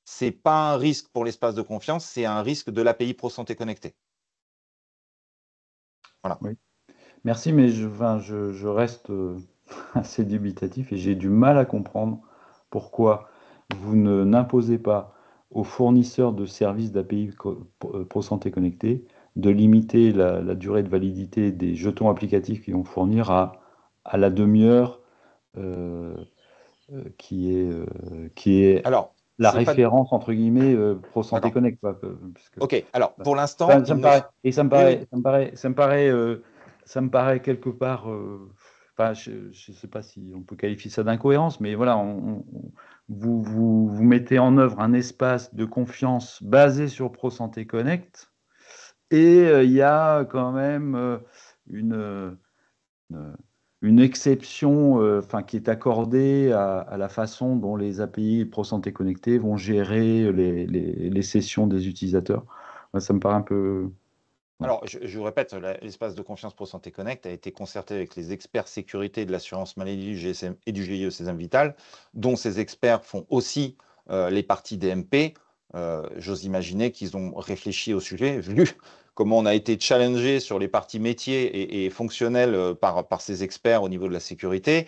ce n'est pas un risque pour l'espace de confiance, c'est un risque de l'API ProSanté Connecté. Voilà.
Oui. Merci, mais je reste assez dubitatif et j'ai du mal à comprendre pourquoi vous n'imposez pas aux fournisseurs de services d'API ProSanté Connecté de limiter la durée de validité des jetons applicatifs qu'ils vont fournir à la demi-heure qui est
Alors,
la référence, entre guillemets, ProSanté Connect.
Ok, alors pour l'instant,
ça me paraît quelque part, je ne sais pas si on peut qualifier ça d'incohérence, mais voilà, vous mettez en œuvre un espace de confiance basé sur ProSanté Connect, et il y a quand même une exception qui est accordée à la façon dont les API ProSanté Connecté vont gérer les sessions des utilisateurs. Ça me paraît un peu...
Alors, je vous répète, l'espace de confiance ProSanté Connect a été concerté avec les experts sécurité de l'assurance maladie du GSM et du GE-César Vital, dont ces experts font aussi les parties DMP. J'ose imaginer qu'ils ont réfléchi au sujet, vu comment on a été challengé sur les parties métiers et fonctionnelles par ces experts au niveau de la sécurité.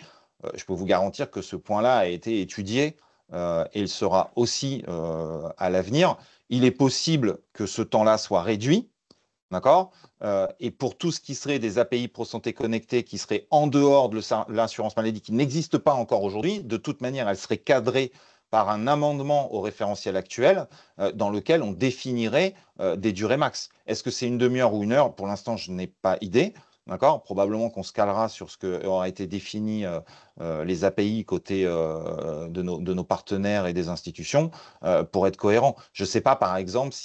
Je peux vous garantir que ce point-là a été étudié et il sera aussi à l'avenir. Il est possible que ce temps-là soit réduit. D'accord. Et pour tout ce qui serait des API ProSanté Connecté qui seraient en dehors de l'assurance maladie, qui n'existe pas encore aujourd'hui, de toute manière, elles seraient cadrées par un amendement au référentiel actuel dans lequel on définirait des durées max. Est-ce que c'est une demi-heure ou 1 heure? Pour l'instant, je n'ai pas idée. D'accord? Probablement qu'on se calera sur ce que aura été défini les API côté de nos partenaires et des institutions pour être cohérent. Je ne sais pas, par exemple,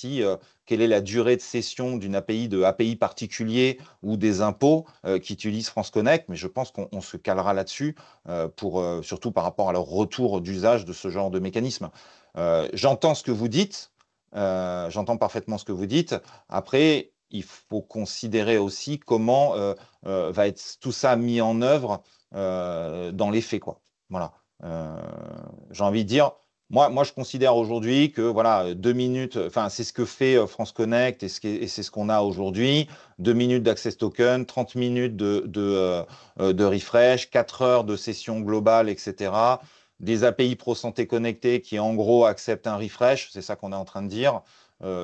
quelle est la durée de session d'une API de API particulier ou des impôts qui utilisent France Connect, mais je pense qu'on se calera là-dessus surtout par rapport à leur retour d'usage de ce genre de mécanisme. J'entends ce que vous dites, j'entends parfaitement ce que vous dites. Après, il faut considérer aussi comment va être tout ça mis en œuvre dans les faits, quoi. Voilà. J'ai envie de dire, moi, je considère aujourd'hui que voilà, 2 minutes, enfin, c'est ce que fait France Connect et c'est ce qu'on a aujourd'hui. 2 minutes d'access token, 30 minutes de refresh, 4 heures de session globale, etc. Des API Pro Santé connectées qui, en gros, acceptent un refresh. C'est ça qu'on est en train de dire.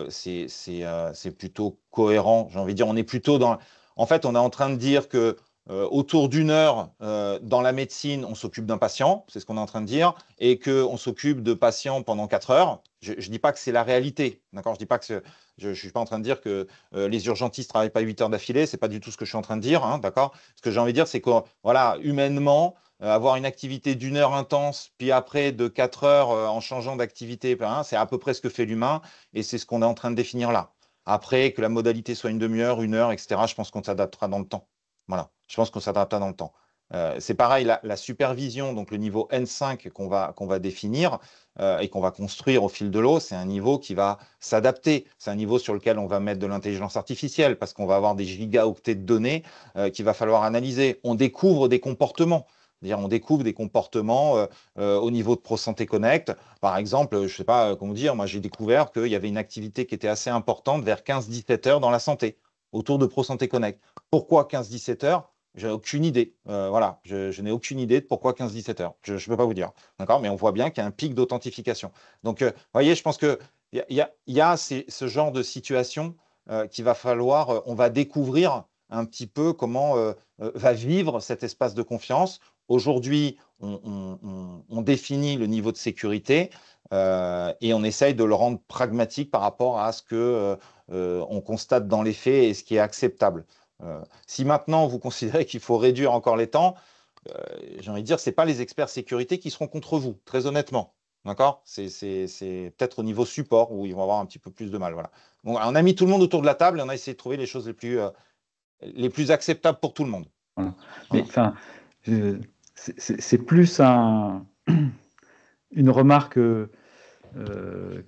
C'est plutôt cohérent. J'ai envie de dire, on est plutôt dans. En fait, on est en train de dire que autour d'une heure, dans la médecine, on s'occupe d'un patient, c'est ce qu'on est en train de dire, et qu'on s'occupe de patients pendant 4 heures. Je ne dis pas que c'est la réalité, d'accord? Je ne suis pas en train de dire que les urgentistes ne travaillent pas 8 heures d'affilée, ce n'est pas du tout ce que je suis en train de dire, hein, d'accord? Ce que j'ai envie de dire, c'est que, voilà, humainement, avoir une activité d'une heure intense, puis après de 4 heures en changeant d'activité, hein, c'est à peu près ce que fait l'humain, et c'est ce qu'on est en train de définir là. Après, que la modalité soit une demi-heure, 1 heure, etc., je pense qu'on s'adaptera dans le temps. Voilà, je pense qu'on s'adaptera dans le temps. C'est pareil, la supervision, donc le niveau N5 qu'on va définir et qu'on va construire au fil de l'eau, c'est un niveau qui va s'adapter. C'est un niveau sur lequel on va mettre de l'intelligence artificielle parce qu'on va avoir des gigaoctets de données qu'il va falloir analyser. On découvre des comportements. C'est-à-dire, on découvre des comportements au niveau de ProSanté Connect. Par exemple, je ne sais pas comment dire, moi j'ai découvert qu'il y avait une activité qui était assez importante vers 15-17 heures dans la santé, autour de ProSanté Connect. Pourquoi 15-17 heures? Je n'ai aucune idée. Voilà, je n'ai aucune idée de pourquoi 15-17 heures. Je ne peux pas vous dire. D'accord? Mais on voit bien qu'il y a un pic d'authentification. Donc, vous voyez, je pense qu'il y a ce genre de situation qu'il va falloir, on va découvrir un petit peu comment va vivre cet espace de confiance. Aujourd'hui, on définit le niveau de sécurité et on essaye de le rendre pragmatique par rapport à ce que on constate dans les faits et ce qui est acceptable. Si maintenant vous considérez qu'il faut réduire encore les temps, j'ai envie de dire, ce n'est pas les experts sécurité qui seront contre vous, très honnêtement. D'accord? C'est peut-être au niveau support où ils vont avoir un petit peu plus de mal. Voilà. Bon, on a mis tout le monde autour de la table et on a essayé de trouver les choses les plus acceptables pour tout le monde.
Voilà. Mais enfin, c'est plus une remarque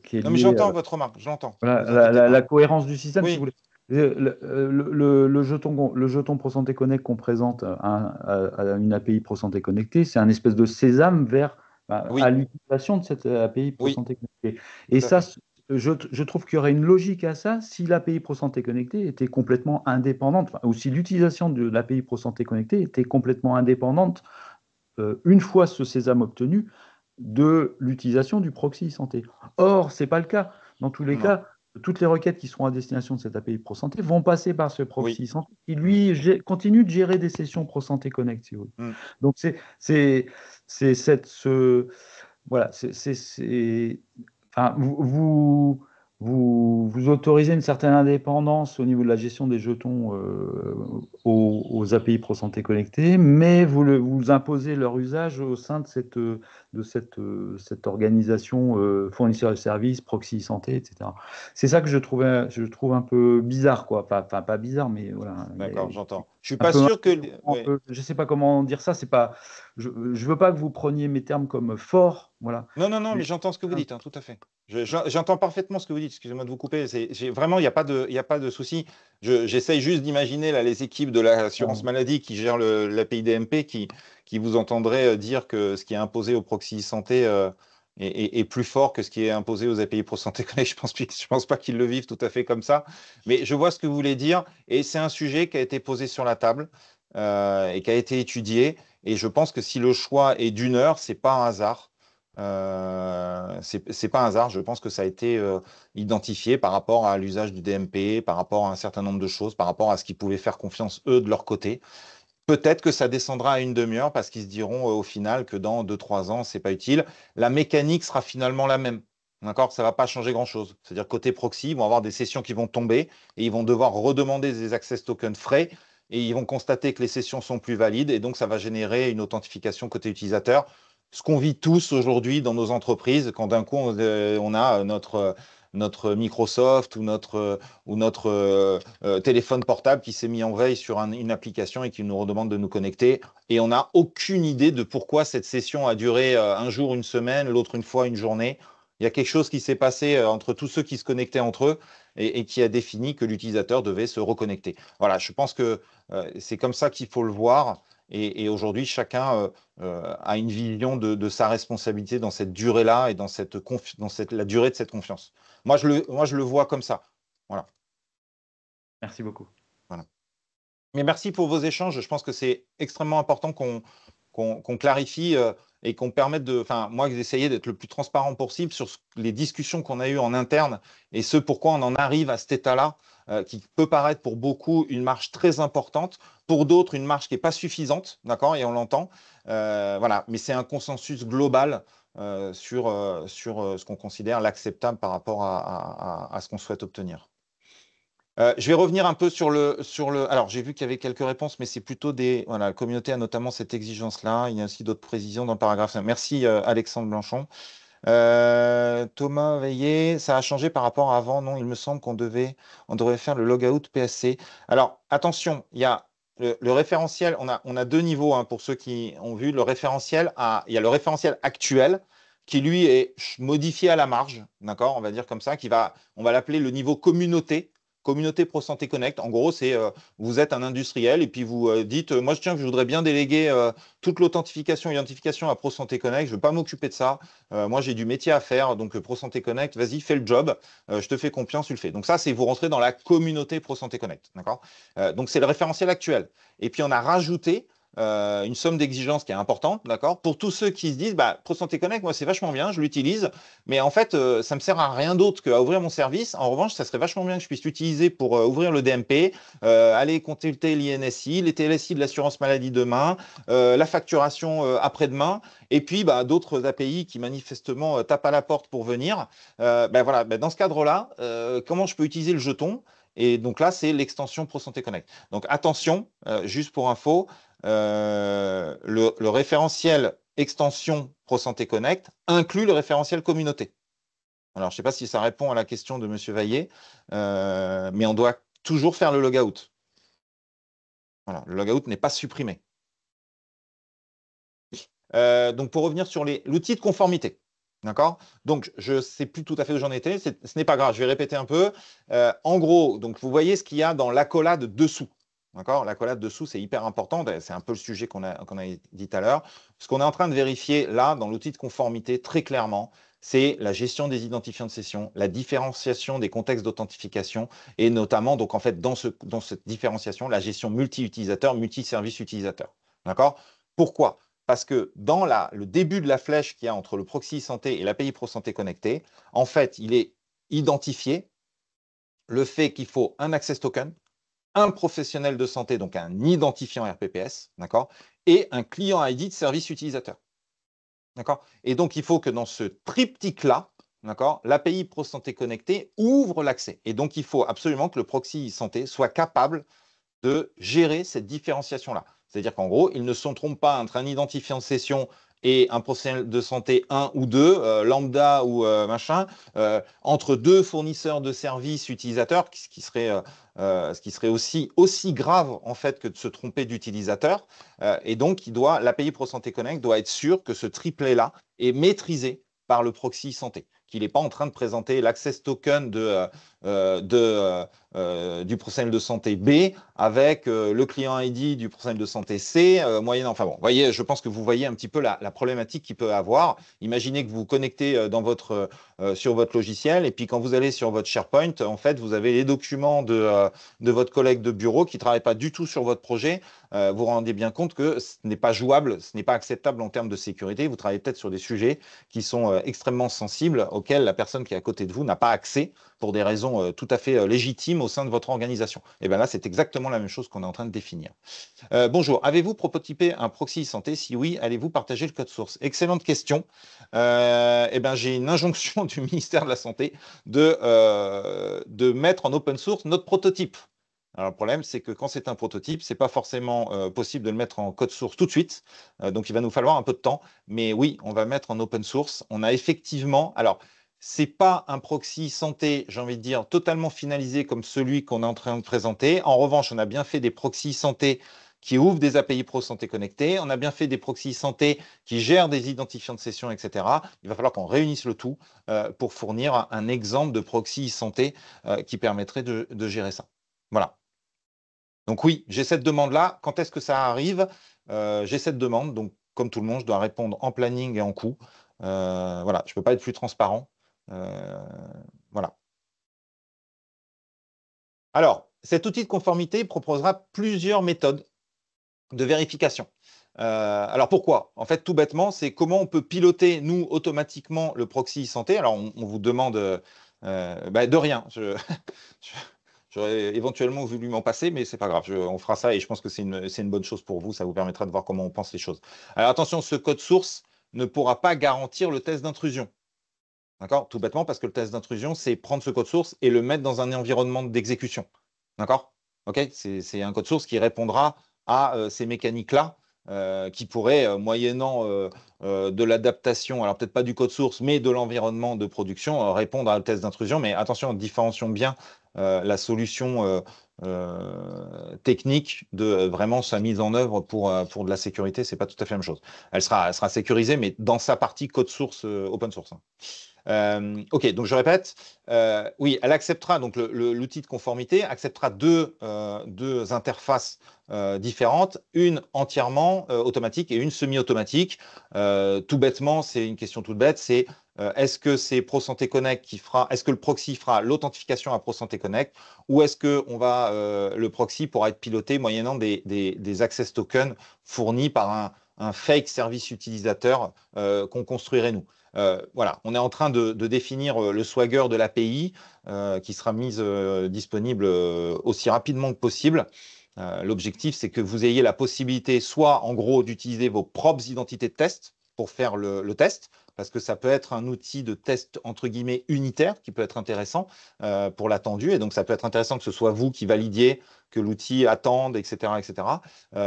qui est
Non, mais
liée
j'entends votre remarque, je l'entends.
voilà, la cohérence du système,
oui.
si vous voulez. Le jeton ProSanté Connect qu'on présente à une API ProSanté connectée, c'est un espèce de sésame vers
Oui.
à l'utilisation de cette API ProSanté connectée. Et
Tout à
ça,
fait.
je trouve qu'il y aurait une logique à ça si l'API ProSanté connectée était complètement indépendante, ou si l'utilisation de l'API ProSanté connectée était complètement indépendante, une fois ce sésame obtenu, de l'utilisation du proxy santé. Or, ce n'est pas le cas. Dans tous les cas, toutes les requêtes qui seront à destination de cette API ProSanté vont passer par ce proxy santé qui, lui, continue de gérer des sessions ProSanté Connect. Si vous voulez. Donc, enfin, vous autorisez une certaine indépendance au niveau de la gestion des jetons aux API ProSanté connectés, mais vous imposez leur usage au sein de cette organisation fournisseur de services, proxy santé, etc. C'est ça que je trouve un peu bizarre, quoi. Enfin, pas bizarre, mais voilà.
D'accord, j'entends. Je suis pas sûr que.
Je ne sais pas comment dire ça. C'est pas. Je veux pas que vous preniez mes termes comme forts, voilà.
Non, mais j'entends ce que vous dites, hein, tout à fait. J'entends parfaitement ce que vous dites. Excusez-moi de vous couper. Vraiment, il n'y a pas de souci. J'essaye juste d'imaginer là les équipes de l'assurance maladie qui gèrent l'API DMP qui vous entendraient dire que ce qui est imposé au proxy santé est plus fort que ce qui est imposé aux API Pro Santé Connect. Je pense pas qu'ils le vivent tout à fait comme ça. Mais je vois ce que vous voulez dire. Et c'est un sujet qui a été posé sur la table et qui a été étudié. Et je pense que si le choix est d'1 heure, c'est pas un hasard. C'est pas un hasard, je pense que ça a été identifié par rapport à l'usage du DMP, par rapport à un certain nombre de choses, par rapport à ce qu'ils pouvaient faire confiance eux de leur côté. Peut-être que ça descendra à une demi-heure parce qu'ils se diront au final que dans 2-3 ans, c'est pas utile. La mécanique sera finalement la même. D'accord? Ça va pas changer grand-chose. C'est-à-dire côté proxy, ils vont avoir des sessions qui vont tomber et ils vont devoir redemander des access tokens frais. et ils vont constater que les sessions sont plus valides et donc ça va générer une authentification côté utilisateur. Ce qu'on vit tous aujourd'hui dans nos entreprises, quand d'un coup on a notre Microsoft ou notre téléphone portable qui s'est mis en veille sur une application et qui nous redemande de nous connecter. Et on n'a aucune idée de pourquoi cette session a duré un jour, une semaine, l'autre une fois, une journée. Il y a quelque chose qui s'est passé entre tous ceux qui se connectaient entre eux et qui a défini que l'utilisateur devait se reconnecter. Voilà, je pense que c'est comme ça qu'il faut le voir. Et aujourd'hui, chacun a une vision de sa responsabilité dans cette durée-là et dans la durée de cette confiance. Moi, je le vois comme ça. Voilà.
Merci beaucoup.
Voilà. Mais merci pour vos échanges. Je pense que c'est extrêmement important qu'on clarifie et qu'on permette de. Enfin, moi, d'essayer d'être le plus transparent possible sur les discussions qu'on a eues en interne et ce pourquoi on en arrive à cet état-là, qui peut paraître pour beaucoup une marge très importante, pour d'autres une marge qui n'est pas suffisante, d'accord, et on l'entend. Voilà, mais c'est un consensus global sur ce qu'on considère l'acceptable par rapport à ce qu'on souhaite obtenir. Je vais revenir un peu sur le. Alors, j'ai vu qu'il y avait quelques réponses, mais c'est plutôt des. Voilà, la communauté a notamment cette exigence-là. Il y a aussi d'autres précisions dans le paragraphe 5. Merci, Alexandre Blanchon. Thomas Veillé, ça a changé par rapport à avant. Non, il me semble on devrait faire le logout PSC. Alors, attention, il y a le référentiel. On a deux niveaux pour ceux qui ont vu. Le référentiel, il y a le référentiel actuel qui, lui, est modifié à la marge. D'accord, on va dire comme ça, on va l'appeler le niveau communauté. Communauté ProSanté Connect, en gros, c'est vous êtes un industriel et puis vous dites moi je voudrais bien déléguer toute l'authentification et l'identification à ProSanté Connect, je ne veux pas m'occuper de ça, moi j'ai du métier à faire, donc ProSanté Connect, vas-y, fais le job, je te fais confiance, tu le fais. Donc ça, c'est vous rentrez dans la communauté ProSanté Connect, d'accord. Donc c'est le référentiel actuel. Et puis on a rajouté une somme d'exigences qui est importante, d'accord, pour tous ceux qui se disent ProSanté Connect, moi c'est vachement bien, je l'utilise, mais en fait ça me sert à rien d'autre qu'à ouvrir mon service. En revanche, ça serait vachement bien que je puisse l'utiliser pour ouvrir le DMP, aller consulter l'INSI, les TLSI de l'assurance maladie demain, la facturation après-demain, et puis d'autres API qui manifestement tapent à la porte pour venir. Voilà, dans ce cadre-là, comment je peux utiliser le jeton? Et donc là, c'est l'extension ProSanté Connect. Donc attention, juste pour info, le référentiel extension ProSanté Connect inclut le référentiel communauté. Alors, je ne sais pas si ça répond à la question de M. Vaillet, mais on doit toujours faire le logout. Voilà, le logout n'est pas supprimé. Donc, pour revenir sur l'outil de conformité. D'accord. Donc, je ne sais plus tout à fait où j'en étais. Ce n'est pas grave, je vais répéter un peu. En gros, donc, vous voyez ce qu'il y a dans l'accolade dessous. D'accord. L'accolade dessous, c'est hyper important. C'est un peu le sujet qu'on a dit tout à l'heure. Ce qu'on est en train de vérifier là, dans l'outil de conformité, très clairement, c'est la gestion des identifiants de session, la différenciation des contextes d'authentification et notamment, donc en fait, dans cette différenciation, la gestion multi-utilisateur, multi-service utilisateur. D'accord. Pourquoi? Parce que dans le début de la flèche qu'il y a entre le proxy santé et l'API ProSanté connecté, en fait, il est identifié le fait qu'il faut un access token, un professionnel de santé, donc un identifiant RPPS, d'accord, et un client ID de service utilisateur. D'accord. Et donc, il faut que dans ce triptyque-là, d'accord, l'API ProSanté connecté ouvre l'accès. Et donc, il faut absolument que le proxy santé soit capable de gérer cette différenciation-là. C'est-à-dire qu'en gros, ils ne se trompent pas entre un identifiant de session et un professionnel de santé 1 ou 2, lambda ou machin, entre deux fournisseurs de services utilisateurs, ce qui serait aussi grave en fait que de se tromper d'utilisateur. Et donc, l'API ProSanté Connect doit être sûr que ce triplet-là est maîtrisé par le proxy santé, qu'il n'est pas en train de présenter l'access token du professionnel de santé B avec le client ID du professionnel de santé C, moyennant. Enfin bon, voyez, je pense que vous voyez un petit peu la problématique qu'il peut avoir. Imaginez que vous vous connectez sur votre logiciel et puis quand vous allez sur votre SharePoint, en fait, vous avez les documents de votre collègue de bureau qui ne travaille pas du tout sur votre projet. Vous vous rendez bien compte que ce n'est pas jouable, ce n'est pas acceptable en termes de sécurité. Vous travaillez peut-être sur des sujets qui sont extrêmement sensibles, auxquels la personne qui est à côté de vous n'a pas accès pour des raisons tout à fait légitimes au sein de votre organisation. Et bien là, c'est exactement la même chose qu'on est en train de définir. Bonjour, avez-vous prototypé un proxy santé? Si oui, allez-vous partager le code source? Excellente question. J'ai une injonction du ministère de la Santé de mettre en open source notre prototype. Alors, le problème, c'est que quand c'est un prototype, ce n'est pas forcément possible de le mettre en code source tout de suite. Donc, il va nous falloir un peu de temps. Mais oui, on va mettre en open source. On a effectivement… Alors, ce n'est pas un proxy santé, j'ai envie de dire, totalement finalisé comme celui qu'on est en train de présenter. En revanche, on a bien fait des proxys santé qui ouvrent des API Pro Santé connectées. On a bien fait des proxys santé qui gèrent des identifiants de session, etc. Il va falloir qu'on réunisse le tout pour fournir un exemple de proxy santé qui permettrait de gérer ça. Voilà. Donc oui, j'ai cette demande-là. Quand est-ce que ça arrive? J'ai cette demande. Donc, comme tout le monde, je dois répondre en planning et en coût. Voilà, je ne peux pas être plus transparent. Voilà. Alors, cet outil de conformité proposera plusieurs méthodes de vérification. Alors pourquoi? En fait, tout bêtement, c'est comment on peut piloter, nous, automatiquement, le proxy santé. Alors, on vous demande de rien. J'aurais éventuellement voulu m'en passer, mais c'est pas grave. On fera ça et je pense que c'est une bonne chose pour vous. Ça vous permettra de voir comment on pense les choses. Alors attention, ce code source ne pourra pas garantir le test d'intrusion. D'accord? Tout bêtement, parce que le test d'intrusion, c'est prendre ce code source et le mettre dans un environnement d'exécution. D'accord? OK? C'est un code source qui répondra à ces mécaniques-là, qui pourraient, moyennant de l'adaptation, alors peut-être pas du code source, mais de l'environnement de production, répondre à un test d'intrusion. Mais attention, différencions bien la solution technique de vraiment sa mise en œuvre pour de la sécurité. C'est pas tout à fait la même chose. Elle sera sécurisée, mais dans sa partie code source open source. OK, donc je répète, oui, elle acceptera, donc l'outil de conformité acceptera deux interfaces différentes, une entièrement automatique et une semi-automatique. Tout bêtement, c'est une question toute bête, c'est est-ce que c'est ProSanté Connect qui fera, est-ce que le proxy fera l'authentification à ProSanté Connect ou est-ce que le proxy pourra être piloté moyennant des access tokens fournis par un fake service utilisateur qu'on construirait nous. Voilà, on est en train de définir le swagger de l'API qui sera mise disponible aussi rapidement que possible. L'objectif, c'est que vous ayez la possibilité soit en gros d'utiliser vos propres identités de test pour faire le test, parce que ça peut être un outil de test entre guillemets unitaire qui peut être intéressant pour l'attendu. Et donc, ça peut être intéressant que ce soit vous qui validiez que l'outil attende, etc., etc.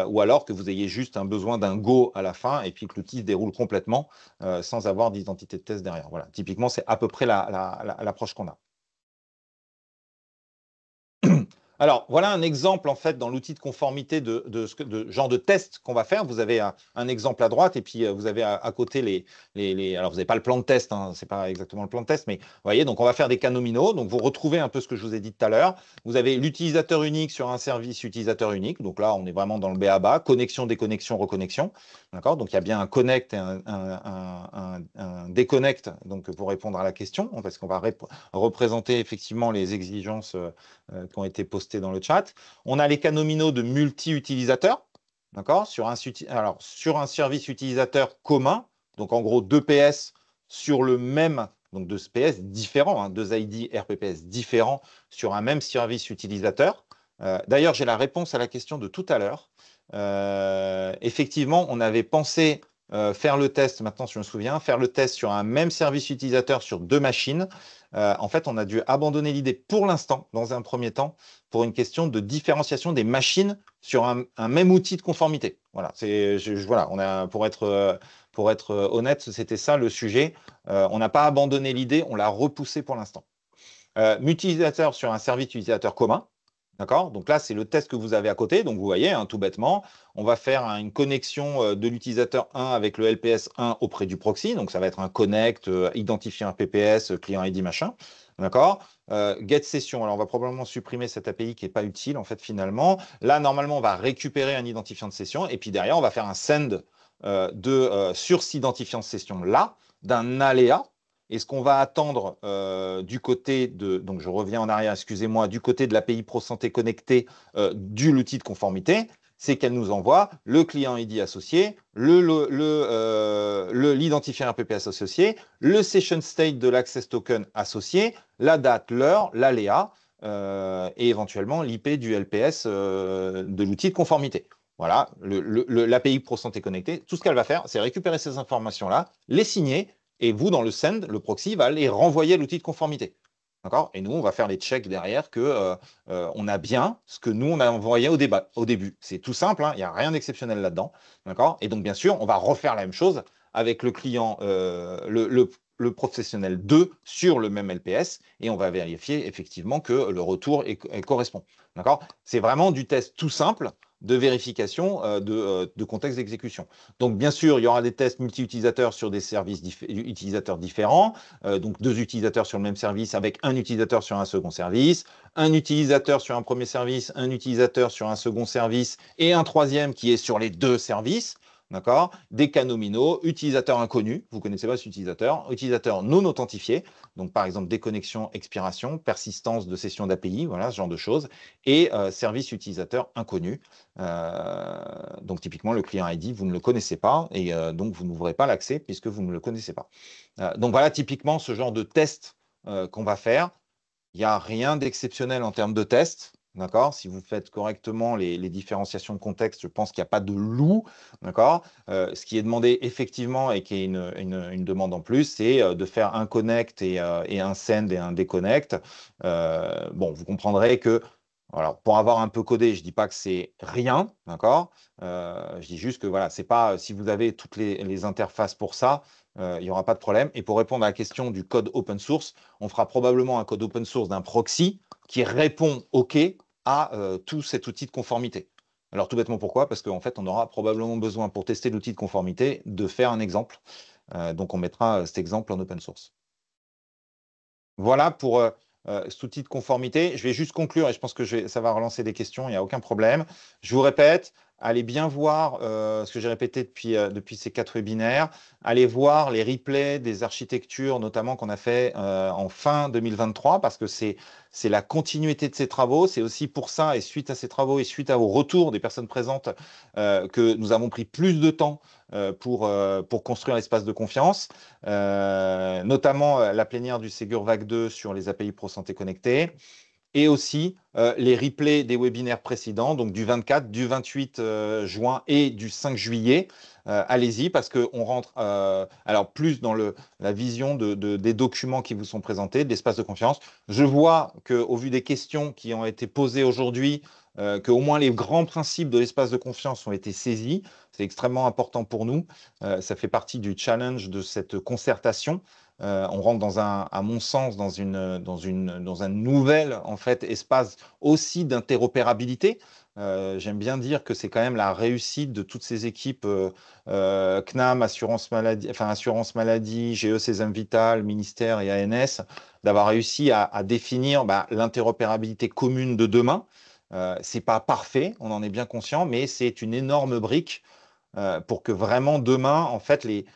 Ou alors que vous ayez juste un besoin d'un go à la fin et puis que l'outil se déroule complètement sans avoir d'identité de test derrière. Voilà. Typiquement, c'est à peu près l'approche qu'on a. Alors, voilà un exemple, en fait, dans l'outil de conformité de genre de test qu'on va faire. Vous avez un exemple à droite et puis vous avez à côté alors, vous n'avez pas le plan de test, hein, ce n'est pas exactement le plan de test, mais vous voyez, donc on va faire des cas nominaux. Donc, vous retrouvez un peu ce que je vous ai dit tout à l'heure. Vous avez l'utilisateur unique sur un service utilisateur unique. Donc là, on est vraiment dans le B.A.-ba, connexion, déconnexion, reconnexion. D'accord? Donc, il y a bien un connect et un déconnect donc, pour répondre à la question, parce qu'on va représenter effectivement les exigences qui ont été postés dans le chat. On a les cas nominaux de multi-utilisateurs, d'accord, sur un service utilisateur commun, donc en gros 2 PS sur le même, donc 2 PS différents, hein, 2 ID RPPS différents sur un même service utilisateur. D'ailleurs, j'ai la réponse à la question de tout à l'heure. Effectivement, on avait pensé faire le test, maintenant je me souviens, faire le test sur un même service utilisateur sur 2 machines. En fait, on a dû abandonner l'idée pour l'instant, dans un premier temps, pour une question de différenciation des machines sur un même outil de conformité. Voilà, voilà, pour être honnête, c'était ça le sujet. On n'a pas abandonné l'idée, on l'a repoussé pour l'instant. Multi-utilisateur sur un service utilisateur commun. D'accord? Donc là, c'est le test que vous avez à côté. Donc vous voyez, hein, tout bêtement, on va faire une connexion de l'utilisateur 1 avec le LPS 1 auprès du proxy. Donc ça va être un connect, identifier un PPS, client ID, machin. D'accord? Get session. Alors on va probablement supprimer cette API qui n'est pas utile en fait finalement. Là, normalement, on va récupérer un identifiant de session. Et puis derrière, on va faire un send sur cet identifiant de session-là d'un aléa. Et ce qu'on va attendre du côté de, donc je reviens en arrière, excusez-moi, du côté de l'API ProSanté connectée de l'outil de conformité, c'est qu'elle nous envoie le client ID associé, l'identifiant RPPS associé, le session state de l'access token associé, la date, l'heure, l'aléa et éventuellement l'IP du LPS de l'outil de conformité. Voilà, l'API ProSanté connectée, tout ce qu'elle va faire, c'est récupérer ces informations-là, les signer. Et vous, dans le send, le proxy va les renvoyer à l'outil de conformité. D'accord? Et nous, on va faire les checks derrière que on a bien ce que nous, on a envoyé au début. C'est tout simple, hein, il n'y a rien d'exceptionnel là-dedans. D'accord? Et donc, bien sûr, on va refaire la même chose avec le client, le professionnel 2 sur le même LPS et on va vérifier effectivement que le retour correspond. D'accord? C'est vraiment du test tout simple de vérification de contexte d'exécution. Donc, bien sûr, il y aura des tests multi-utilisateurs sur des services utilisateurs différents. Donc, 2 utilisateurs sur le même service avec un utilisateur sur un second service, un utilisateur sur un premier service, un utilisateur sur un second service et un troisième qui est sur les 2 services. D'accord? Des cas nominaux, utilisateurs inconnus, vous ne connaissez pas cet utilisateur, utilisateur non authentifié, donc par exemple déconnexion, expiration, persistance de session d'API, voilà ce genre de choses, et service utilisateur inconnu. Donc typiquement le client ID, vous ne le connaissez pas et donc vous n'ouvrez pas l'accès puisque vous ne le connaissez pas. Donc voilà typiquement ce genre de test qu'on va faire. Il n'y a rien d'exceptionnel en termes de test. D'accord? Si vous faites correctement les différenciations de contexte, je pense qu'il n'y a pas de loup. D'accord? Ce qui est demandé effectivement et qui est une demande en plus, c'est de faire un connect et un send et un déconnect. Bon, vous comprendrez que voilà, pour avoir un peu codé, je ne dis pas que c'est rien, d'accord? Je dis juste que voilà, c'est pas si vous avez toutes les interfaces pour ça, il n'y aura pas de problème. Et pour répondre à la question du code open source, on fera probablement un code open source d'un proxy qui répond OK à tout cet outil de conformité. Alors tout bêtement pourquoi? Parce qu'en fait, on aura probablement besoin pour tester l'outil de conformité de faire un exemple. Donc on mettra cet exemple en open source. Voilà pour cet outil de conformité. Je vais juste conclure et je pense que ça va relancer des questions, il n'y a aucun problème. Je vous répète, allez bien voir ce que j'ai répété depuis ces 4 webinaires. Allez voir les replays des architectures, notamment qu'on a fait en fin 2023, parce que c'est la continuité de ces travaux. C'est aussi pour ça, et suite à ces travaux et suite au retour des personnes présentes, que nous avons pris plus de temps pour construire l'espace de confiance, notamment la plénière du Ségur Vague 2 sur les API Pro Santé Connectée, et aussi les replays des webinaires précédents, donc du 24, du 28 juin et du 5 juillet. Allez-y, parce qu'on rentre alors plus dans la vision des documents qui vous sont présentés, de l'espace de confiance. Je vois qu'au vu des questions qui ont été posées aujourd'hui, qu'au moins les grands principes de l'espace de confiance ont été saisis. C'est extrêmement important pour nous. Ça fait partie du challenge de cette concertation. On rentre à mon sens, dans un nouvel en fait, espace aussi d'interopérabilité. J'aime bien dire que c'est quand même la réussite de toutes ces équipes CNAM, Assurance Maladie, GE Césame Vital, ministère et ANS, d'avoir réussi à définir l'interopérabilité commune de demain. C'est pas parfait, on en est bien conscient, mais c'est une énorme brique pour que vraiment demain, en fait, les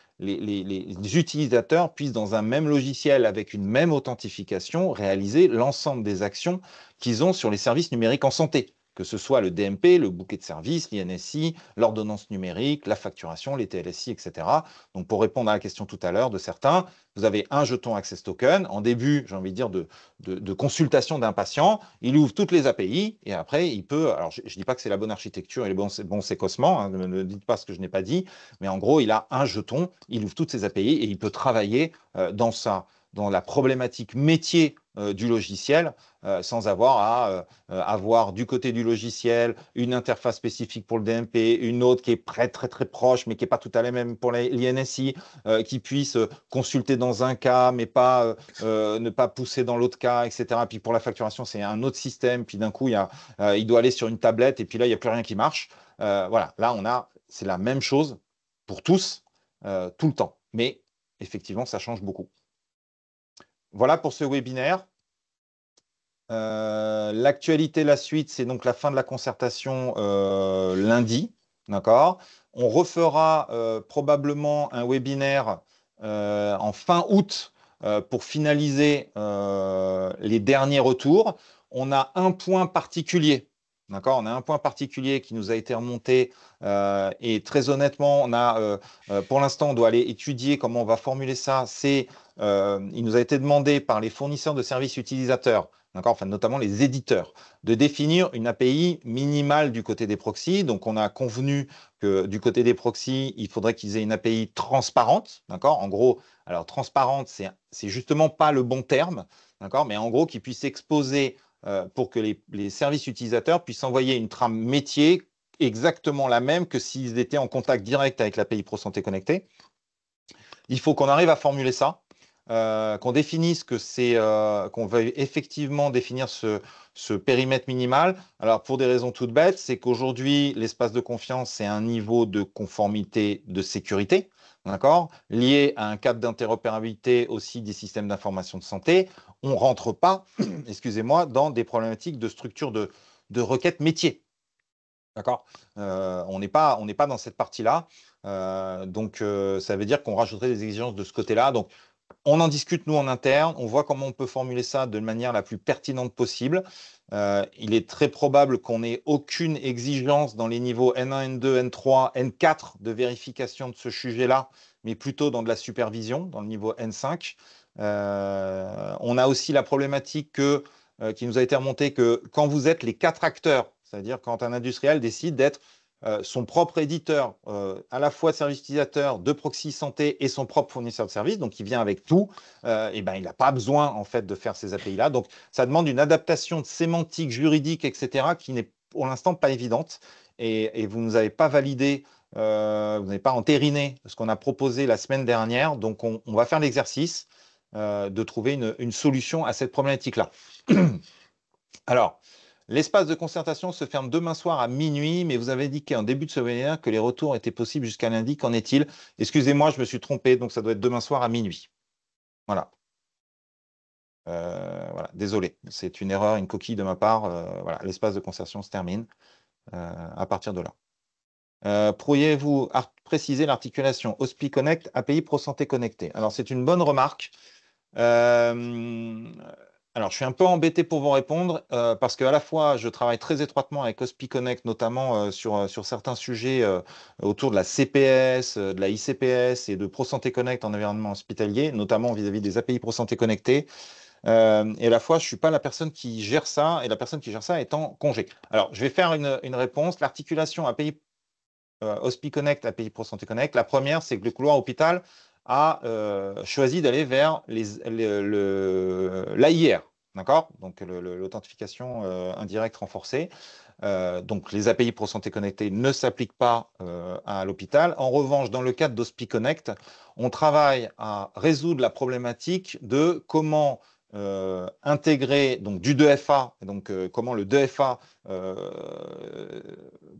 utilisateurs puissent, dans un même logiciel avec une même authentification, réaliser l'ensemble des actions qu'ils ont sur les services numériques en santé, que ce soit le DMP, le bouquet de services, l'INSI, l'ordonnance numérique, la facturation, les TLSI, etc. Donc, pour répondre à la question tout à l'heure de certains, vous avez un jeton Access Token. En début, j'ai envie de dire, de consultation d'un patient, il ouvre toutes les API et après, il peut... Alors, je ne dis pas que c'est la bonne architecture et le bon séquencement, hein, ne dites pas ce que je n'ai pas dit, mais en gros, il a un jeton, il ouvre toutes ses API et il peut travailler dans la problématique métier du logiciel sans avoir à avoir du côté du logiciel une interface spécifique pour le DMP, une autre qui est très proche mais qui n'est pas tout à la même pour l'INSI, qui puisse consulter dans un cas mais pas ne pas pousser dans l'autre cas, etc. Puis pour la facturation, c'est un autre système, puis d'un coup, il doit aller sur une tablette et puis là, il n'y a plus rien qui marche. Voilà, là, c'est la même chose pour tous, tout le temps. Mais effectivement, ça change beaucoup. Voilà pour ce webinaire. L'actualité, la suite, c'est donc la fin de la concertation lundi. D'accord? On refera probablement un webinaire en fin août pour finaliser les derniers retours. On a un point particulier. D'accord? On a un point particulier qui nous a été remonté et très honnêtement, pour l'instant, on doit aller étudier comment on va formuler ça. Il nous a été demandé par les fournisseurs de services utilisateurs, enfin, notamment les éditeurs, de définir une API minimale du côté des proxys. Donc, on a convenu que du côté des proxys, il faudrait qu'ils aient une API transparente. En gros, alors transparente, c'est justement pas le bon terme. d'accord, mais en gros, qui puisse exposer pour que les services utilisateurs puissent envoyer une trame métier exactement la même que s'ils étaient en contact direct avec l'API Pro Santé Connectée. Il faut qu'on arrive à formuler ça, qu'on définisse qu'on veuille effectivement définir ce périmètre minimal. Alors, pour des raisons toutes bêtes, c'est qu'aujourd'hui, l'espace de confiance, c'est un niveau de conformité de sécurité, d'accord, lié à un cadre d'interopérabilité aussi des systèmes d'information de santé. On ne rentre pas, excusez-moi, dans des problématiques de structure de requête métier. D'accord, on n'est pas dans cette partie-là. Donc, ça veut dire qu'on rajouterait des exigences de ce côté-là. Donc, on en discute, nous, en interne. On voit comment on peut formuler ça de manière la plus pertinente possible. Il est très probable qu'on n'ait aucune exigence dans les niveaux N1, N2, N3, N4 de vérification de ce sujet-là, mais plutôt dans de la supervision, dans le niveau N5. On a aussi la problématique qui nous a été remontée que quand vous êtes les 4 acteurs, c'est-à-dire quand un industriel décide d'être son propre éditeur, à la fois de service utilisateur, de proxy santé et son propre fournisseur de services, donc il vient avec tout, et ben, il n'a pas besoin en fait de faire ces API-là. Donc ça demande une adaptation de sémantique, juridique, etc., qui n'est pour l'instant pas évidente. Et vous ne nous avez pas validé, vous n'avez pas entériné ce qu'on a proposé la semaine dernière. Donc on va faire l'exercice de trouver une solution à cette problématique-là. Alors, l'espace de concertation se ferme demain soir à minuit, mais vous avez indiqué en début de ce webinaire que les retours étaient possibles jusqu'à lundi. Qu'en est-il? Excusez-moi, je me suis trompé, donc ça doit être demain soir à minuit. Voilà. Voilà. Désolé, c'est une erreur, une coquille de ma part. Voilà, l'espace de concertation se termine à partir de là. Pourriez-vous préciser l'articulation OSPI Connect API Pro Santé Connecté? Alors, c'est une bonne remarque. Alors, je suis un peu embêté pour vous répondre parce qu'à la fois, je travaille très étroitement avec OSPI Connect, notamment sur certains sujets autour de la CPS, de la ICPS et de Pro Santé Connect en environnement hospitalier, notamment vis-à-vis des API Pro Santé Connectée. Et à la fois, je ne suis pas la personne qui gère ça et la personne qui gère ça est en congé. Alors, je vais faire une réponse. L'articulation API OSPI Connect, API Pro Santé Connect, la première, c'est que le couloir hôpital a choisi d'aller vers l'AIR, d'accord? Donc l'authentification indirecte renforcée. Donc les API Pro Santé Connectée ne s'appliquent pas à l'hôpital. En revanche, dans le cadre d'OSPI Connect, on travaille à résoudre la problématique de comment intégrer donc du 2FA, donc comment le 2FA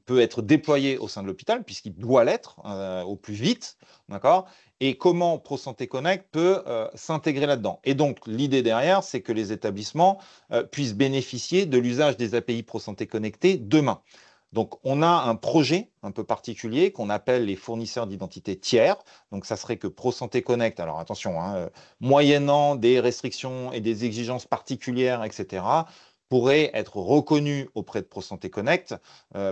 peut être déployé au sein de l'hôpital, puisqu'il doit l'être au plus vite, d'accord, et comment Pro Santé Connect peut s'intégrer là-dedans. Et donc, l'idée derrière, c'est que les établissements puissent bénéficier de l'usage des API Pro Santé Connectée demain. Donc, on a un projet un peu particulier qu'on appelle les fournisseurs d'identité tiers. Donc, ça serait que Pro Santé Connect, alors attention, hein, moyennant des restrictions et des exigences particulières, etc., pourrait être reconnu auprès de Pro Santé Connect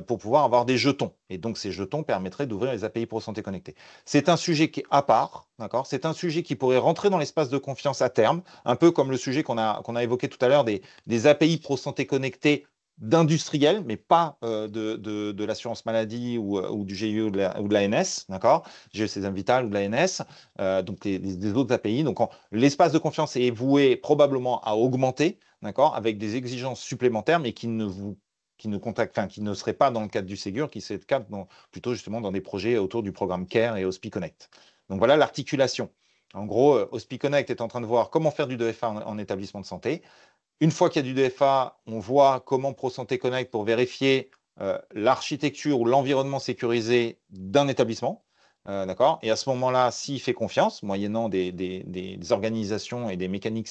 pour pouvoir avoir des jetons. Et donc, ces jetons permettraient d'ouvrir les API Pro Santé Connectée. C'est un sujet qui est à part, d'accord? C'est un sujet qui pourrait rentrer dans l'espace de confiance à terme, un peu comme le sujet qu'on a évoqué tout à l'heure des API Pro Santé Connectée d'industriels, mais pas de l'assurance maladie ou du GIE ou de l'ANS, d'accord? GIE César Vital ou de l'ANS, donc des autres API. Donc, l'espace de confiance est voué probablement à augmenter, d'accord, avec des exigences supplémentaires, mais qui ne seraient pas dans le cadre du Ségur, qui seraient plutôt justement dans des projets autour du programme CARE et OSPI Connect. Donc voilà l'articulation. En gros, OSPI Connect est en train de voir comment faire du 2FA en établissement de santé. Une fois qu'il y a du 2FA, on voit comment Pro Santé Connect pour vérifier l'architecture ou l'environnement sécurisé d'un établissement. D'accord. Et à ce moment-là, s'il fait confiance, moyennant des organisations et des mécaniques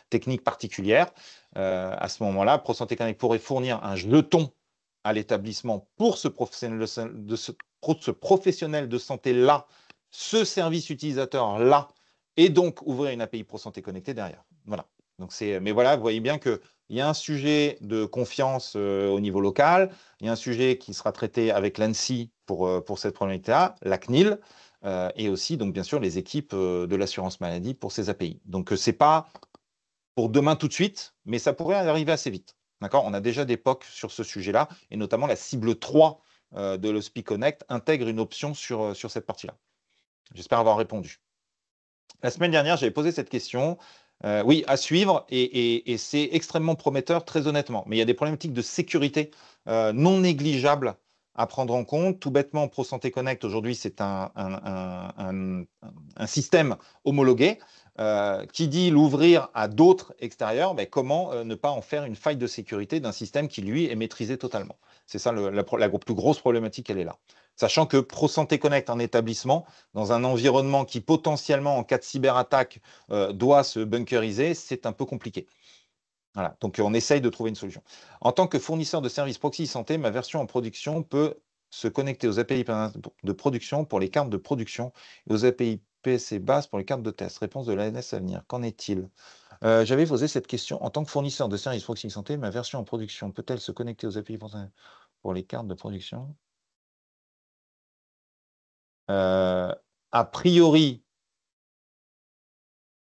techniques particulières, à ce moment-là, Pro Santé Connect pourrait fournir un jeton à l'établissement pour ce professionnel de santé-là, ce service utilisateur-là, et donc ouvrir une API Pro Santé Connectée derrière. Voilà. Donc mais voilà, vous voyez bien qu'il y a un sujet de confiance au niveau local, il y a un sujet qui sera traité avec l'ANSSI pour cette problématique-là, la CNIL, et aussi, donc, bien sûr, les équipes de l'assurance maladie pour ces API. Donc, ce n'est pas pour demain tout de suite, mais ça pourrait arriver assez vite. D'accord? On a déjà des POC sur ce sujet-là, et notamment la cible 3 de l'OSPI Connect intègre une option sur cette partie-là. J'espère avoir répondu. La semaine dernière, j'avais posé cette question. Oui, à suivre, et c'est extrêmement prometteur, très honnêtement. Mais il y a des problématiques de sécurité non négligeables à prendre en compte. Tout bêtement, ProSanté Connect, aujourd'hui, c'est un système homologué. Qui dit l'ouvrir à d'autres extérieurs, mais comment ne pas en faire une faille de sécurité d'un système qui, lui, est maîtrisé totalement. C'est ça la plus grosse problématique, elle est là. Sachant que ProSanté Connect, un établissement, dans un environnement qui potentiellement, en cas de cyberattaque, doit se bunkeriser, c'est un peu compliqué. Voilà. Donc, on essaye de trouver une solution. En tant que fournisseur de services proxy santé, ma version en production peut se connecter aux API de production pour les cartes de production et aux API PSC bases pour les cartes de test. Réponse de l'ANS à venir. Qu'en est-il? J'avais posé cette question. En tant que fournisseur de services proxy santé, ma version en production peut-elle se connecter aux API pour les cartes de production? A priori,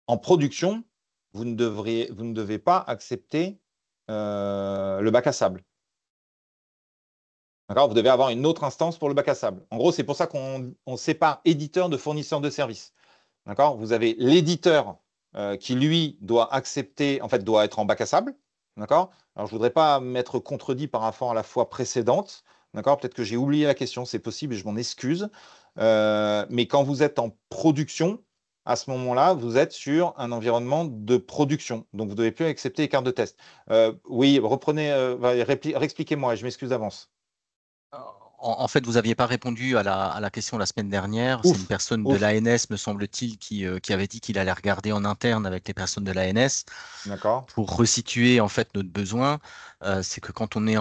en production, vous ne devez pas accepter le bac à sable. D'accord? Vous devez avoir une autre instance pour le bac à sable. En gros, c'est pour ça qu'on sépare éditeur de fournisseur de services. D'accord? Vous avez l'éditeur qui, lui, doit accepter, en fait, doit être en bac à sable. D'accord? Alors, je ne voudrais pas m'être contredit par rapport à la fois précédente. D'accord? Peut-être que j'ai oublié la question, c'est possible et je m'en excuse. Mais quand vous êtes en production, à ce moment-là, vous êtes sur un environnement de production. Donc, vous ne devez plus accepter les cartes de test. Oui, reprenez, réexpliquez-moi, je m'excuse d'avance.
En fait, vous n'aviez pas répondu à la question la semaine dernière. C'est une personne de
Ouf.
l'ANS, me semble-t-il, qui avait dit qu'il allait regarder en interne avec les personnes de l'ANS
D'accord.
pour resituer en fait notre besoin. C'est que quand on est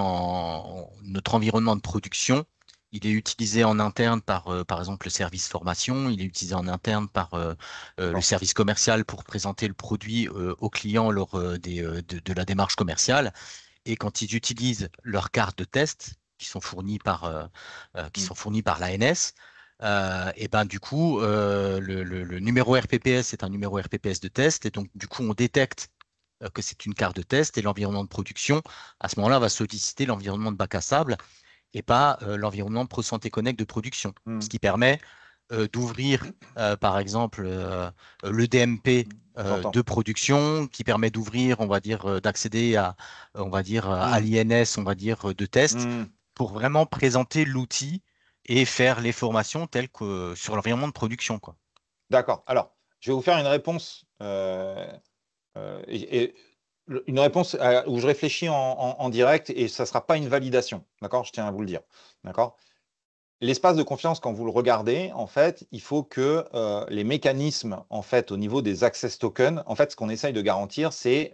notre environnement de production, il est utilisé en interne par exemple, le service formation, il est utilisé en interne par le service commercial pour présenter le produit aux clients lors de la démarche commerciale. Et quand ils utilisent leurs cartes de test, qui sont fournies par l'ANS, et ben du coup, le numéro RPPS est un numéro RPPS de test, et donc du coup, on détecte que c'est une carte de test, et l'environnement de production, à ce moment-là, va solliciter l'environnement de bac à sable et pas l'environnement ProSanté Connect de production, ce qui permet d'ouvrir, par exemple, le DMP de production, qui permet d'ouvrir, on va dire, d'accéder à, on va dire, à l'INS, on va dire, de test, pour vraiment présenter l'outil et faire les formations telles que sur l'environnement de production, quoi.
D'accord. Alors, je vais vous faire une réponse, une réponse où je réfléchis en direct, et ça ne sera pas une validation. D'accord? Je tiens à vous le dire. D'accord? L'espace de confiance, quand vous le regardez, en fait, il faut que les mécanismes, en fait, au niveau des access tokens, en fait, ce qu'on essaye de garantir, c'est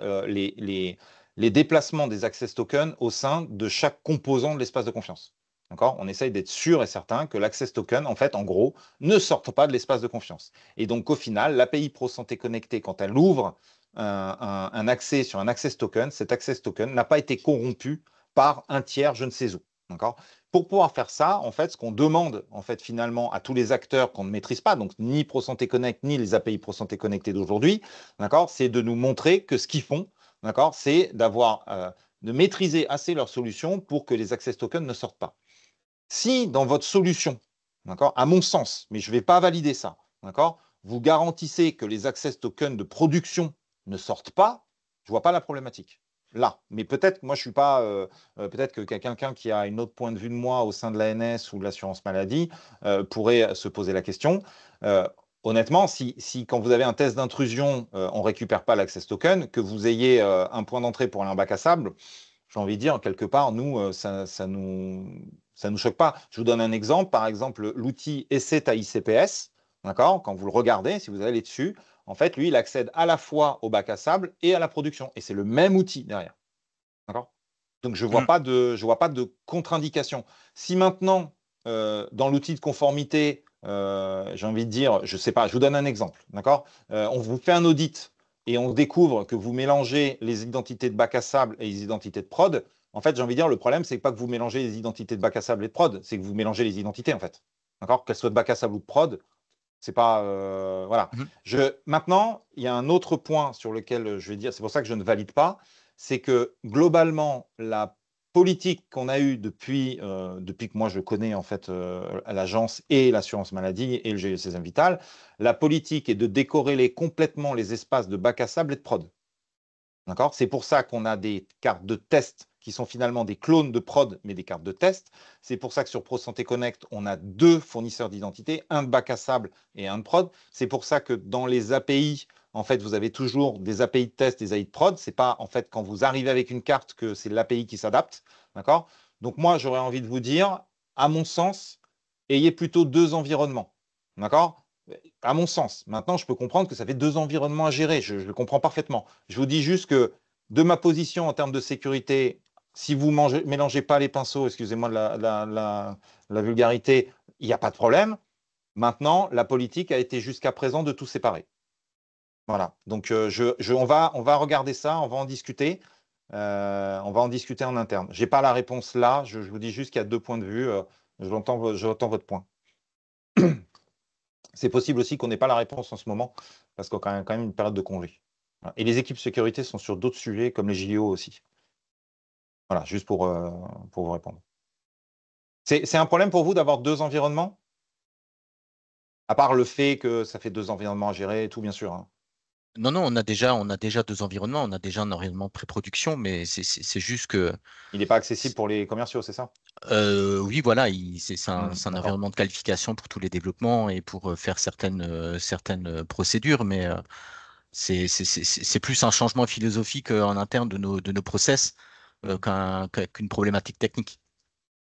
les déplacements des access tokens au sein de chaque composant de l'espace de confiance. D'accord? On essaye d'être sûr et certain que l'access token, en fait, en gros, ne sorte pas de l'espace de confiance. Et donc, au final, l'API ProSanté Connectée, quand elle ouvre un accès sur un access token, cet access token n'a pas été corrompu par un tiers, je ne sais où. D'accord? Pour pouvoir faire ça, en fait, ce qu'on demande, en fait, finalement, à tous les acteurs qu'on ne maîtrise pas, donc ni ProSanté Connect, ni les API ProSanté Connectées d'aujourd'hui, d'accord, c'est de nous montrer que ce qu'ils font, d'accord, c'est de maîtriser assez leur solution pour que les access tokens ne sortent pas. Si dans votre solution, d'accord, à mon sens, mais je ne vais pas valider ça, d'accord, vous garantissez que les access tokens de production ne sortent pas, je ne vois pas la problématique. Là, mais peut-être, moi je suis pas, peut-être que quelqu'un qui a un autre point de vue de moi au sein de l'ANS ou de l'assurance maladie pourrait se poser la question. Honnêtement, si quand vous avez un test d'intrusion, on ne récupère pas l'access token, que vous ayez un point d'entrée pour aller en bac à sable, j'ai envie de dire, quelque part, nous, ça nous choque pas. Je vous donne un exemple. Par exemple, l'outil ESET à ICPS, d'accord, quand vous le regardez, si vous allez dessus, en fait, lui, il accède à la fois au bac à sable et à la production. Et c'est le même outil derrière. D'accord? Donc, je ne vois pas de contre-indication. Si maintenant, dans l'outil de conformité, j'ai envie de dire, je ne sais pas, je vous donne un exemple. D'accord? On vous fait un audit et on découvre que vous mélangez les identités de bac à sable et les identités de prod. En fait, j'ai envie de dire, le problème, c'est pas que vous mélangez les identités de bac à sable et de prod, c'est que vous mélangez les identités, en fait. D'accord? Qu'elles soient de bac à sable ou de prod, c'est pas. Voilà. Maintenant, il y a un autre point sur lequel je vais dire, c'est pour ça que je ne valide pas, c'est que globalement, la politique qu'on a eue depuis que moi je connais en fait l'agence et l'assurance maladie et le GECSM Vital, la politique est de décorréler complètement les espaces de bac à sable et de prod. D'accord? C'est pour ça qu'on a des cartes de test qui sont finalement des clones de prod, mais des cartes de test. C'est pour ça que sur ProSanté Connect, on a 2 fournisseurs d'identité, un de bac à sable et un de prod. C'est pour ça que dans les API, en fait, vous avez toujours des API de test, des API de prod. C'est pas, en fait, quand vous arrivez avec une carte que c'est l'API qui s'adapte. D'accord? Donc moi, j'aurais envie de vous dire, à mon sens, ayez plutôt 2 environnements. D'accord? À mon sens. Maintenant, je peux comprendre que ça fait 2 environnements à gérer. Je le comprends parfaitement. Je vous dis juste que de ma position en termes de sécurité, si vous ne mélangez pas les pinceaux, excusez-moi de la vulgarité, il n'y a pas de problème. Maintenant, la politique a été jusqu'à présent de tout séparer. Voilà. Donc, on va regarder ça, on va en discuter. On va en discuter en interne. Je n'ai pas la réponse là. Je vous dis juste qu'il y a 2 points de vue. J'entends votre point. C'est possible aussi qu'on n'ait pas la réponse en ce moment, parce qu'on a quand même une période de congé. Voilà. Et les équipes sécurité sont sur d'autres sujets, comme les JO aussi. Voilà, juste pour vous répondre. C'est un problème pour vous d'avoir 2 environnements? À part le fait que ça fait 2 environnements à gérer et tout, bien sûr. Hein.
Non, non, on a déjà 2 environnements. On a déjà un environnement de pré-production, mais c'est juste que,
Il n'est pas accessible pour les commerciaux, c'est ça?
oui, voilà, c'est un
D'accord.
environnement de qualification pour tous les développements et pour faire certaines procédures, mais c'est plus un changement philosophique en interne de nos process qu'une problématique technique.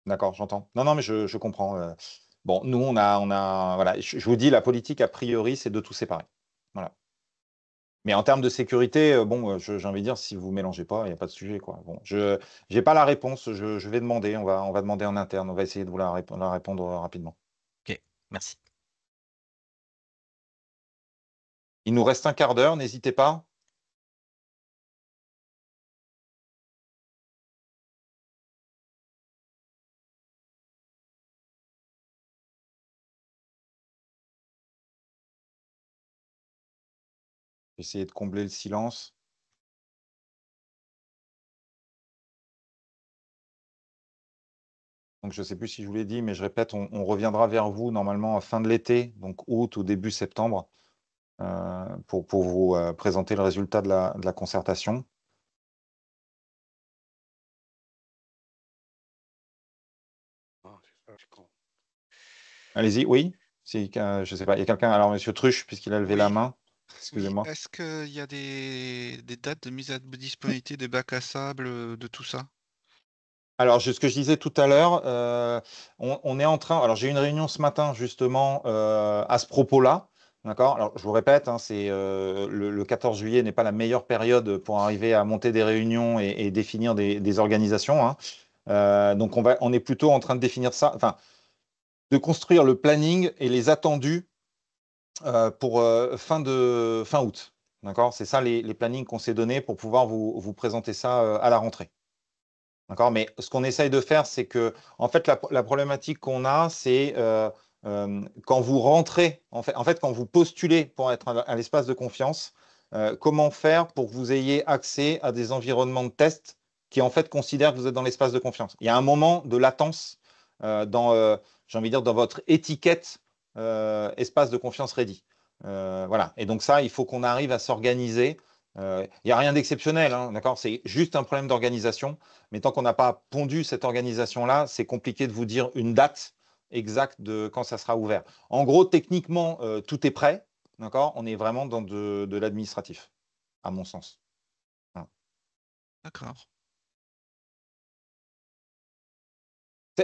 D'accord, j'entends. Non, non, mais je comprends. Bon, nous, voilà, je vous dis, la politique, a priori, c'est de tout séparer. Voilà. Mais en termes de sécurité, bon, j'ai envie de dire, si vous ne mélangez pas, il n'y a pas de sujet, quoi. Bon, je n'ai pas la réponse, je vais demander, on va demander en interne, on va essayer de vous la répondre rapidement.
Ok, merci.
Il nous reste un quart d'heure, n'hésitez pas. Essayez de combler le silence. Donc, je ne sais plus si je vous l'ai dit, mais je répète, on reviendra vers vous normalement à fin de l'été, donc août ou début septembre, pour vous présenter le résultat de la concertation. Allez-y, oui. Je ne sais pas, il y a quelqu'un. Alors, Monsieur Truche, puisqu'il a levé la
Oui,
main,
oui.
excusez-moi.
Est-ce qu'il y a des dates de mise à disponibilité des bacs à sable, de tout ça?
Alors, ce que je disais tout à l'heure, on est en train. Alors, j'ai eu une réunion ce matin, justement, à ce propos-là. D'accord? Alors, je vous répète, hein, le 14 juillet n'est pas la meilleure période pour arriver à monter des réunions et définir des organisations. Hein. Donc, on est plutôt en train de définir ça, enfin, de construire le planning et les attendus pour fin août. D'accord? C'est ça les plannings qu'on s'est donnés pour pouvoir vous présenter ça à la rentrée. D'accord? Mais ce qu'on essaye de faire, c'est que, en fait, la problématique qu'on a, c'est quand vous rentrez, en fait, quand vous postulez pour être à l'espace de confiance, comment faire pour que vous ayez accès à des environnements de test qui, en fait, considèrent que vous êtes dans l'espace de confiance. Il y a un moment de latence j'ai envie de dire, dans votre étiquette espace de confiance ready. Voilà. Et donc ça, il faut qu'on arrive à s'organiser. Il n'y a rien d'exceptionnel, hein, d'accord? C'est juste un problème d'organisation. Mais tant qu'on n'a pas pondu cette organisation-là, c'est compliqué de vous dire une date exacte de quand ça sera ouvert. En gros, techniquement, tout est prêt. D'accord? On est vraiment dans de l'administratif, à mon sens. Voilà.
D'accord.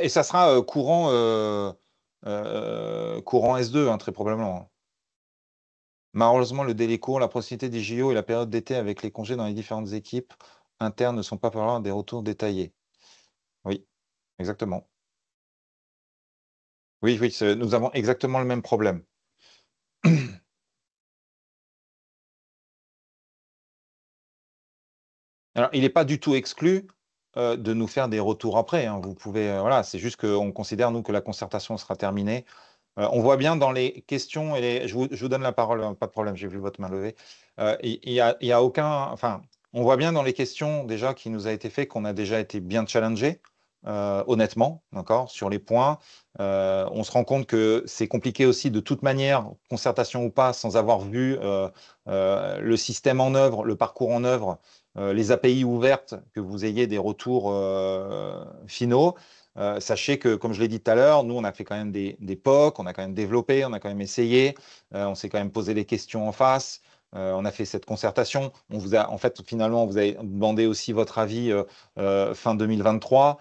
Et ça sera courant S2, hein, très probablement. Hein. Malheureusement, le délai court, la proximité des JO et la période d'été avec les congés dans les différentes équipes internes ne sont pas favorables à des retours détaillés. Oui, exactement. Oui, oui, nous avons exactement le même problème. Alors, il n'est pas du tout exclu de nous faire des retours après. Hein. Vous pouvez, voilà, c'est juste qu'on considère, nous, que la concertation sera terminée. On voit bien dans les questions, je vous donne la parole, pas de problème, j'ai vu votre main levée. Il y a aucun, enfin, on voit bien dans les questions déjà qui nous a été fait qu'on a déjà été bien challengé, honnêtement, d'accord, sur les points. On se rend compte que c'est compliqué aussi de toute manière, concertation ou pas, sans avoir vu le système en œuvre, le parcours en œuvre, les API ouvertes, que vous ayez des retours finaux. Sachez que, comme je l'ai dit tout à l'heure, nous, on a fait quand même des POC, on a quand même développé, on a quand même essayé, on s'est quand même posé des questions en face. On a fait cette concertation. On vous a, en fait, finalement, on vous a demandé aussi votre avis fin 2023.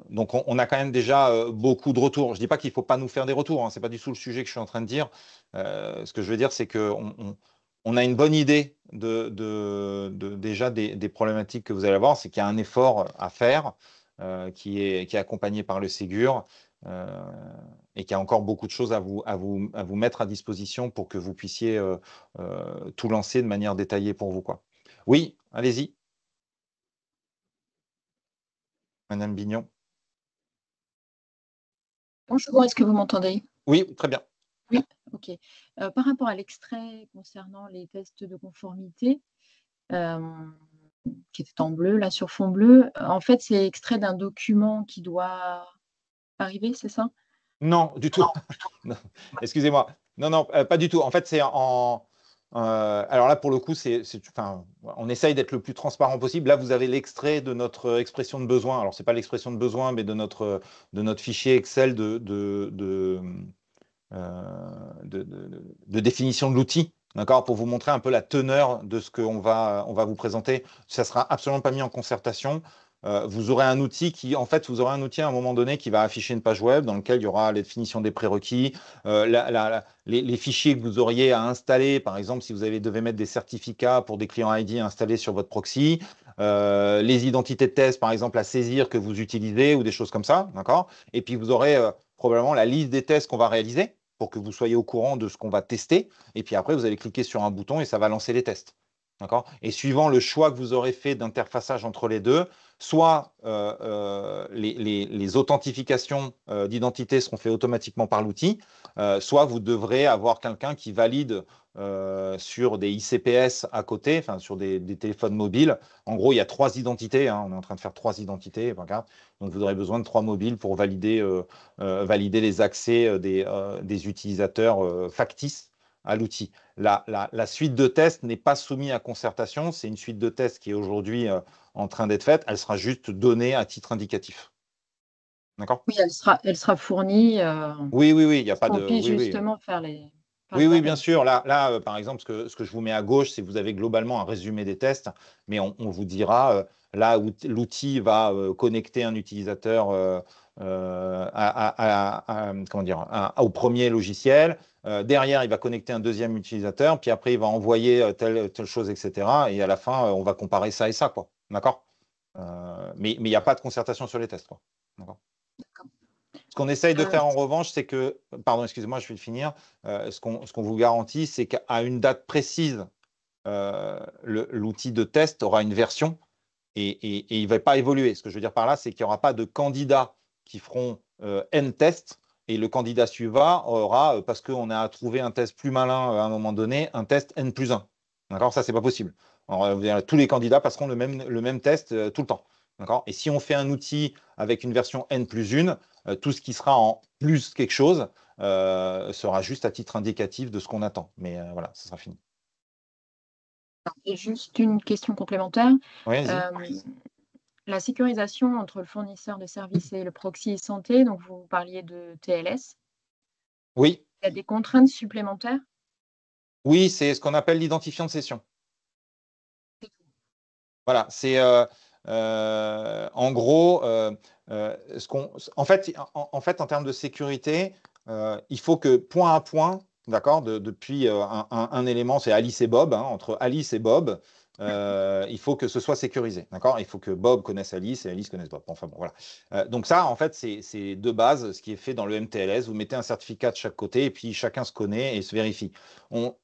Donc, on a quand même déjà beaucoup de retours. Je ne dis pas qu'il ne faut pas nous faire des retours, hein. Ce n'est pas du tout le sujet que je suis en train de dire. Ce que je veux dire, c'est qu'on a une bonne idée déjà des problématiques que vous allez avoir. C'est qu'il y a un effort à faire qui est accompagné par le Ségur. Et qu'il y a encore beaucoup de choses à vous mettre à disposition pour que vous puissiez tout lancer de manière détaillée pour vous, quoi. Oui, allez-y. Madame Bignon.
Bonjour, est-ce que vous m'entendez?
Oui, très bien.
Oui, ok. Par rapport à l'extrait concernant les tests de conformité, qui était en bleu, là sur fond bleu, en fait, c'est extrait d'un document qui doit arriver, c'est ça?
Non, du tout. Non, excusez-moi. Non, pas du tout. En fait, c'est en. Alors là, pour le coup, enfin, on essaye d'être le plus transparent possible. Là, vous avez l'extrait de notre expression de besoin. Alors, ce n'est pas l'expression de besoin, mais de notre fichier Excel de définition de l'outil, d'accord, pour vous montrer un peu la teneur de ce qu'on va vous présenter. Ça ne sera absolument pas mis en concertation. Vous aurez un outil vous aurez un outil à un moment donné qui va afficher une page web dans laquelle il y aura les définitions des prérequis, les fichiers que vous auriez à installer, par exemple, si vous devez mettre des certificats pour des clients ID installés sur votre proxy, les identités de test, par exemple, à saisir que vous utilisez ou des choses comme ça, d'accord. Et puis, vous aurez probablement la liste des tests qu'on va réaliser pour que vous soyez au courant de ce qu'on va tester. Et puis après, vous allez cliquer sur un bouton et ça va lancer les tests. D'accord ? Et suivant le choix que vous aurez fait d'interfaçage entre les deux, soit les authentifications d'identité seront faites automatiquement par l'outil, soit vous devrez avoir quelqu'un qui valide sur des ICPS à côté, enfin sur des téléphones mobiles. En gros, il y a 3 identités, hein, on est en train de faire 3 identités, donc vous aurez besoin de 3 mobiles pour valider les accès des utilisateurs factices à l'outil. La suite de tests n'est pas soumise à concertation, c'est une suite de tests qui est aujourd'hui en train d'être faite, elle sera juste donnée à titre indicatif. D'accord ?
Oui, elle sera fournie
Oui, il n'y a pas
pour
de.
qu'on puisse
Oui.
justement faire les.
Oui, bien sûr. Là par exemple, ce que je vous mets à gauche, c'est que vous avez globalement un résumé des tests, mais on vous dira là où l'outil va connecter un utilisateur comment dire, au premier logiciel. Derrière, il va connecter un deuxième utilisateur, puis après, il va envoyer telle chose, etc. Et à la fin, on va comparer ça et ça, quoi. D'accord ? Mais il n'y a pas de concertation sur les tests, quoi. D'accord ? Ce qu'on essaye de faire en revanche, c'est que, pardon, excusez-moi, je vais le finir. Ce qu'on vous garantit, c'est qu'à une date précise, l'outil de test aura une version et il ne va pas évoluer. Ce que je veux dire par là, c'est qu'il n'y aura pas de candidats qui feront N tests et le candidat suivant aura, parce qu'on a trouvé un test plus malin à un moment donné, un test N+1. D'accord ? Ça, ce n'est pas possible. Alors, tous les candidats passeront le même test tout le temps. D'accord ? Et si on fait un outil avec une version N+1, tout ce qui sera en plus quelque chose sera juste à titre indicatif de ce qu'on attend. Mais voilà, ça sera fini.
Et juste une question complémentaire.
Oui, vas-y.
La sécurisation entre le fournisseur de services et le proxy santé, donc vous parliez de TLS.
Oui.
Il y a des contraintes supplémentaires?
Oui, c'est ce qu'on appelle l'identifiant de session. Voilà, c'est en gros, en fait, en termes de sécurité, il faut que point à point, d'accord, depuis un élément, c'est Alice et Bob, hein, entre Alice et Bob, il faut que ce soit sécurisé, d'accord. Il faut que Bob connaisse Alice et Alice connaisse Bob. Enfin bon, voilà. Donc ça, en fait, c'est de base ce qui est fait dans le MTLS. Vous mettez un certificat de chaque côté et puis chacun se connaît et se vérifie. On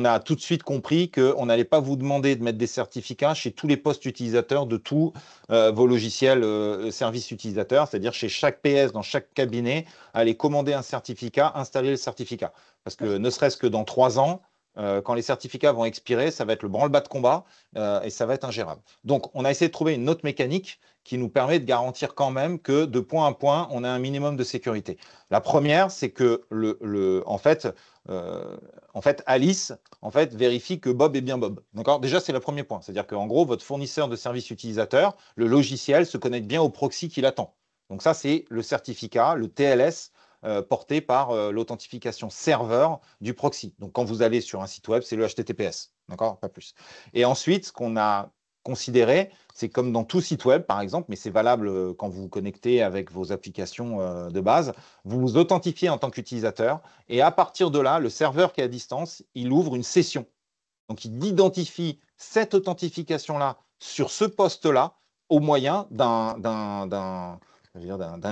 a tout de suite compris qu'on n'allait pas vous demander de mettre des certificats chez tous les postes utilisateurs de tous vos logiciels services utilisateurs, c'est-à-dire chez chaque PS, dans chaque cabinet, aller commander un certificat, installer le certificat. Parce que ne serait-ce que dans 3 ans, quand les certificats vont expirer, ça va être le branle-bas de combat et ça va être ingérable. Donc, on a essayé de trouver une autre mécanique qui nous permet de garantir quand même que de point à point, on a un minimum de sécurité. La première, c'est que en fait, Alice vérifie que Bob est bien Bob. D'accord ? Déjà, c'est le premier point. C'est-à-dire qu'en gros, votre fournisseur de service utilisateur, le logiciel, se connecte bien au proxy qui l'attend. Donc ça, c'est le certificat, le TLS, porté par l'authentification serveur du proxy. Donc, quand vous allez sur un site web, c'est le HTTPS. D'accord ? Pas plus. Et ensuite, ce qu'on a considéré, c'est comme dans tout site web, par exemple, mais c'est valable quand vous vous connectez avec vos applications de base, vous vous authentifiez en tant qu'utilisateur et à partir de là, le serveur qui est à distance, il ouvre une session. Donc, il identifie cette authentification-là sur ce poste-là au moyen d'un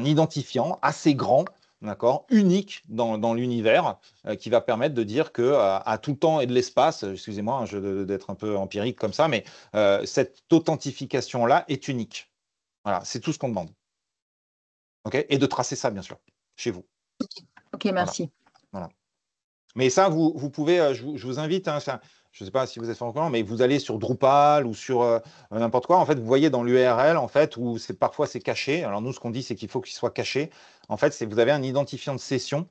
identifiant assez grand, d'accord, unique dans l'univers, qui va permettre de dire que à tout temps et de l'espace, excusez-moi d'être un peu empirique comme ça, mais cette authentification-là est unique. Voilà, c'est tout ce qu'on demande. Okay, et de tracer ça, bien sûr, chez vous.
Ok, merci.
Voilà. Mais ça, vous pouvez, je vous invite, hein, je ne sais pas si vous êtes encore, mais vous allez sur Drupal ou sur n'importe quoi. En fait, vous voyez dans l'URL, en fait, où parfois c'est caché. Alors nous, ce qu'on dit, c'est qu'il faut qu'il soit caché. En fait, vous avez un identifiant de session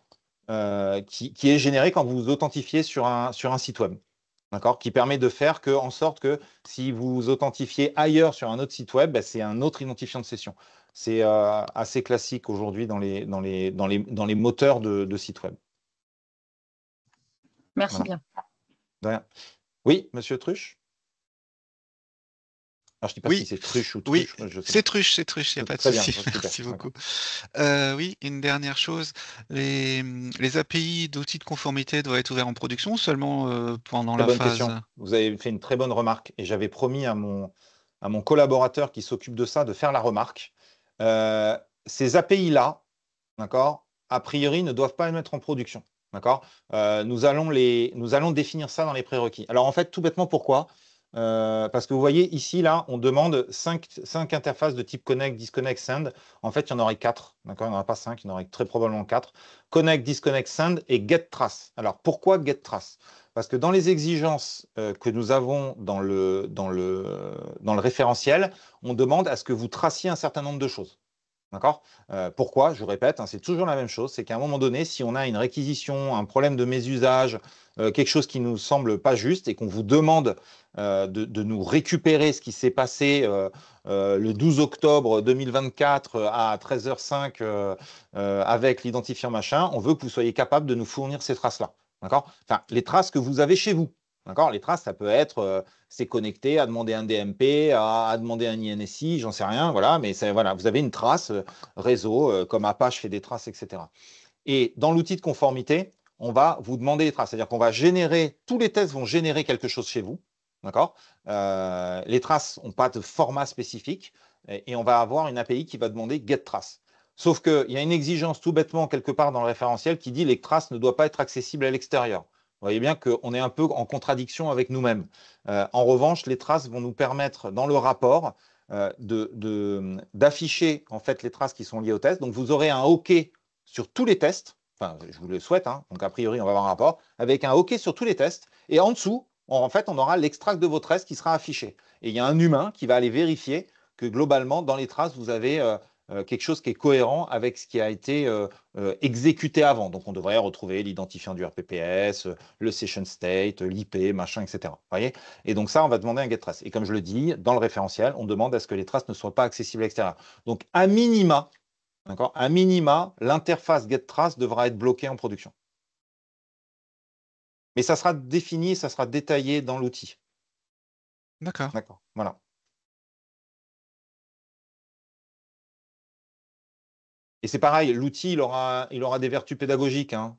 qui est généré quand vous vous authentifiez sur un site web. D'accord, qui permet de faire en sorte que si vous vous authentifiez ailleurs sur un autre site web, c'est un autre identifiant de session. C'est assez classique aujourd'hui dans les moteurs de sites web.
Merci
Voilà.
bien.
De rien. Oui, monsieur Truche? Alors, je ne dis pas
Oui.
si c'est Truche ou
Oui,
Truche.
c'est Truche, il n'y a pas de
Très bien,
souci.
super,
Merci beaucoup.
d'accord.
Oui, une dernière chose, les API d'outils de conformité doivent être ouverts en production ou seulement pendant
Très
la
bonne
phase?
question. Vous avez fait une très bonne remarque et j'avais promis à mon collaborateur qui s'occupe de ça de faire la remarque. Ces API-là, d'accord, a priori, ne doivent pas les mettre en production. D'accord, nous allons définir ça dans les prérequis. Alors, en fait, tout bêtement, pourquoi? Parce que vous voyez, ici, là, on demande 5 interfaces de type Connect, Disconnect, Send. En fait, il y en aurait 4. D'accord, il n'y en aura pas 5, il y en aurait très probablement 4. Connect, Disconnect, Send et Get Trace. Alors, pourquoi Get Trace? Parce que dans les exigences que nous avons dans le référentiel, on demande à ce que vous traciez un certain nombre de choses. D'accord? Pourquoi? Je vous répète, hein, c'est toujours la même chose. C'est qu'à un moment donné, si on a une réquisition, un problème de mésusage, quelque chose qui ne nous semble pas juste et qu'on vous demande de nous récupérer ce qui s'est passé le 12 octobre 2024 à 13h05 avec l'identifiant machin, on veut que vous soyez capable de nous fournir ces traces-là. D'accord? Enfin, les traces que vous avez chez vous. D'accord? Les traces, ça peut être c'est connecté, à demander un DMP, à demander un INSI, j'en sais rien, voilà, mais voilà, vous avez une trace réseau, comme Apache fait des traces, etc. Et dans l'outil de conformité, on va vous demander les traces, c'est-à-dire qu'on va générer, tous les tests vont générer quelque chose chez vous, d'accord? Les traces n'ont pas de format spécifique, et on va avoir une API qui va demander getTrace. Sauf qu'il y a une exigence tout bêtement quelque part dans le référentiel qui dit que les traces ne doivent pas être accessibles à l'extérieur. Vous voyez bien qu'on est un peu en contradiction avec nous-mêmes. En revanche, les traces vont nous permettre, dans le rapport, d'afficher en fait les traces qui sont liées au test. Donc, vous aurez un OK sur tous les tests. Enfin, je vous le souhaite. Hein. Donc, a priori, on va avoir un rapport avec un OK sur tous les tests. Et en dessous, en fait, on aura l'extract de vos traces qui sera affiché. Et il y a un humain qui va aller vérifier que globalement, dans les traces, vous avez quelque chose qui est cohérent avec ce qui a été exécuté avant. Donc, on devrait retrouver l'identifiant du RPPS, le session state, l'IP, machin, etc. Voyez, et donc, ça, on va demander un getTrace. Et comme je le dis, dans le référentiel, on demande à ce que les traces ne soient pas accessibles à l'extérieur. Donc, à minima, l'interface getTrace devra être bloquée en production. Mais ça sera défini, ça sera détaillé dans l'outil.
D'accord.
D'accord, voilà. Et c'est pareil, l'outil, il aura des vertus pédagogiques. Hein.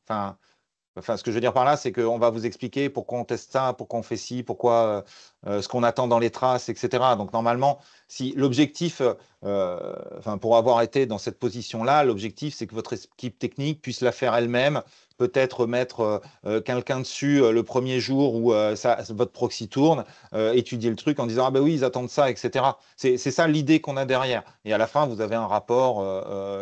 Enfin, ce que je veux dire par là, c'est qu'on va vous expliquer pourquoi on teste ça, pourquoi on fait ci, pourquoi ce qu'on attend dans les traces, etc. Donc, normalement, si l'objectif, pour avoir été dans cette position-là, l'objectif, c'est que votre équipe technique puisse la faire elle-même, peut-être mettre quelqu'un dessus le premier jour où votre proxy tourne, étudier le truc en disant « Ah ben oui, ils attendent ça, etc. » C'est ça l'idée qu'on a derrière. Et à la fin, vous avez un rapport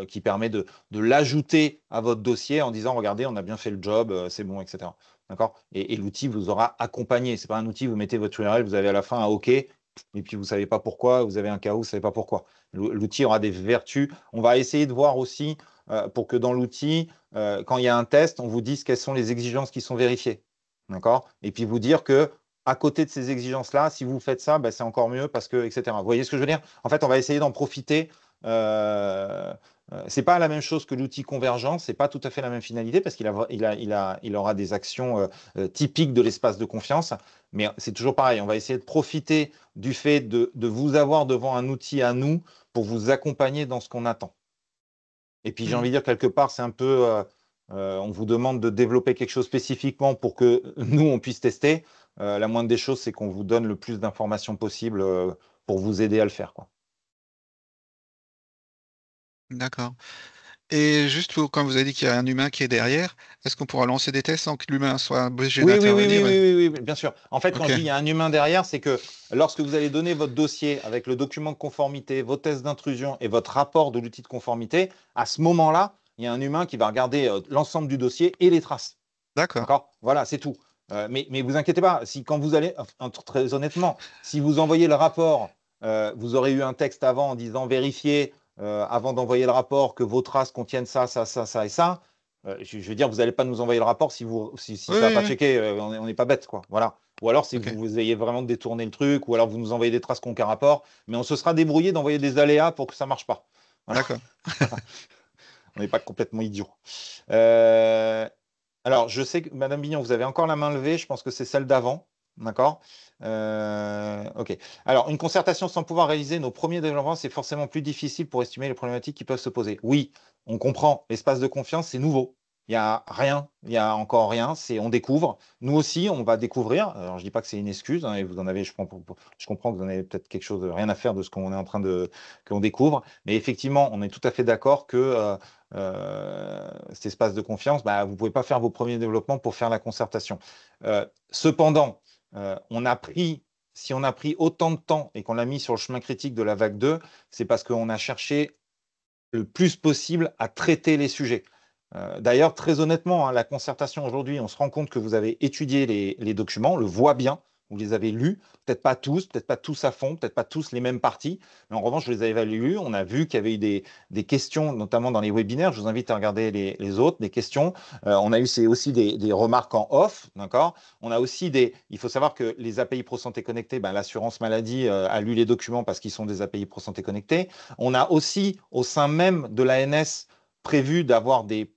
qui permet de l'ajouter à votre dossier en disant « Regardez, on a bien fait le job, c'est bon, etc. » D'accord? Et l'outil vous aura accompagné. Ce n'est pas un outil, vous mettez votre URL, vous avez à la fin un OK, et puis vous ne savez pas pourquoi, vous avez un chaos, vous ne savez pas pourquoi. L'outil aura des vertus. On va essayer de voir aussi pour que dans l'outil, quand il y a un test, on vous dise quelles sont les exigences qui sont vérifiées. D'accord? Et puis vous dire que à côté de ces exigences-là, si vous faites ça, ben, c'est encore mieux parce que, etc. Vous voyez ce que je veux dire? En fait, on va essayer d'en profiter. C'est pas la même chose que l'outil Convergence, c'est pas tout à fait la même finalité parce qu'il aura des actions typiques de l'espace de confiance, mais c'est toujours pareil. On va essayer de profiter du fait de vous avoir devant un outil à nous pour vous accompagner dans ce qu'on attend. Et puis j'ai envie de dire quelque part, c'est un peu, on vous demande de développer quelque chose spécifiquement pour que nous on puisse tester. La moindre des choses, c'est qu'on vous donne le plus d'informations possible pour vous aider à le faire, quoi.
D'accord. Et juste quand vous avez dit qu'il y a un humain qui est derrière, est-ce qu'on pourra lancer des tests sans que l'humain soit obligé
Oui, oui, oui, oui,
d'intervenir?
oui, oui, bien sûr. En fait, quand
Ok,
je dis il y a un humain derrière, c'est que lorsque vous allez donner votre dossier avec le document de conformité, vos tests d'intrusion et votre rapport de l'outil de conformité, à ce moment-là, il y a un humain qui va regarder l'ensemble du dossier et les traces.
d'accord.
D'accord? Voilà, c'est tout. Mais vous inquiétez pas, si quand vous allez, très honnêtement, si vous envoyez le rapport, vous aurez eu un texte avant en disant vérifiez avant d'envoyer le rapport que vos traces contiennent ça, ça, ça, ça et ça. Je veux dire, vous n'allez pas nous envoyer le rapport si
Oui,
ça n'a
oui,
pas
oui.
checké, on n'est pas bête, quoi. Voilà. Ou alors si
Ok,
vous ayez vraiment détourné le truc, ou alors vous nous envoyez des traces qui n'ont aucun rapport, mais on se sera débrouillé d'envoyer des aléas pour que ça ne marche pas. Voilà.
d'accord.
Voilà. On n'est pas complètement idiot. Euh, alors, je sais que Madame Bignon, vous avez encore la main levée. Je pense que c'est celle d'avant. D'accord? OK. Alors, une concertation sans pouvoir réaliser nos premiers développements, c'est forcément plus difficile pour estimer les problématiques qui peuvent se poser. Oui, on comprend. L'espace de confiance, c'est nouveau. Il n'y a rien. Il n'y a encore rien. On découvre. Nous aussi, on va découvrir. Alors, je ne dis pas que c'est une excuse, hein, et vous en avez, je comprends que vous en avez peut-être quelque chose, rien à faire de ce qu'on est en train qu'on découvre. Mais effectivement, on est tout à fait d'accord que cet espace de confiance, bah, vous ne pouvez pas faire vos premiers développements pour faire la concertation. Cependant, si on a pris autant de temps et qu'on l'a mis sur le chemin critique de la vague 2, c'est parce qu'on a cherché le plus possible à traiter les sujets. D'ailleurs, très honnêtement, hein, la concertation aujourd'hui, on se rend compte que vous avez étudié les documents, on le voit bien, vous les avez lus, peut-être pas tous à fond, peut-être pas tous les mêmes parties, mais en revanche, je les avais lus, on a vu qu'il y avait eu des questions, notamment dans les webinaires, je vous invite à regarder les autres, des questions. On a eu aussi des remarques en off, d'accord? On a aussi il faut savoir que les API Pro Santé Connectée, ben, l'assurance maladie a lu les documents parce qu'ils sont des API Pro Santé Connectée. On a aussi, au sein même de l'ANS, prévu d'avoir des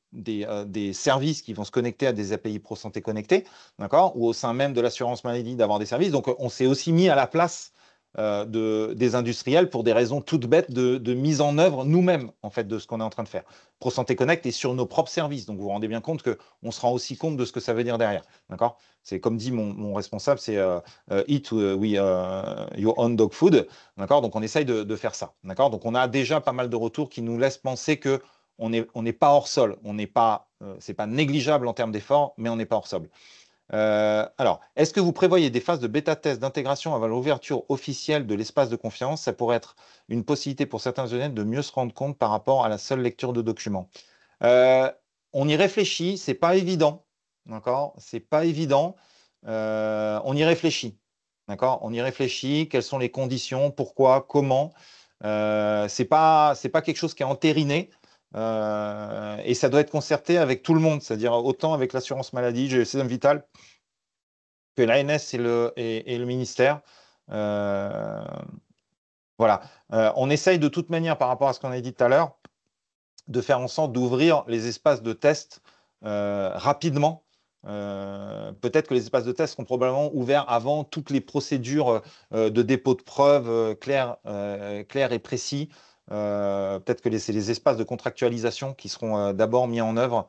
services qui vont se connecter à des API Pro Santé connectés, d'accord? Ou au sein même de l'assurance maladie d'avoir des services. Donc, on s'est aussi mis à la place des industriels pour des raisons toutes bêtes de mise en œuvre nous-mêmes, en fait, de ce qu'on est en train de faire. Pro Santé Connect est sur nos propres services. Donc, vous vous rendez bien compte qu'on se rend aussi compte de ce que ça veut dire derrière, d'accord? C'est comme dit mon responsable, c'est eat your own dog food, d'accord? Donc, on essaye de faire ça, d'accord? Donc, on a déjà pas mal de retours qui nous laissent penser que on n'est pas hors sol, c'est pas négligeable en termes d'efforts, mais on n'est pas hors sol. Alors, est-ce que vous prévoyez des phases de bêta-test d'intégration avant l'ouverture officielle de l'espace de confiance? Ça pourrait être une possibilité pour certains honnêtes de mieux se rendre compte par rapport à la seule lecture de documents. On y réfléchit, c'est pas évident, d'accord? C'est pas évident. On y réfléchit, d'accord? On y réfléchit. Quelles sont les conditions? Pourquoi? Comment? C'est pas quelque chose qui est entériné. Et ça doit être concerté avec tout le monde, c'est-à-dire autant avec l'assurance maladie, GSM Vital, que l'ANS et le ministère. Voilà. On essaye de toute manière, par rapport à ce qu'on a dit tout à l'heure, de faire en sorte d'ouvrir les espaces de test rapidement. Peut-être que les espaces de test seront probablement ouverts avant toutes les procédures de dépôt de preuves clairs et précis. Peut-être que c'est les espaces de contractualisation qui seront d'abord mis en œuvre.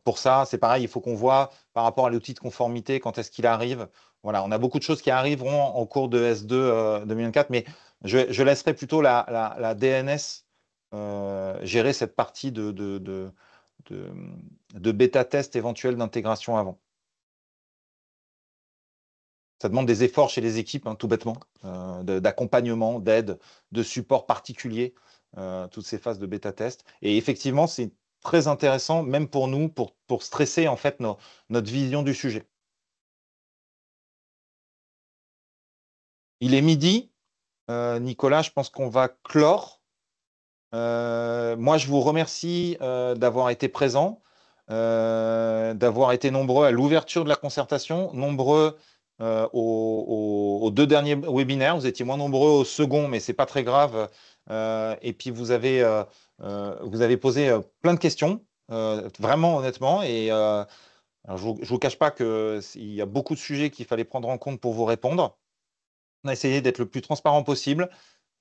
Pour ça, c'est pareil, il faut qu'on voit par rapport à l'outil de conformité quand est-ce qu'il arrive. Voilà, on a beaucoup de choses qui arriveront en cours de S2 2024, mais je laisserai plutôt la DNS gérer cette partie de bêta-test éventuel d'intégration avant. Ça demande des efforts chez les équipes, hein, tout bêtement, d'accompagnement, d'aide, de support particulier, toutes ces phases de bêta-test. Et effectivement, c'est très intéressant, même pour nous, pour stresser en fait notre vision du sujet. Il est midi. Nicolas, je pense qu'on va clore. Moi, je vous remercie d'avoir été présent, d'avoir été nombreux à l'ouverture de la concertation, nombreux aux 2 derniers webinaires. Vous étiez moins nombreux au second, mais c'est pas très grave. Et puis vous avez posé plein de questions, vraiment honnêtement. Et alors, je vous cache pas qu'il y a beaucoup de sujets qu'il fallait prendre en compte pour vous répondre. On a essayé d'être le plus transparent possible.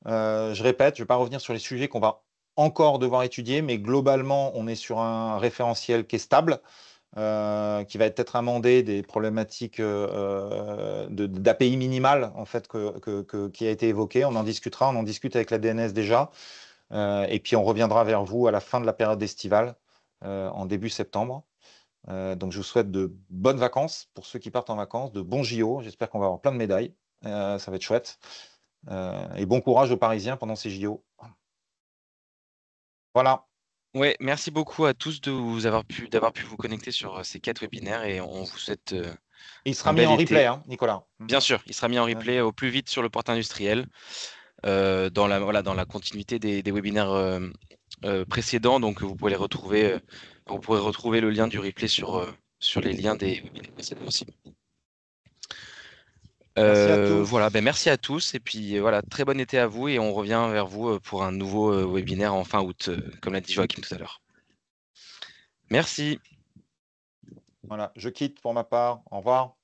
Je répète, je ne vais pas revenir sur les sujets qu'on va encore devoir étudier, mais globalement, on est sur un référentiel qui est stable, qui va peut-être amendé des problématiques d'API minimale en fait, qui a été évoquée. On en discutera, on en discute avec la DNS déjà. Et puis on reviendra vers vous à la fin de la période estivale, en début septembre. Donc je vous souhaite de bonnes vacances pour ceux qui partent en vacances, de bons JO. J'espère qu'on va avoir plein de médailles. Ça va être chouette. Et bon courage aux Parisiens pendant ces JO. Voilà.
Ouais, merci beaucoup à tous d'avoir pu vous connecter sur ces 4 webinaires et on vous souhaite
Il sera
un
mis
bel
en
été.
replay, hein, Nicolas.
Bien sûr, il sera mis en replay au plus vite sur le portail industriel dans la continuité des webinaires précédents. Donc vous pouvez les retrouver, vous pourrez retrouver le lien du replay sur les liens des webinaires précédents aussi.
Merci à tous.
Voilà, merci à tous et puis voilà, très bon été à vous et on revient vers vous pour un nouveau webinaire en fin août, comme l'a dit Joachim tout à l'heure. Merci.
Voilà, je quitte pour ma part. Au revoir.